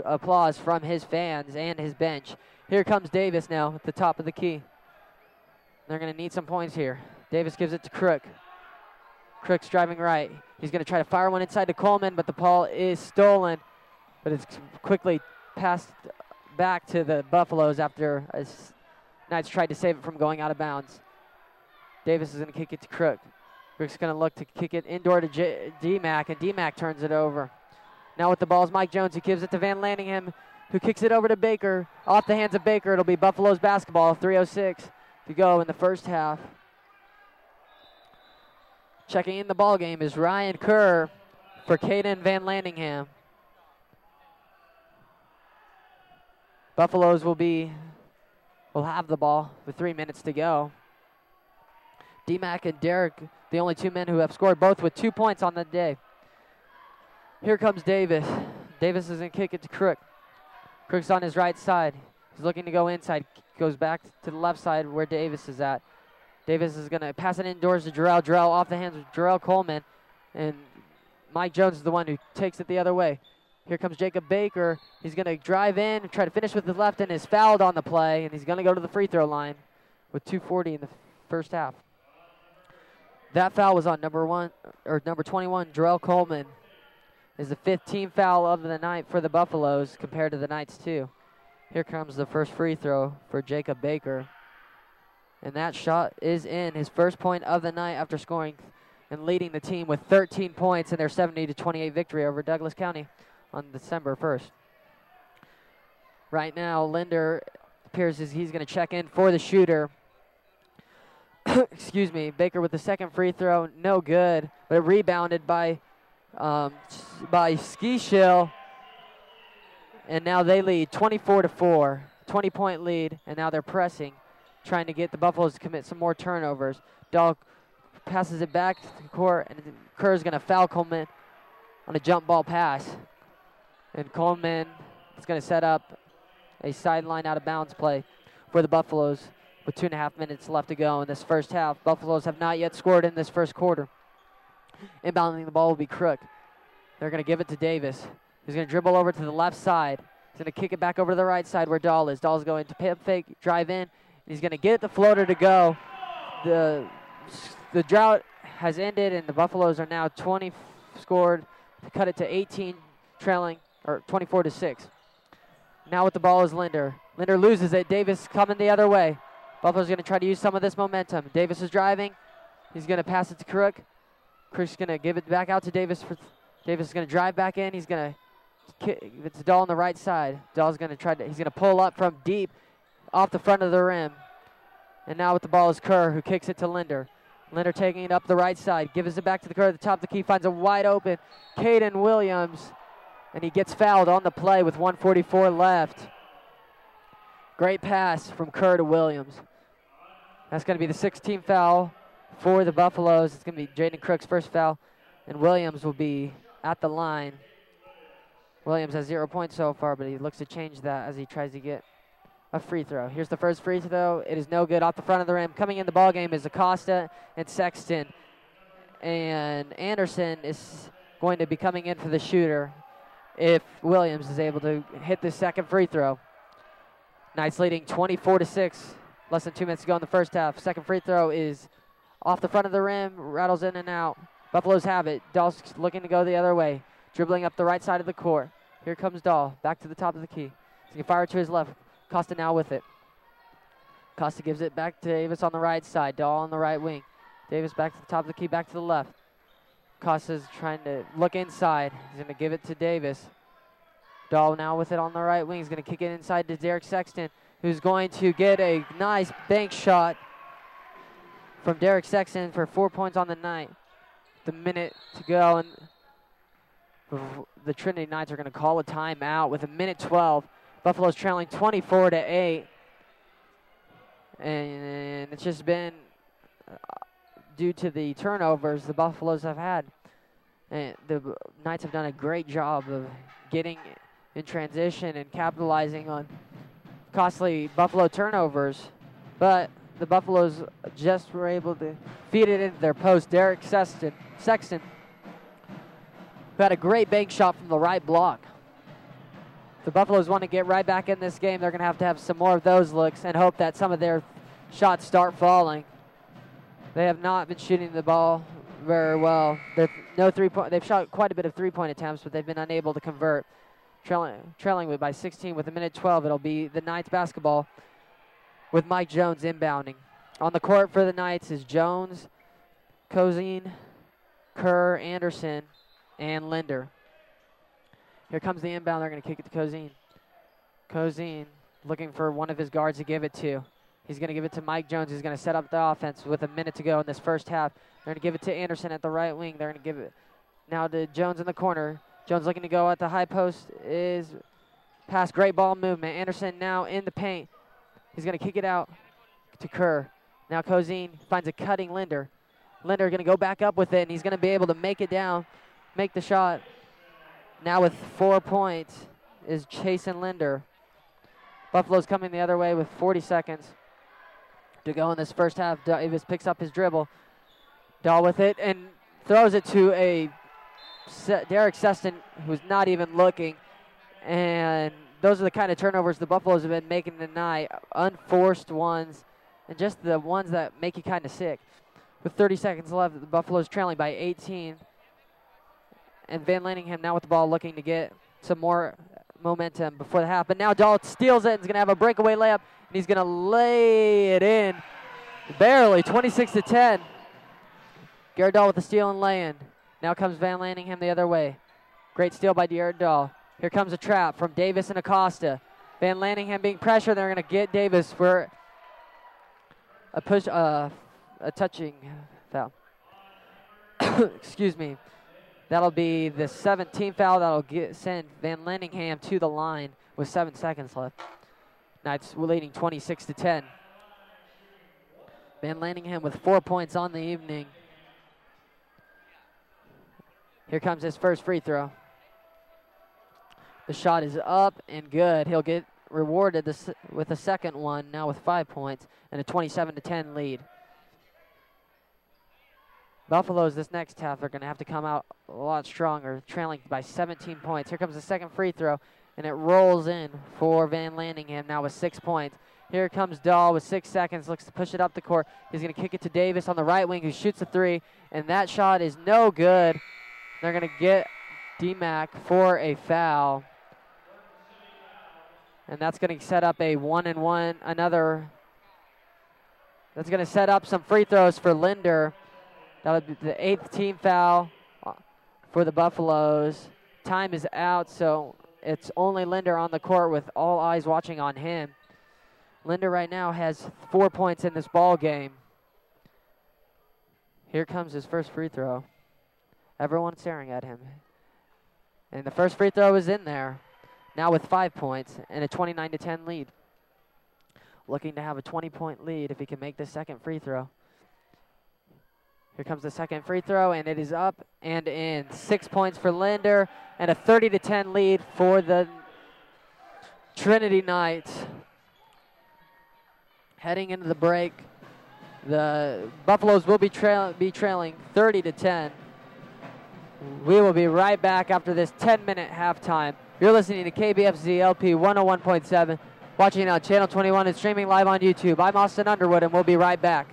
applause from his fans and his bench. Here comes Davis now at the top of the key. They're going to need some points here. Davis gives it to Crook. Crook's driving right. He's going to try to fire one inside to Coleman, but the ball is stolen. But it's quickly passed back to the Buffaloes after Knights tried to save it from going out of bounds. Davis is going to kick it to Crook. Crook's going to look to kick it indoor to D-Mac, and D-Mac turns it over. Now with the ball is Mike Jones, who gives it to Van Lanningham, who kicks it over to Baker. Off the hands of Baker, it'll be Buffalo's basketball. 3:06 to go in the first half. Checking in the ball game is Ryan Kerr for Caden Van Lanningham. Buffaloes will have the ball with 3 minutes to go. D-Mac and Derek, the only two men who have scored, both with 2 points on the day. Here comes Davis. Davis is going to kick it to Crook. Crook's on his right side. He's looking to go inside. Goes back to the left side where Davis is at. Davis is going to pass it indoors to Jarrell. Jarrell off the hands of Jarrell Coleman. And Mike Jones is the one who takes it the other way. Here comes Jacob Baker. He's going to drive in and try to finish with the left and is fouled on the play. And he's going to go to the free throw line with 2:40 in the first half. That foul was on number 21, Jarrell Coleman. Is the 15th foul of the night for the Buffaloes compared to the Knights too. Here comes the first free throw for Jacob Baker. And that shot is in, his first point of the night after scoring and leading the team with 13 points in their 70-28 victory over Douglas County on December 1st. Right now, Linder appears as he's going to check in for the shooter. Excuse me, Baker with the second free throw, no good, but rebounded by Ski Shill. And now they lead 24-4, 20-point lead, and now they're pressing, trying to get the Buffaloes to commit some more turnovers. Dahl passes it back to the court, and Kerr's going to foul Coleman on a jump ball pass. And Coleman is going to set up a sideline out of bounds play for the Buffaloes with 2.5 minutes left to go in this first half. Buffaloes have not yet scored in this first quarter. Inbounding the ball will be Crook. They're going to give it to Davis. He's going to dribble over to the left side. He's going to kick it back over to the right side where Dahl is. Dahl's going to pimp fake, drive in. And he's going to get the floater to go. The drought has ended, and the Buffaloes are now 20 scored to cut it to 18, trailing, or 24-6. Now with the ball is Linder. Linder loses it. Davis coming the other way. Buffalo's going to try to use some of this momentum. Davis is driving. He's going to pass it to Crook. Crook's going to give it back out to Davis. Davis is going to drive back in. He's going to give it to Dahl on the right side. Dahl's going to he's going to pull up from deep off the front of the rim. And now with the ball is Kerr, who kicks it to Linder. Linder taking it up the right side. Gives it back to the Kerr at the top of the key. Finds a wide open Caden Williams. And he gets fouled on the play with 1:44 left. Great pass from Kerr to Williams. That's going to be the 16th foul for the Buffaloes. It's going to be Jaden Crook's first foul. And Williams will be at the line. Williams has 0 points so far, but he looks to change that as he tries to get a free throw. Here's the first free throw. It is no good off the front of the rim. Coming in the ball game is Acosta and Sexton. And Anderson is going to be coming in for the shooter if Williams is able to hit the second free throw. Knights leading 24-6. Less than 2 minutes to go in the first half. Second free throw is off the front of the rim, rattles in and out. Buffaloes have it. Dahl's looking to go the other way, dribbling up the right side of the court. Here comes Dahl, back to the top of the key. He can fire to his left. Costa now with it. Costa gives it back to Davis on the right side. Dahl on the right wing. Davis back to the top of the key, back to the left. Costa's trying to look inside. He's going to give it to Davis. Dahl now with it on the right wing. He's going to kick it inside to Derek Sexton, who's going to get a nice bank shot from Derek Sexton for 4 points on the night. The minute to go, and the Trinity Knights are going to call a timeout with 1:12. Buffalo's trailing 24-8. And it's just been due to the turnovers the Buffaloes have had. And the Knights have done a great job of getting in transition and capitalizing on costly Buffalo turnovers. But the Buffaloes just were able to feed it into their post. Derek Sexton, who had a great bank shot from the right block. If the Buffaloes want to get right back in this game, they're going to have some more of those looks and hope that some of their shots start falling. They have not been shooting the ball very well. They've shot quite a bit of three-point attempts, but they've been unable to convert. Trailing by 16 with 1:12. It'll be the Knights basketball. with Mike Jones inbounding. On the court for the Knights is Jones, Cozine, Kerr, Anderson, and Linder. Here comes the inbound. They're going to kick it to Cozine. Cozine looking for one of his guards to give it to. He's going to give it to Mike Jones. He's going to set up the offense with a minute to go in this first half. They're going to give it to Anderson at the right wing. They're going to give it now to Jones in the corner. Jones looking to go at the high post is past. Great ball movement. Anderson now in the paint. He's going to kick it out to Kerr. Now Cozine finds a cutting Linder. Linder going to go back up with it, and he's going to be able to make it down, make the shot. Now with 4 points is Chasen Linder. Buffalo's coming the other way with 40 seconds to go in this first half. Davis picks up his dribble. Dahl with it and throws it to a Derek Seston, who's not even looking. And those are the kind of turnovers the Buffaloes have been making tonight. Unforced ones, and just the ones that make you kind of sick. With 30 seconds left, the Buffaloes trailing by 18. And Van Lanningham now with the ball looking to get some more momentum before the half. But now Dahl steals it and is going to have a breakaway layup. And he's going to lay it in. Barely, 26-10. Garrett Dahl with the steal and lay-in. Now comes Van Lanningham the other way. Great steal by Garrett Dahl. Here comes a trap from Davis and Acosta. Van Lanningham being pressured. They're going to get Davis for a push, a touching foul. Excuse me. That'll be the 17th foul. That'll send Van Lanningham to the line with 7 seconds left. Knights leading 26-10. Van Lanningham with 4 points on the evening. Here comes his first free throw. The shot is up and good. He'll get rewarded with a second one, now with 5 points and a 27-10 lead. Buffaloes this next half are going to have to come out a lot stronger, trailing by 17 points. Here comes the second free throw, and it rolls in for Van Lanningham now with 6 points. Here comes Dahl with 6 seconds, looks to push it up the court. He's going to kick it to Davis on the right wing, who shoots a three, and that shot is no good. They're going to get DMAC for a foul. And that's going to set up a 1-and-1, that's going to set up some free throws for Linder. That'll be the 8th team foul for the Buffaloes. Time is out, so it's only Linder on the court with all eyes watching on him. Linder right now has 4 points in this ball game. Here comes his first free throw. Everyone's staring at him. And the first free throw is in there. Now with 5 points and a 29-10 lead. Looking to have a 20-point lead if he can make the second free throw. Here comes the second free throw, and it is up and in. 6 points for Linder and a 30-10 lead for the Trinity Knights. Heading into the break, the Buffaloes will be trailing 30-10. We will be right back after this 10-minute halftime. You're listening to KBFZ LP 101.7, watching on Channel 21 and streaming live on YouTube. I'm Austin Underwood, and we'll be right back.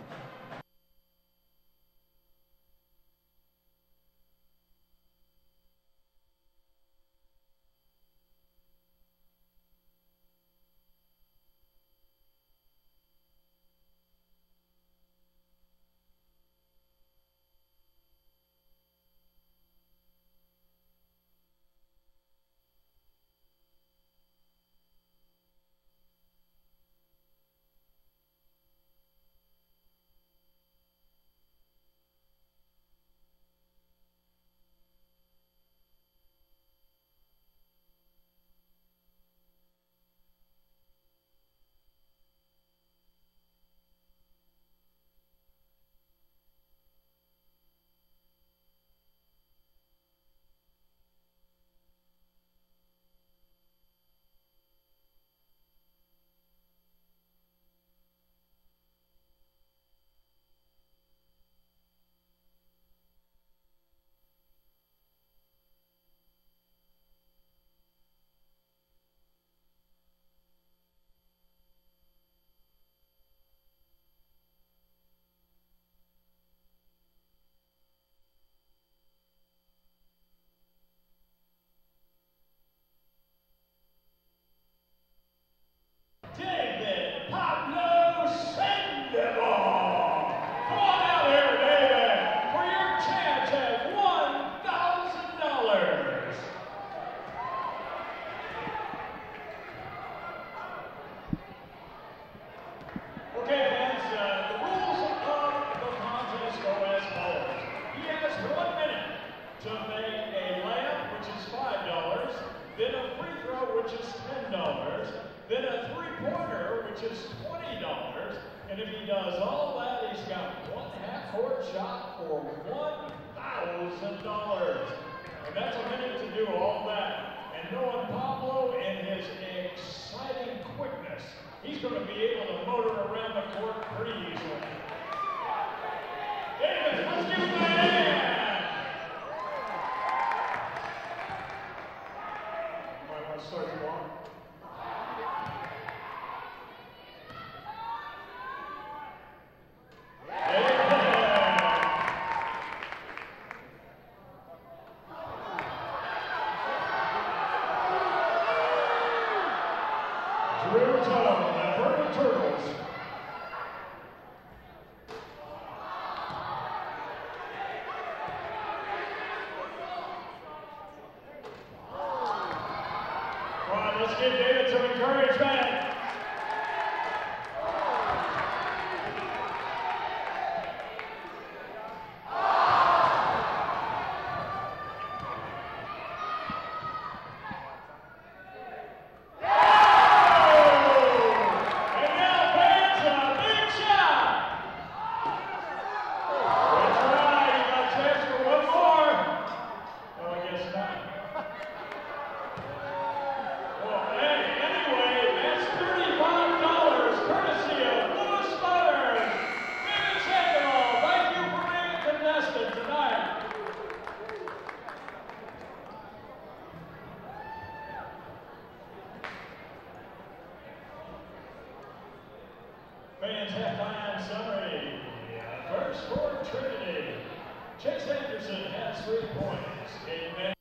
which is $10. Then a three-pointer, which is $20. And if he does all that, he's got one half-court shot for $1,000. And that's a minute to do all that. And knowing Pablo and his exciting quickness, he's going to be able to motor around the court pretty easily. David, let's give him a hand! Might want to start the block. Let's give David some encouragement. Fans halftime summary. First for Trinity. Chase Anderson has 3 points. Amen.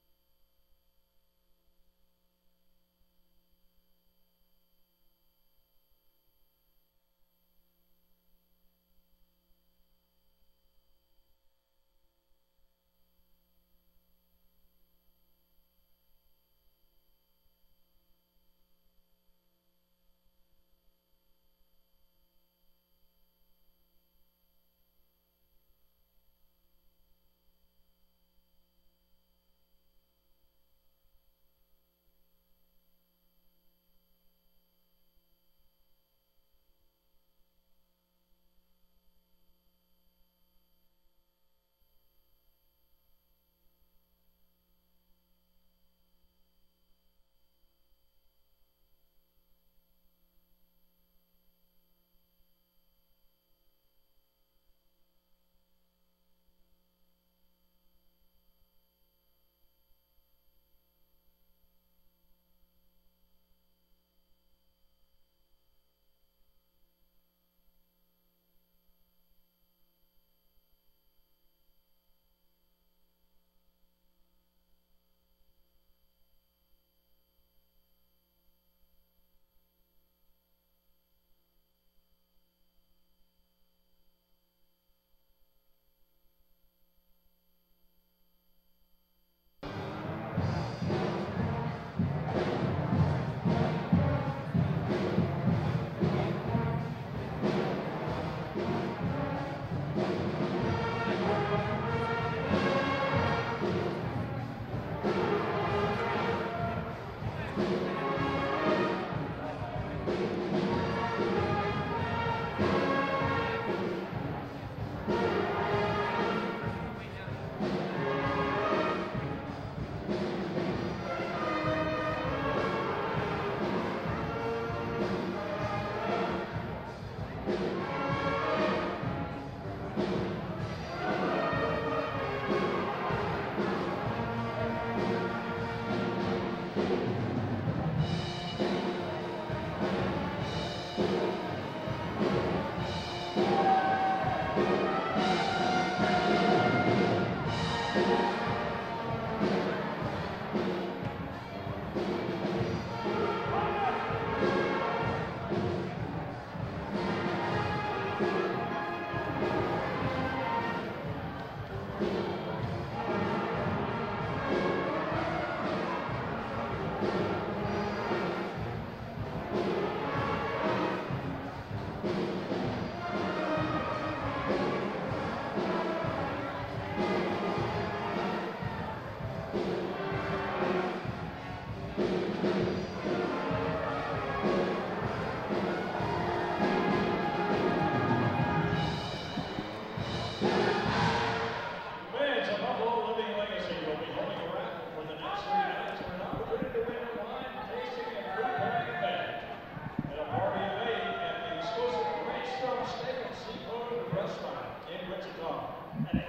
at an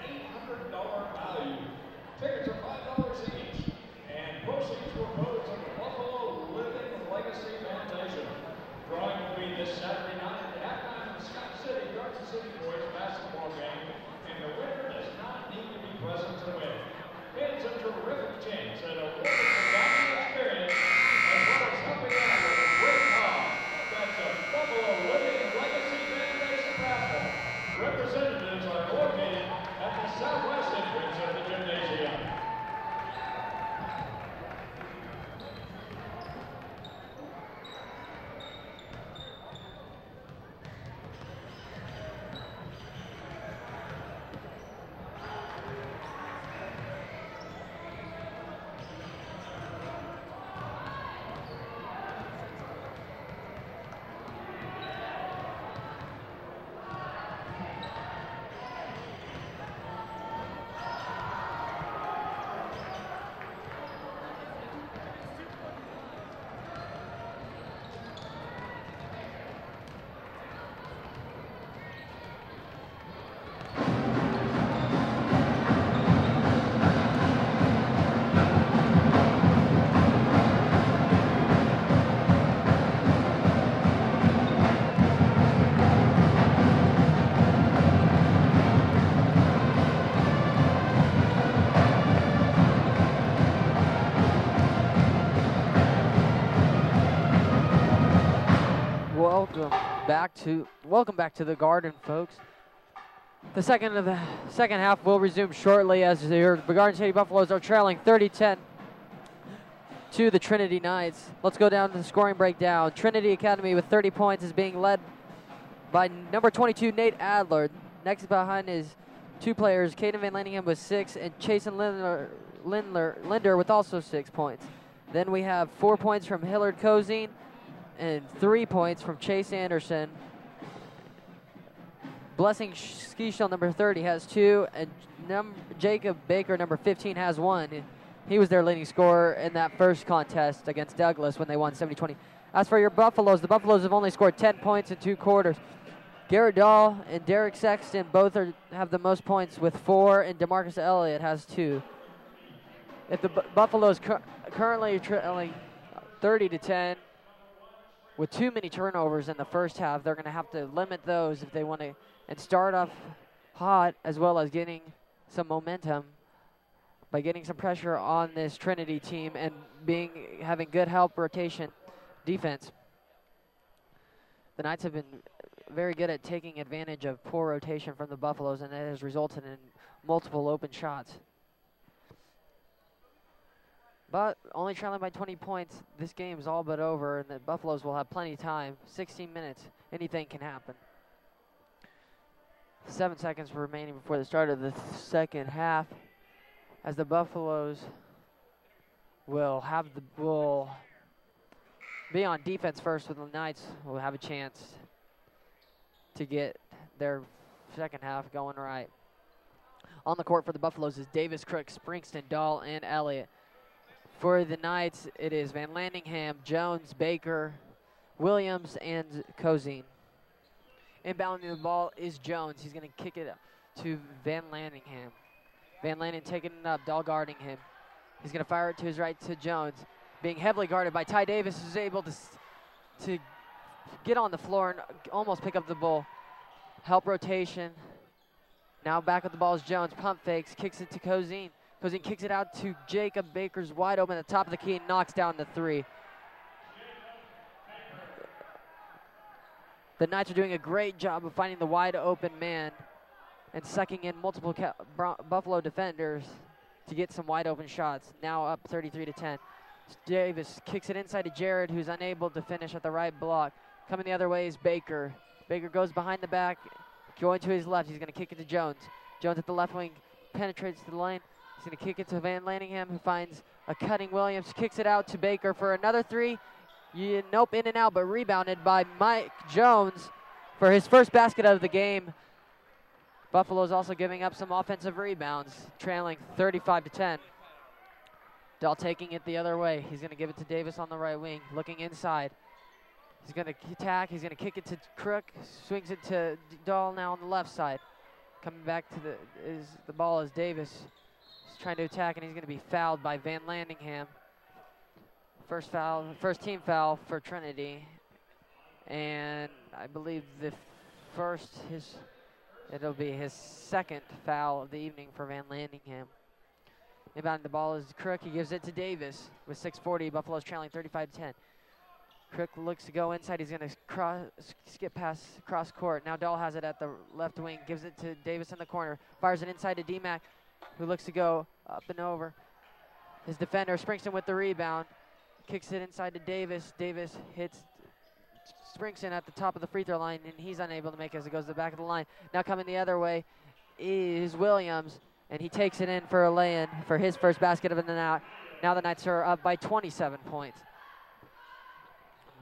$800 value. Tickets are $5 each, and proceeds will go to the Buffalo Living Legacy Foundation. Drawing will be this Saturday night at halftime of the Scott City Garden City Boys basketball game, and the winner does not need to be present to win. It's a terrific chance at a wonderful dining experience, as well as helping out with a great cause. That's the Buffalo Living Legacy Foundation raffle. Representatives are located at the southwest entrance of the gymnasium. Welcome back to the Garden, folks. The second half will resume shortly as your Garden City Buffaloes are trailing 30-10 to the Trinity Knights. Let's go down to the scoring breakdown. Trinity Academy with 30 points is being led by number 22 Nate Adler. Next behind is two players, Caden Van Lanningham with 6 and Chasen Linder with also 6 points. Then we have 4 points from Hillard Cozine and 3 points from Chase Anderson. Blessing Skischel, number 30, has 2, and Jacob Baker, number 15, has 1. He was their leading scorer in that first contest against Douglas when they won 70-20. As for your Buffaloes, the Buffaloes have only scored 10 points in 2 quarters. Garrett Dahl and Derek Sexton both have the most points with 4, and DeMarcus Elliott has 2. If the Buffaloes currently trailing 30-10, with too many turnovers in the first half, they're going to have to limit those if they want to and start off hot, as well as getting some momentum by getting some pressure on this Trinity team and having good help rotation defense. The Knights have been very good at taking advantage of poor rotation from the Buffaloes, and it has resulted in multiple open shots. But only trailing by 20 points, this game is all but over, and the Buffaloes will have plenty of time. 16 minutes, anything can happen. 7 seconds remaining before the start of the second half, as the Buffaloes will be on defense first, with the Knights will have a chance to get their second half going right. On the court for the Buffaloes is Davis, Crook, Springston, Dahl, and Elliott. For the Knights, it is Van Lanningham, Jones, Baker, Williams, and Cozine. Inbounding the ball is Jones. He's going to kick it up to Van Lanningham. Van Lanningham taking it up, Dahl guarding him. He's going to fire it to his right to Jones. Being heavily guarded by Ty Davis, who's able to get on the floor and almost pick up the ball. Help rotation. Now back with the ball is Jones. Pump fakes, kicks it to Cozine. Cozine kicks it out to Jacob Baker's wide open at the top of the key and knocks down the 3. The Knights are doing a great job of finding the wide open man and sucking in multiple Buffalo defenders to get some wide open shots. Now up 33-10. Davis kicks it inside to Jared, who's unable to finish at the right block. Coming the other way is Baker. Baker goes behind the back, going to his left. He's going to kick it to Jones. Jones at the left wing penetrates to the lane. He's going to kick it to Van Lanningham, who finds a cutting Williams, kicks it out to Baker for another 3. Nope, in and out, but rebounded by Mike Jones for his first basket of the game. Buffalo's also giving up some offensive rebounds, trailing 35-10. Dahl taking it the other way. He's going to give it to Davis on the right wing, looking inside. He's going to attack. He's going to kick it to Crook. Swings it to Dahl now on the left side. Coming back to the ball is Davis. He's trying to attack, and he's going to be fouled by Van Landingham. First team foul for Trinity. And I believe it'll be his second foul of the evening for Van Landingham. Inbound the ball is Crook. He gives it to Davis with 6:40. Buffalo's trailing 35-10. Crook looks to go inside. He's going to skip past cross court. Now Dahl has it at the left wing. Gives it to Davis in the corner. Fires it inside to D-Mac, who looks to go up and over. His defender, Springston with the rebound. Kicks it inside to Davis. Davis hits Springston at the top of the free throw line, and he's unable to make it as it goes to the back of the line. Now coming the other way is Williams, and he takes it in for a lay-in for his first basket of the night. Now the Knights are up by 27 points.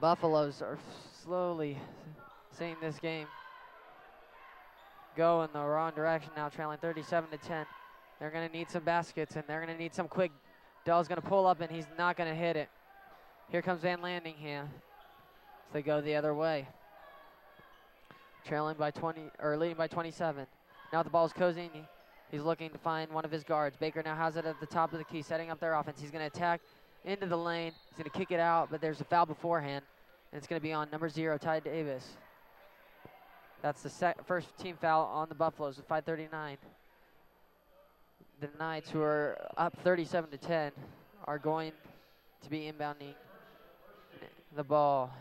Buffaloes are slowly seeing this game go in the wrong direction now, trailing 37-10. They're going to need some baskets, and they're going to need some quick. Dahl's going to pull up, and he's not going to hit it. Here comes Van Landingham as they go the other way. Trailing by 20, or leading by 27. Now the ball's cozying. He's looking to find one of his guards. Baker now has it at the top of the key, setting up their offense. He's going to attack into the lane. He's going to kick it out, but there's a foul beforehand, and it's going to be on number 0, Ty Davis. That's the first team foul on the Buffaloes with 5:39. The Knights, who are up 37-10, are going to be inbounding the ball.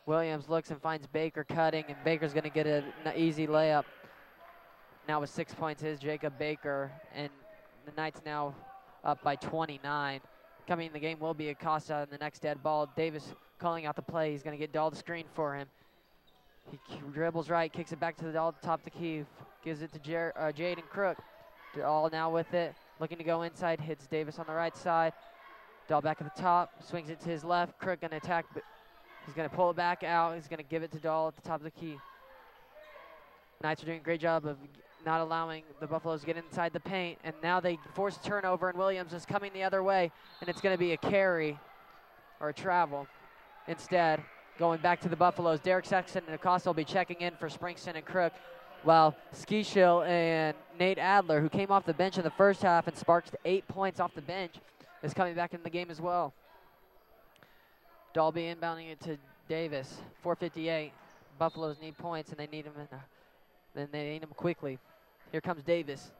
Williams looks and finds Baker cutting, and Baker's going to get an easy layup. Now with 6 points is Jacob Baker, and the Knights now up by 29. Coming in the game will be Acosta on the next dead ball. Davis calling out the play. He's going to get Dahl to screen for him. He dribbles right, kicks it back to the Dahl at the top of the key, gives it to Jaden Crook. Dahl now with it, looking to go inside, hits Davis on the right side. Dahl back at the top, swings it to his left. Crook going to attack, but he's going to pull it back out. He's going to give it to Dahl at the top of the key. Knights are doing a great job of not allowing the Buffaloes to get inside the paint, and now they force a turnover, and Williams is coming the other way, and it's going to be a carry or a travel instead. Going back to the Buffaloes, Derek Sexton and Acosta will be checking in for Springston and Crook, while Skishill and Nate Adler, who came off the bench in the first half and sparked 8 points off the bench, is coming back in the game as well. Dalby inbounding it to Davis, 4:58. Buffaloes need points, and they need them quickly. Here comes Davis.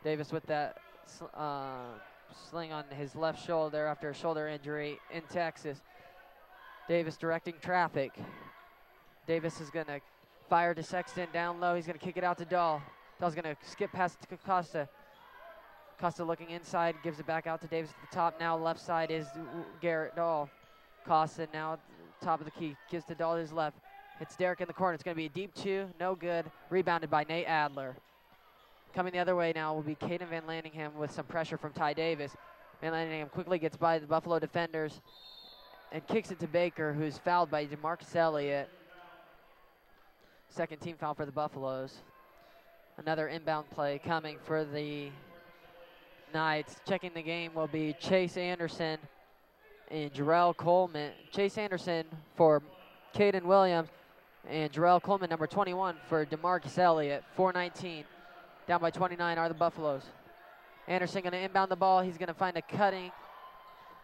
Davis with that sling on his left shoulder after a shoulder injury in Texas. Davis directing traffic. Davis is going to fire to Sexton down low. He's going to kick it out to Dahl. Dahl's going to skip past to Costa. Costa looking inside, gives it back out to Davis at the top. Now left side is Garrett Dahl. Costa now at the top of the key, gives to Dahl his left. It's Derek in the corner. It's going to be a deep 2, no good. Rebounded by Nate Adler. Coming the other way now will be Caden Van Landingham with some pressure from Ty Davis. Van Landingham quickly gets by the Buffalo defenders and kicks it to Baker, who's fouled by DeMarcus Elliott. Second team foul for the Buffaloes. Another inbound play coming for the Knights. Checking the game will be Chase Anderson and Jarrell Coleman. Chase Anderson for Caden Williams, and Jarrell Coleman, number 21, for DeMarcus Elliott. 4:19. Down by 29 are the Buffaloes. Anderson going to inbound the ball. He's going to find a cutting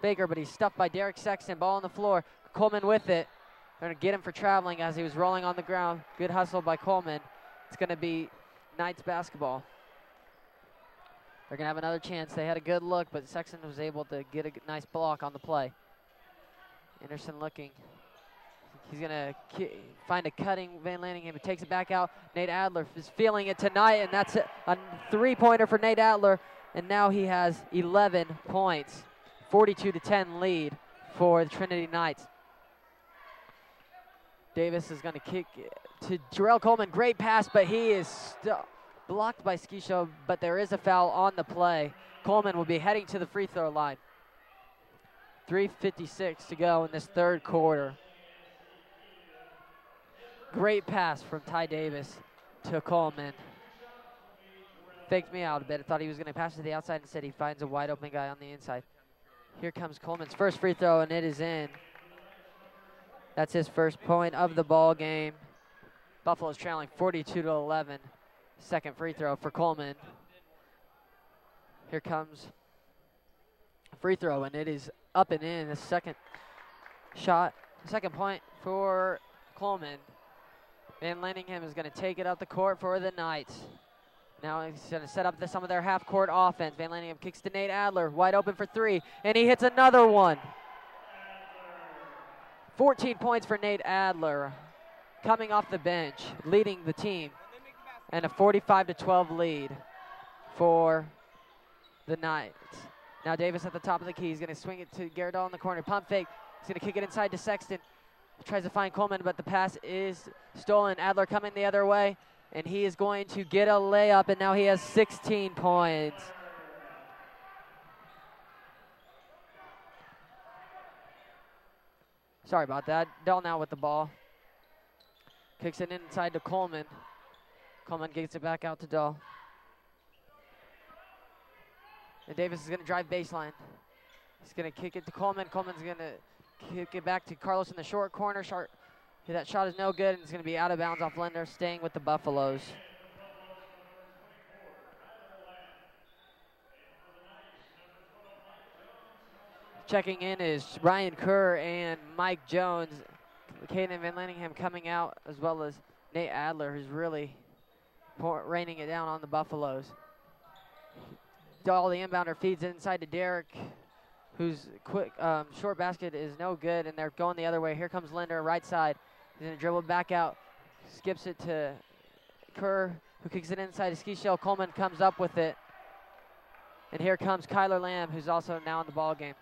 Baker, but he's stuffed by Derek Sexton. Ball on the floor. Coleman with it. They're going to get him for traveling as he was rolling on the ground. Good hustle by Coleman. It's going to be Knights basketball. They're going to have another chance. They had a good look, but Sexton was able to get a nice block on the play. Anderson looking. He's going to find a cutting Van Landingham. He takes it back out. Nate Adler is feeling it tonight, and that's a three-pointer for Nate Adler. And now he has 11 points. 42-10 lead for the Trinity Knights. Davis is going to kick to Jarrell Coleman. Great pass, but he is blocked by Skisho, but there is a foul on the play. Coleman will be heading to the free throw line. 3:56 to go in this third quarter. Great pass from Ty Davis to Coleman. Faked me out a bit. I thought he was going to pass to the outside. Instead, he finds a wide open guy on the inside. Here comes Coleman's first free throw, and it is in. That's his first point of the ball game. Buffalo's trailing 42-11. Second free throw for Coleman. Here comes free throw, and it is up and in. The second shot, second point for Coleman. Van Lanningham is going to take it up the court for the Knights. Now he's going to set up some of their half-court offense. Van Lanningham kicks to Nate Adler, wide open for three, and he hits another one. 14 points for Nate Adler, coming off the bench, leading the team, and a 45-12 lead for the Knights. Now Davis at the top of the key. He's going to swing it to Garrett Dahl in the corner. Pump fake. He's going to kick it inside to Sexton. Tries to find Coleman, but the pass is stolen. Adler coming the other way, and he is going to get a layup, and now he has 16 points. Sorry about that. Dahl now with the ball. Kicks it inside to Coleman. Coleman gets it back out to Dahl. And Davis is going to drive baseline. He's going to kick it to Coleman. Coleman's going to kick it back to Carlos in the short corner. That shot is no good, and it's going to be out of bounds off Linder, staying with the Buffaloes. Checking in is Ryan Kerr and Mike Jones. Caden Van Lanningham coming out, as well as Nate Adler, who's really raining it down on the Buffaloes. Dahl, the inbounder, feeds it inside to Derek, whose quick short basket is no good, and they're going the other way. Here comes Linder, right side. He's going to dribble back out, skips it to Kerr, who kicks it inside to Ski Shell. Coleman comes up with it. And here comes Kyler Lamb, who's also now in the ball game.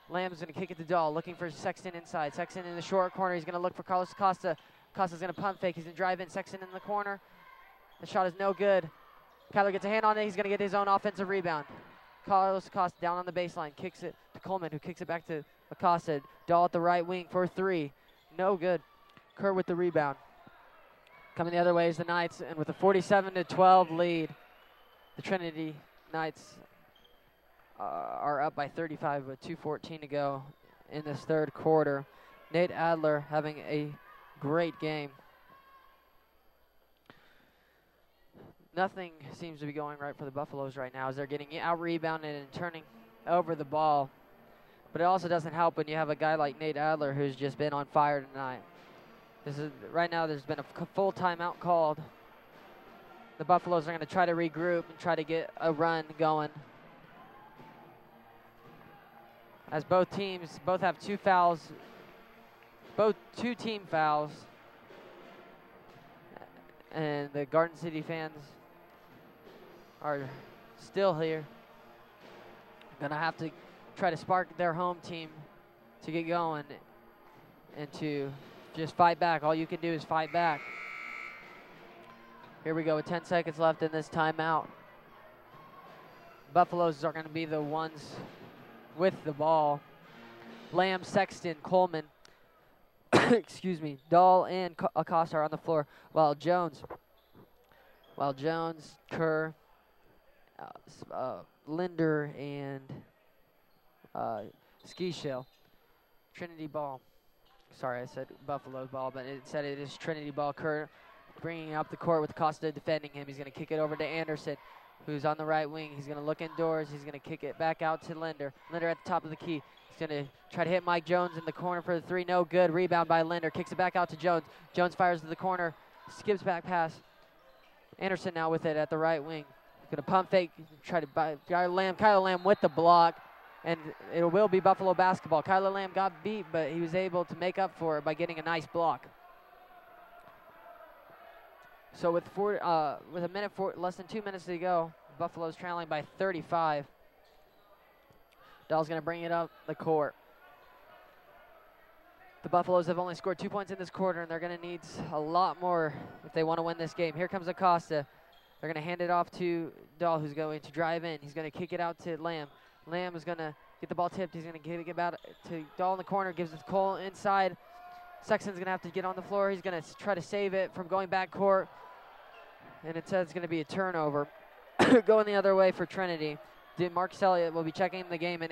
Lamb's going to kick it to Dahl, looking for Sexton inside. Sexton in the short corner. He's going to look for Carlos Acosta. Acosta's going to pump fake. He's going to drive in. Sexton in the corner. The shot is no good. Kyler gets a hand on it. He's going to get his own offensive rebound. Carlos Acosta down on the baseline. Kicks it to Coleman, who kicks it back to Acosta. Dahl at the right wing for three. No good. Kerr with the rebound. Coming the other way is the Knights, and with a 47-12 lead, the Trinity Knights are up by 35 with 2:14 to go in this third quarter. Nate Adler having a great game. Nothing seems to be going right for the Buffaloes right now as they're getting out-rebounded and turning over the ball. But it also doesn't help when you have a guy like Nate Adler who's just been on fire tonight. Right now there's been a full timeout called. The Buffaloes are going to try to regroup and try to get a run going. As both teams have two fouls, two team fouls. And the Garden City fans are still here. Gonna have to try to spark their home team to get going and to just fight back. All you can do is fight back. Here we go with 10 seconds left in this timeout. Buffaloes are gonna be the ones with the ball. Lamb, Sexton, Coleman, excuse me, Dahl and Acosta are on the floor, while Jones, Kerr, Linder, and Ski Shell. Trinity ball. Sorry, I said Buffalo ball, but it said it is Trinity ball. Kerr bringing up the court with Acosta defending him. He's going to kick it over to Anderson, who's on the right wing. He's going to look indoors. He's going to kick it back out to Linder. Linder at the top of the key. He's going to try to hit Mike Jones in the corner for the three. No good. Rebound by Linder. Kicks it back out to Jones. Jones fires to the corner. Skips back pass. Anderson now with it at the right wing. Going to pump fake. Try to buy Kyler Lamb with the block. And it will be Buffalo basketball. Kyler Lamb got beat, but he was able to make up for it by getting a nice block. So with less than 2 minutes to go, Buffalo's trailing by 35. Dahl's going to bring it up the court. The Buffaloes have only scored 2 points in this quarter, and they're going to need a lot more if they want to win this game. Here comes Acosta. They're going to hand it off to Dahl, who's going to drive in. He's going to kick it out to Lamb. Lamb is going to get the ball tipped. He's going to give it back to Dahl in the corner. Gives it to Cole inside. Sexton's going to have to get on the floor. He's going to try to save it from going back court. And it says it's going to be a turnover. Going the other way for Trinity. Marcus Elliott will be checking the game, and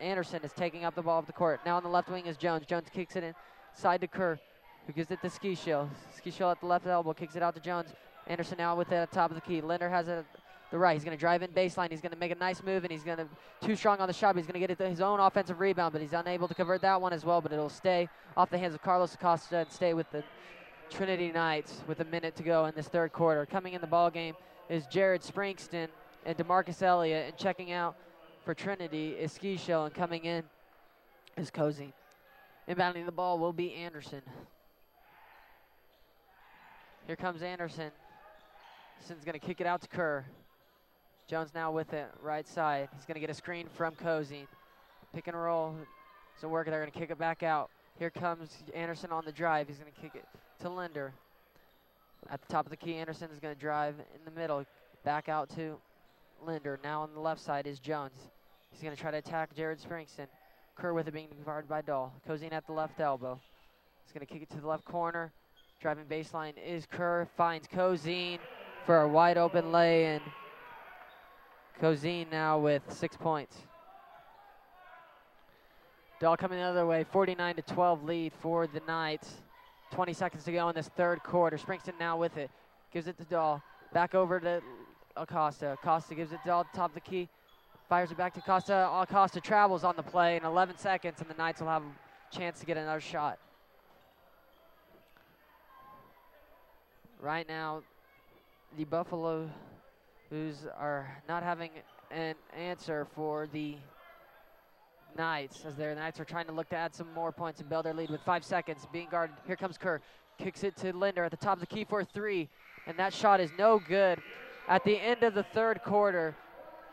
Anderson is taking up the ball of the court. Now on the left wing is Jones. Jones kicks it inside to Kerr. who gives it to Ski Shill. Ski Shill at the left elbow, kicks it out to Jones. Anderson now with it at the top of the key. Linder has it at the right. He's going to drive in baseline. He's going to make a nice move, and he's going to too strong on the shot. He's going to get it to his own offensive rebound, but he's unable to convert that one as well. But it'll stay off the hands of Carlos Acosta and stay with the Trinity Knights with a minute to go in this third quarter. Coming in the ball game is Jared Springston and DeMarcus Elliott, and checking out for Trinity is Ski Shill, and coming in is Cozy. Inbounding the ball will be Anderson. Here comes Anderson. Anderson's going to kick it out to Kerr. Jones now with it, right side. He's going to get a screen from Cozy. Pick and roll doesn't work. They're going to kick it back out. Here comes Anderson on the drive. He's going to kick it to Linder. At the top of the key, Anderson is going to drive in the middle, back out to Linder. Now on the left side is Jones. He's going to try to attack Jared Springston. Kerr with it being guarded by Dahl. Cozy at the left elbow. He's going to kick it to the left corner. Driving baseline is Kerr. Finds Cozy for a wide open lay-in. Cozy now with 6 points. Dahl coming the other way, 49-12 lead for the Knights. 20 seconds to go in this third quarter. Springston now with it. Gives it to Dahl. Back over to Acosta. Acosta gives it to Dahl, top of the key. Fires it back to Acosta. Acosta travels on the play in 11 seconds, and the Knights will have a chance to get another shot. Right now, the Buffalo Who's are not having an answer for the Knights, as their Knights are trying to look to add some more points and build their lead with 5 seconds. Being guarded, here comes Kerr. Kicks it to Linder at the top of the key for a three, and that shot is no good. At the end of the third quarter,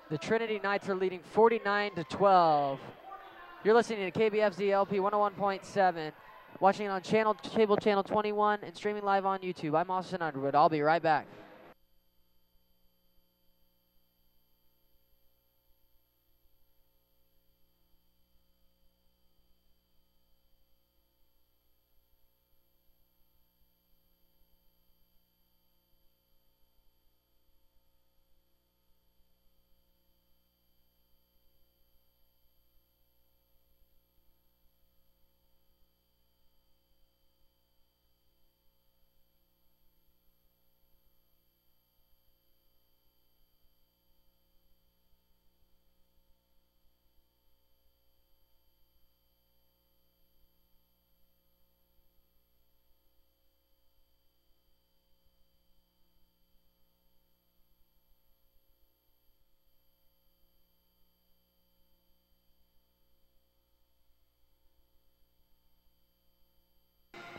the Trinity Knights are leading 49-12. You're listening to KBFZ LP 101.7, watching it on cable channel 21, and streaming live on YouTube. I'm Austin Underwood. I'll be right back.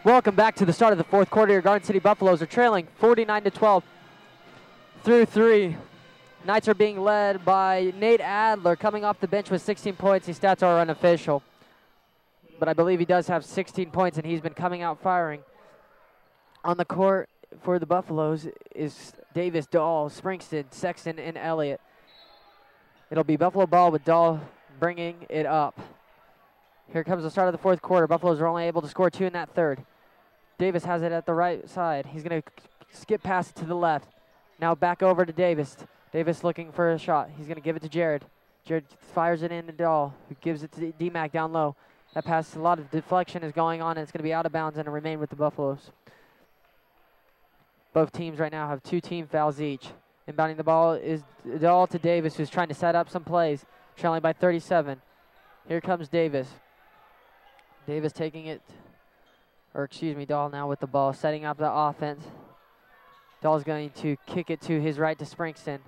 Welcome back to the start of the fourth quarter. Your Garden City Buffaloes are trailing 49-12 through three. Knights are being led by Nate Adler, coming off the bench with 16 points. His stats are unofficial, but I believe he does have 16 points, and he's been coming out firing. On the court for the Buffaloes is Davis, Dahl, Springston, Sexton, and Elliott. It'll be Buffalo ball with Dahl bringing it up. Here comes the start of the fourth quarter. Buffaloes are only able to score 2 in that third. Davis has it at the right side. He's going to skip past it to the left. Now back over to Davis. Davis looking for a shot. He's going to give it to Jared. Jared fires it in to Dahl, who gives it to D-Mac down low. That pass, a lot of deflection is going on, and it's going to be out of bounds and remain with the Buffaloes. Both teams right now have 2 team fouls each. Inbounding the ball is Dahl to Davis, who's trying to set up some plays, trailing by 37. Here comes Davis. Davis taking it, Dahl now with the ball, setting up the offense. Dahl's going to kick it to his right to Springston,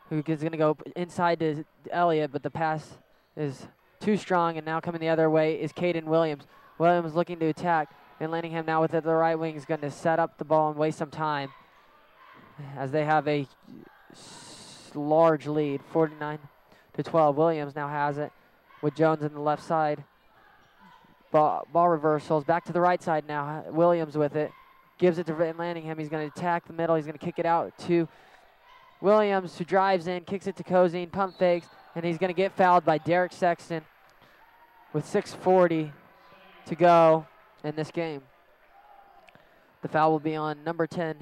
who is going to go inside to Elliott, but the pass is too strong, and now coming the other way is Caden Williams. Williams looking to attack, and Lanningham now with it the right wing is going to set up the ball and waste some time, as they have a large lead, 49-12. Williams now has it with Jones on the left side. Ball reversals, back to the right side now. Williams with it, gives it to Lanningham. He's going to attack the middle. He's going to kick it out to Williams, who drives in, kicks it to Cozine, pump fakes, and he's going to get fouled by Derek Sexton with 6:40 to go in this game. The foul will be on number 10.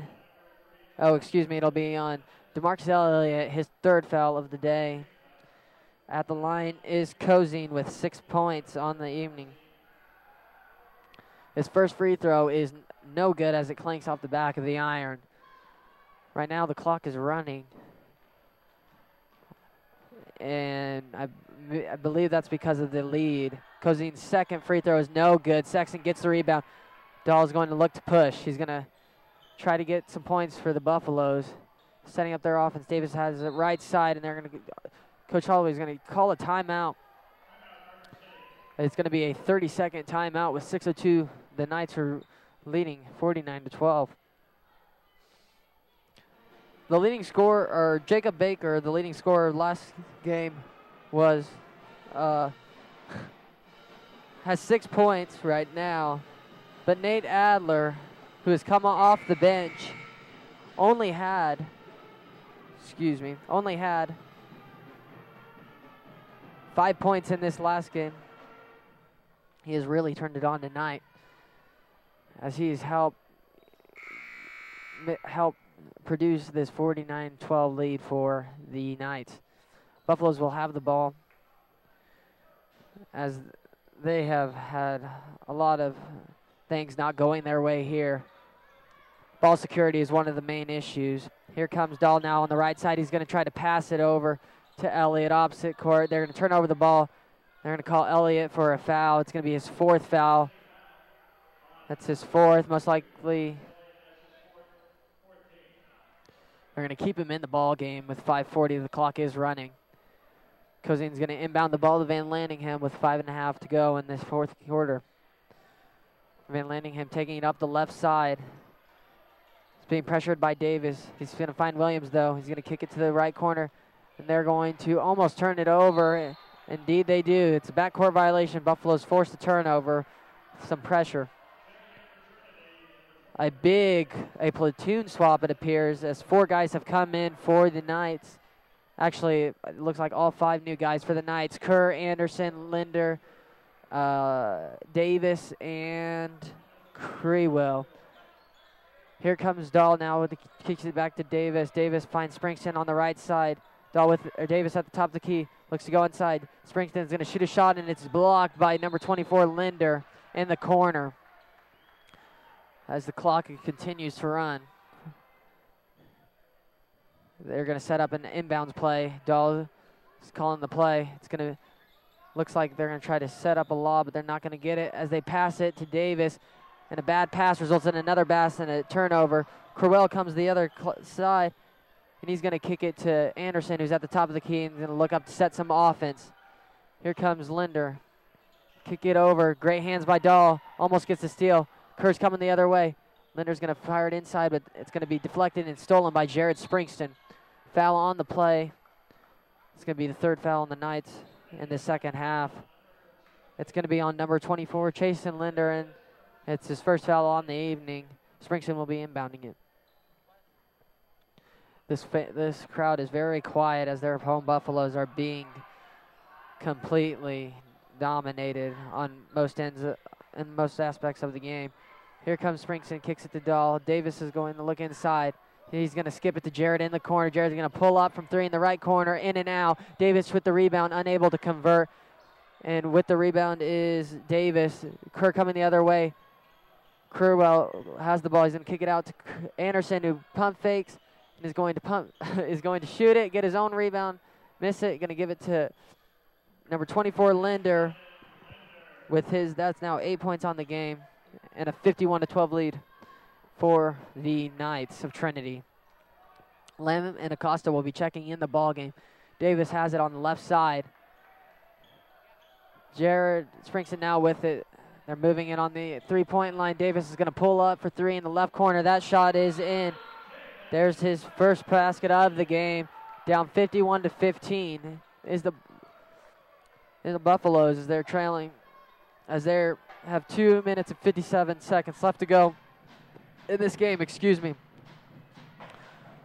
It'll be on DeMarcus Elliott, his third foul of the day. At the line is Cozine with 6 points on the evening. His first free throw is no good as it clanks off the back of the iron. Right now the clock is running. And I believe that's because of the lead. Cozine's second free throw is no good. Sexton gets the rebound. Dahl's going to look to push. He's going to try to get some points for the Buffaloes. Setting up their offense. Davis has it right side, and they're going to Coach Holloway's going to call a timeout. It's going to be a 30-second timeout with 6:02. The Knights are leading 49-12. The leading scorer, or Jacob Baker, the leading scorer last game, was has 6 points right now. But Nate Adler, who has come off the bench, only had 5 points in this last game. He has really turned it on tonight, as he's helped produce this 49-12 lead for the Knights. Buffaloes will have the ball, as they have had a lot of things not going their way here. Ball security is one of the main issues. Here comes Dahl now on the right side. He's going to try to pass it over to Elliott, opposite court. They're going to turn over the ball. They're going to call Elliott for a foul. It's going to be his 4th foul. That's his 4th, most likely. They're going to keep him in the ball game with 5:40. The clock is running. Cozine's going to inbound the ball to Van Landingham with 5.5 to go in this 4th quarter. Van Landingham taking it up the left side. He's being pressured by Davis. He's going to find Williams, though. He's going to kick it to the right corner, and they're going to almost turn it over. Indeed, they do. It's a backcourt violation. Buffalo's forced a turnover. Some pressure. A platoon swap, it appears, as 4 guys have come in for the Knights. Actually, it looks like all 5 new guys for the Knights. Kerr, Anderson, Linder, Davis, and Crewell. Here comes Dahl now. Kicks it back to Davis. Davis finds Springston on the right side. Davis at the top of the key. Looks to go inside. Springston's going to shoot a shot, and it's blocked by number 24, Linder, in the corner, as the clock continues to run. They're going to set up an inbounds play. Dahl is calling the play. Looks like they're going to try to set up a lob, but they're not going to get it as they pass it to Davis. And a bad pass results in another pass and a turnover. Crewell comes the other side, and he's going to kick it to Anderson, who's at the top of the key, and going to look up to set some offense. Here comes Linder. Kick it over. Great hands by Dahl. Almost gets the steal. Kerr's coming the other way. Linder's going to fire it inside, but it's going to be deflected and stolen by Jared Springston. Foul on the play. It's going to be the 3rd foul on the Knights in the second half. It's going to be on number 24, Chasen Linder, and it's his 1st foul on the evening. Springston will be inbounding it. This crowd is very quiet, as their home Buffaloes are being completely dominated on most ends and most aspects of the game. Here comes Springston, kicks it to Dahl. Davis is going to look inside. He's going to skip it to Jared in the corner. Jared's going to pull up from 3 in the right corner, in and out. Davis with the rebound, unable to convert. And with the rebound is Davis. Kerr coming the other way. Crewell has the ball. He's going to kick it out to Anderson, who pump fakes and is going to shoot it, get his own rebound, miss it. Going to give it to number 24, Linder, with that's now 8 points on the game, and a 51-12 lead for the Knights of Trinity. Lamb and Acosta will be checking in the ball game. Davis has it on the left side. Jared Springston now with it. They're moving it on the 3-point line. Davis is going to pull up for 3 in the left corner. That shot is in. There's his first basket of the game. Down 51-15 is the Buffaloes, as they're trailing, as they have 2 minutes and 57 seconds left to go in this game.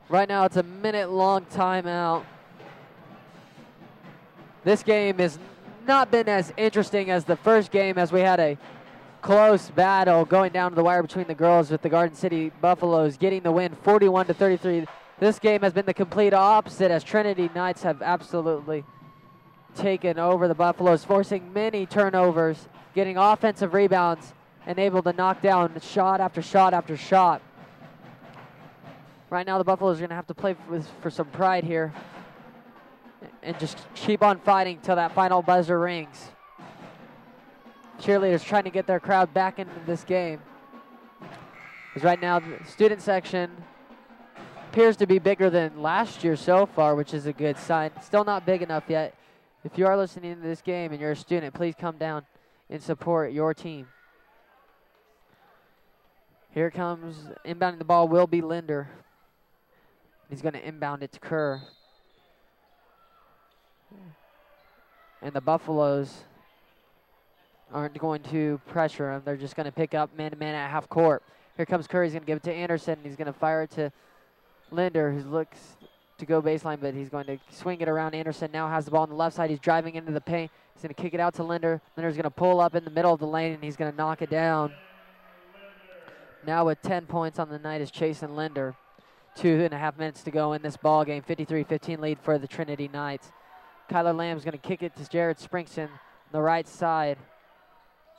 Right now it's a minute-long timeout. This game has not been as interesting as the first game, as we had a close battle going down to the wire between the girls, with the Garden City Buffaloes getting the win 41-33. This game has been the complete opposite, as Trinity Knights have absolutely taken over the Buffaloes, forcing many turnovers, getting offensive rebounds, and able to knock down shot after shot after shot. Right now the Buffaloes are going to have to play for some pride here and just keep on fighting till that final buzzer rings. Cheerleaders trying to get their crowd back into this game. Because right now the student section appears to be bigger than last year so far, which is a good sign. Still not big enough yet. If you are listening to this game and you're a student, please come down and support your team. Here comes inbounding the ball will be Linder. He's going to inbound it to Kerr. And the Buffaloes aren't going to pressure him. They're just going to pick up man-to-man at half court. Here comes Kerr. He's going to give it to Anderson. He's going to fire it to Linder, who looks to go baseline, but he's going to swing it around. Anderson now has the ball on the left side. He's driving into the paint. He's going to kick it out to Linder. Linder's going to pull up in the middle of the lane, and he's going to knock it down. Now with 10 points on the night is Chasen Linder. 2.5 minutes to go in this ball game. 53-15 lead for the Trinity Knights. Kyler Lamb's going to kick it to Jared Springson on the right side.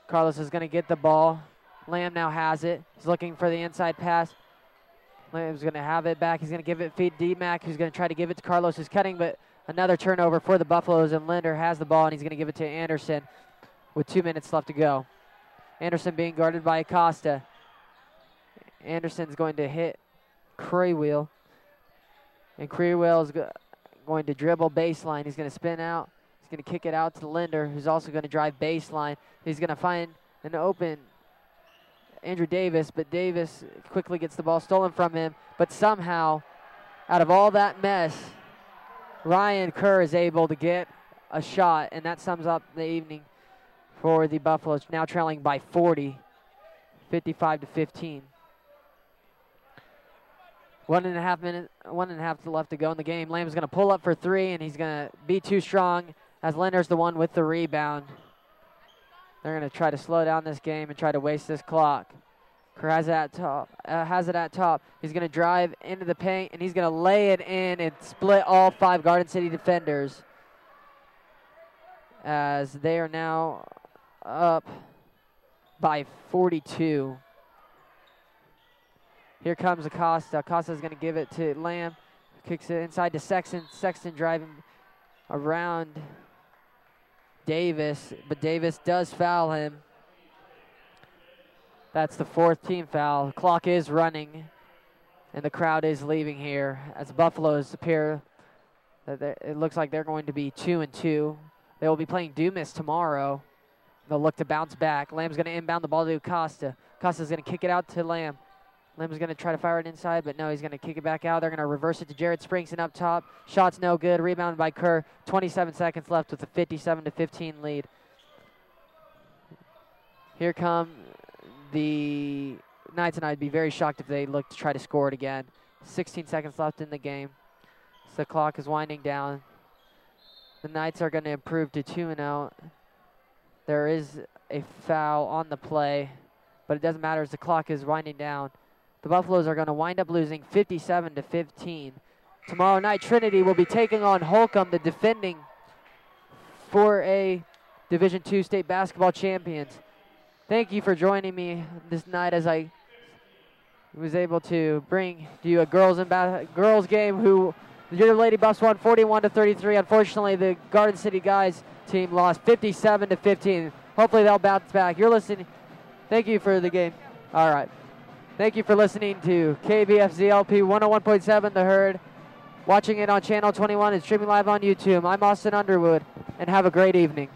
Carlos is going to get the ball. Lamb now has it. He's looking for the inside pass. Lamb's going to have it back. He's going to give it feed D-Mac, who's going to try to give it to Carlos, who's cutting, but another turnover for the Buffaloes, and Linder has the ball, and he's going to give it to Anderson with 2 minutes left to go. Anderson being guarded by Acosta. Anderson's going to hit Creewheel, and Creewheel is going to dribble baseline. He's going to spin out. He's going to kick it out to Linder, who's also going to drive baseline. He's going to find an open Andrew Davis, but Davis quickly gets the ball stolen from him. But somehow, out of all that mess, Ryan Kerr is able to get a shot, and that sums up the evening for the Buffaloes, now trailing by 40, 55-15. 1.5 left to go in the game. Lamb's going to pull up for three, and he's going to be too strong as Linder's the one with the rebound. They're going to try to slow down this game and try to waste this clock. Kerr has it at top. He's going to drive into the paint, and he's going to lay it in and split all 5 Garden City defenders, as they are now up by 42. Here comes Acosta. Acosta's going to give it to Lamb. Kicks it inside to Sexton. Sexton driving around Davis, but Davis does foul him. That's the 4th team foul. The clock is running, and the crowd is leaving here as the Buffaloes appear. It looks like they're going to be 2-2. They will be playing Dumas tomorrow. They'll look to bounce back. Lamb's going to inbound the ball to Acosta. Acosta's going to kick it out to Lamb. Lamb's going to try to fire it inside, but no, he's going to kick it back out. They're going to reverse it to Jared Springson up top. Shot's no good. Rebounded by Kerr. 27 seconds left with a 57-15 lead. Here come the Knights, and I'd be very shocked if they look to try to score it again. 16 seconds left in the game. So the clock is winding down. The Knights are going to improve to 2-0. There is a foul on the play, but it doesn't matter as the clock is winding down. The Buffaloes are going to wind up losing 57-15. Tomorrow night, Trinity will be taking on Holcomb, the defending 4A Division II state basketball champions. Thank you for joining me this night as I was able to bring you a girls game who your Lady Buffs won 41-33. Unfortunately, the Garden City guys team lost 57-15. Hopefully they'll bounce back. You're listening. Thank you for the game. All right. Thank you for listening to KBFZLP 101.7 The Herd. Watching it on Channel 21 and streaming live on YouTube. I'm Austin Underwood, and have a great evening.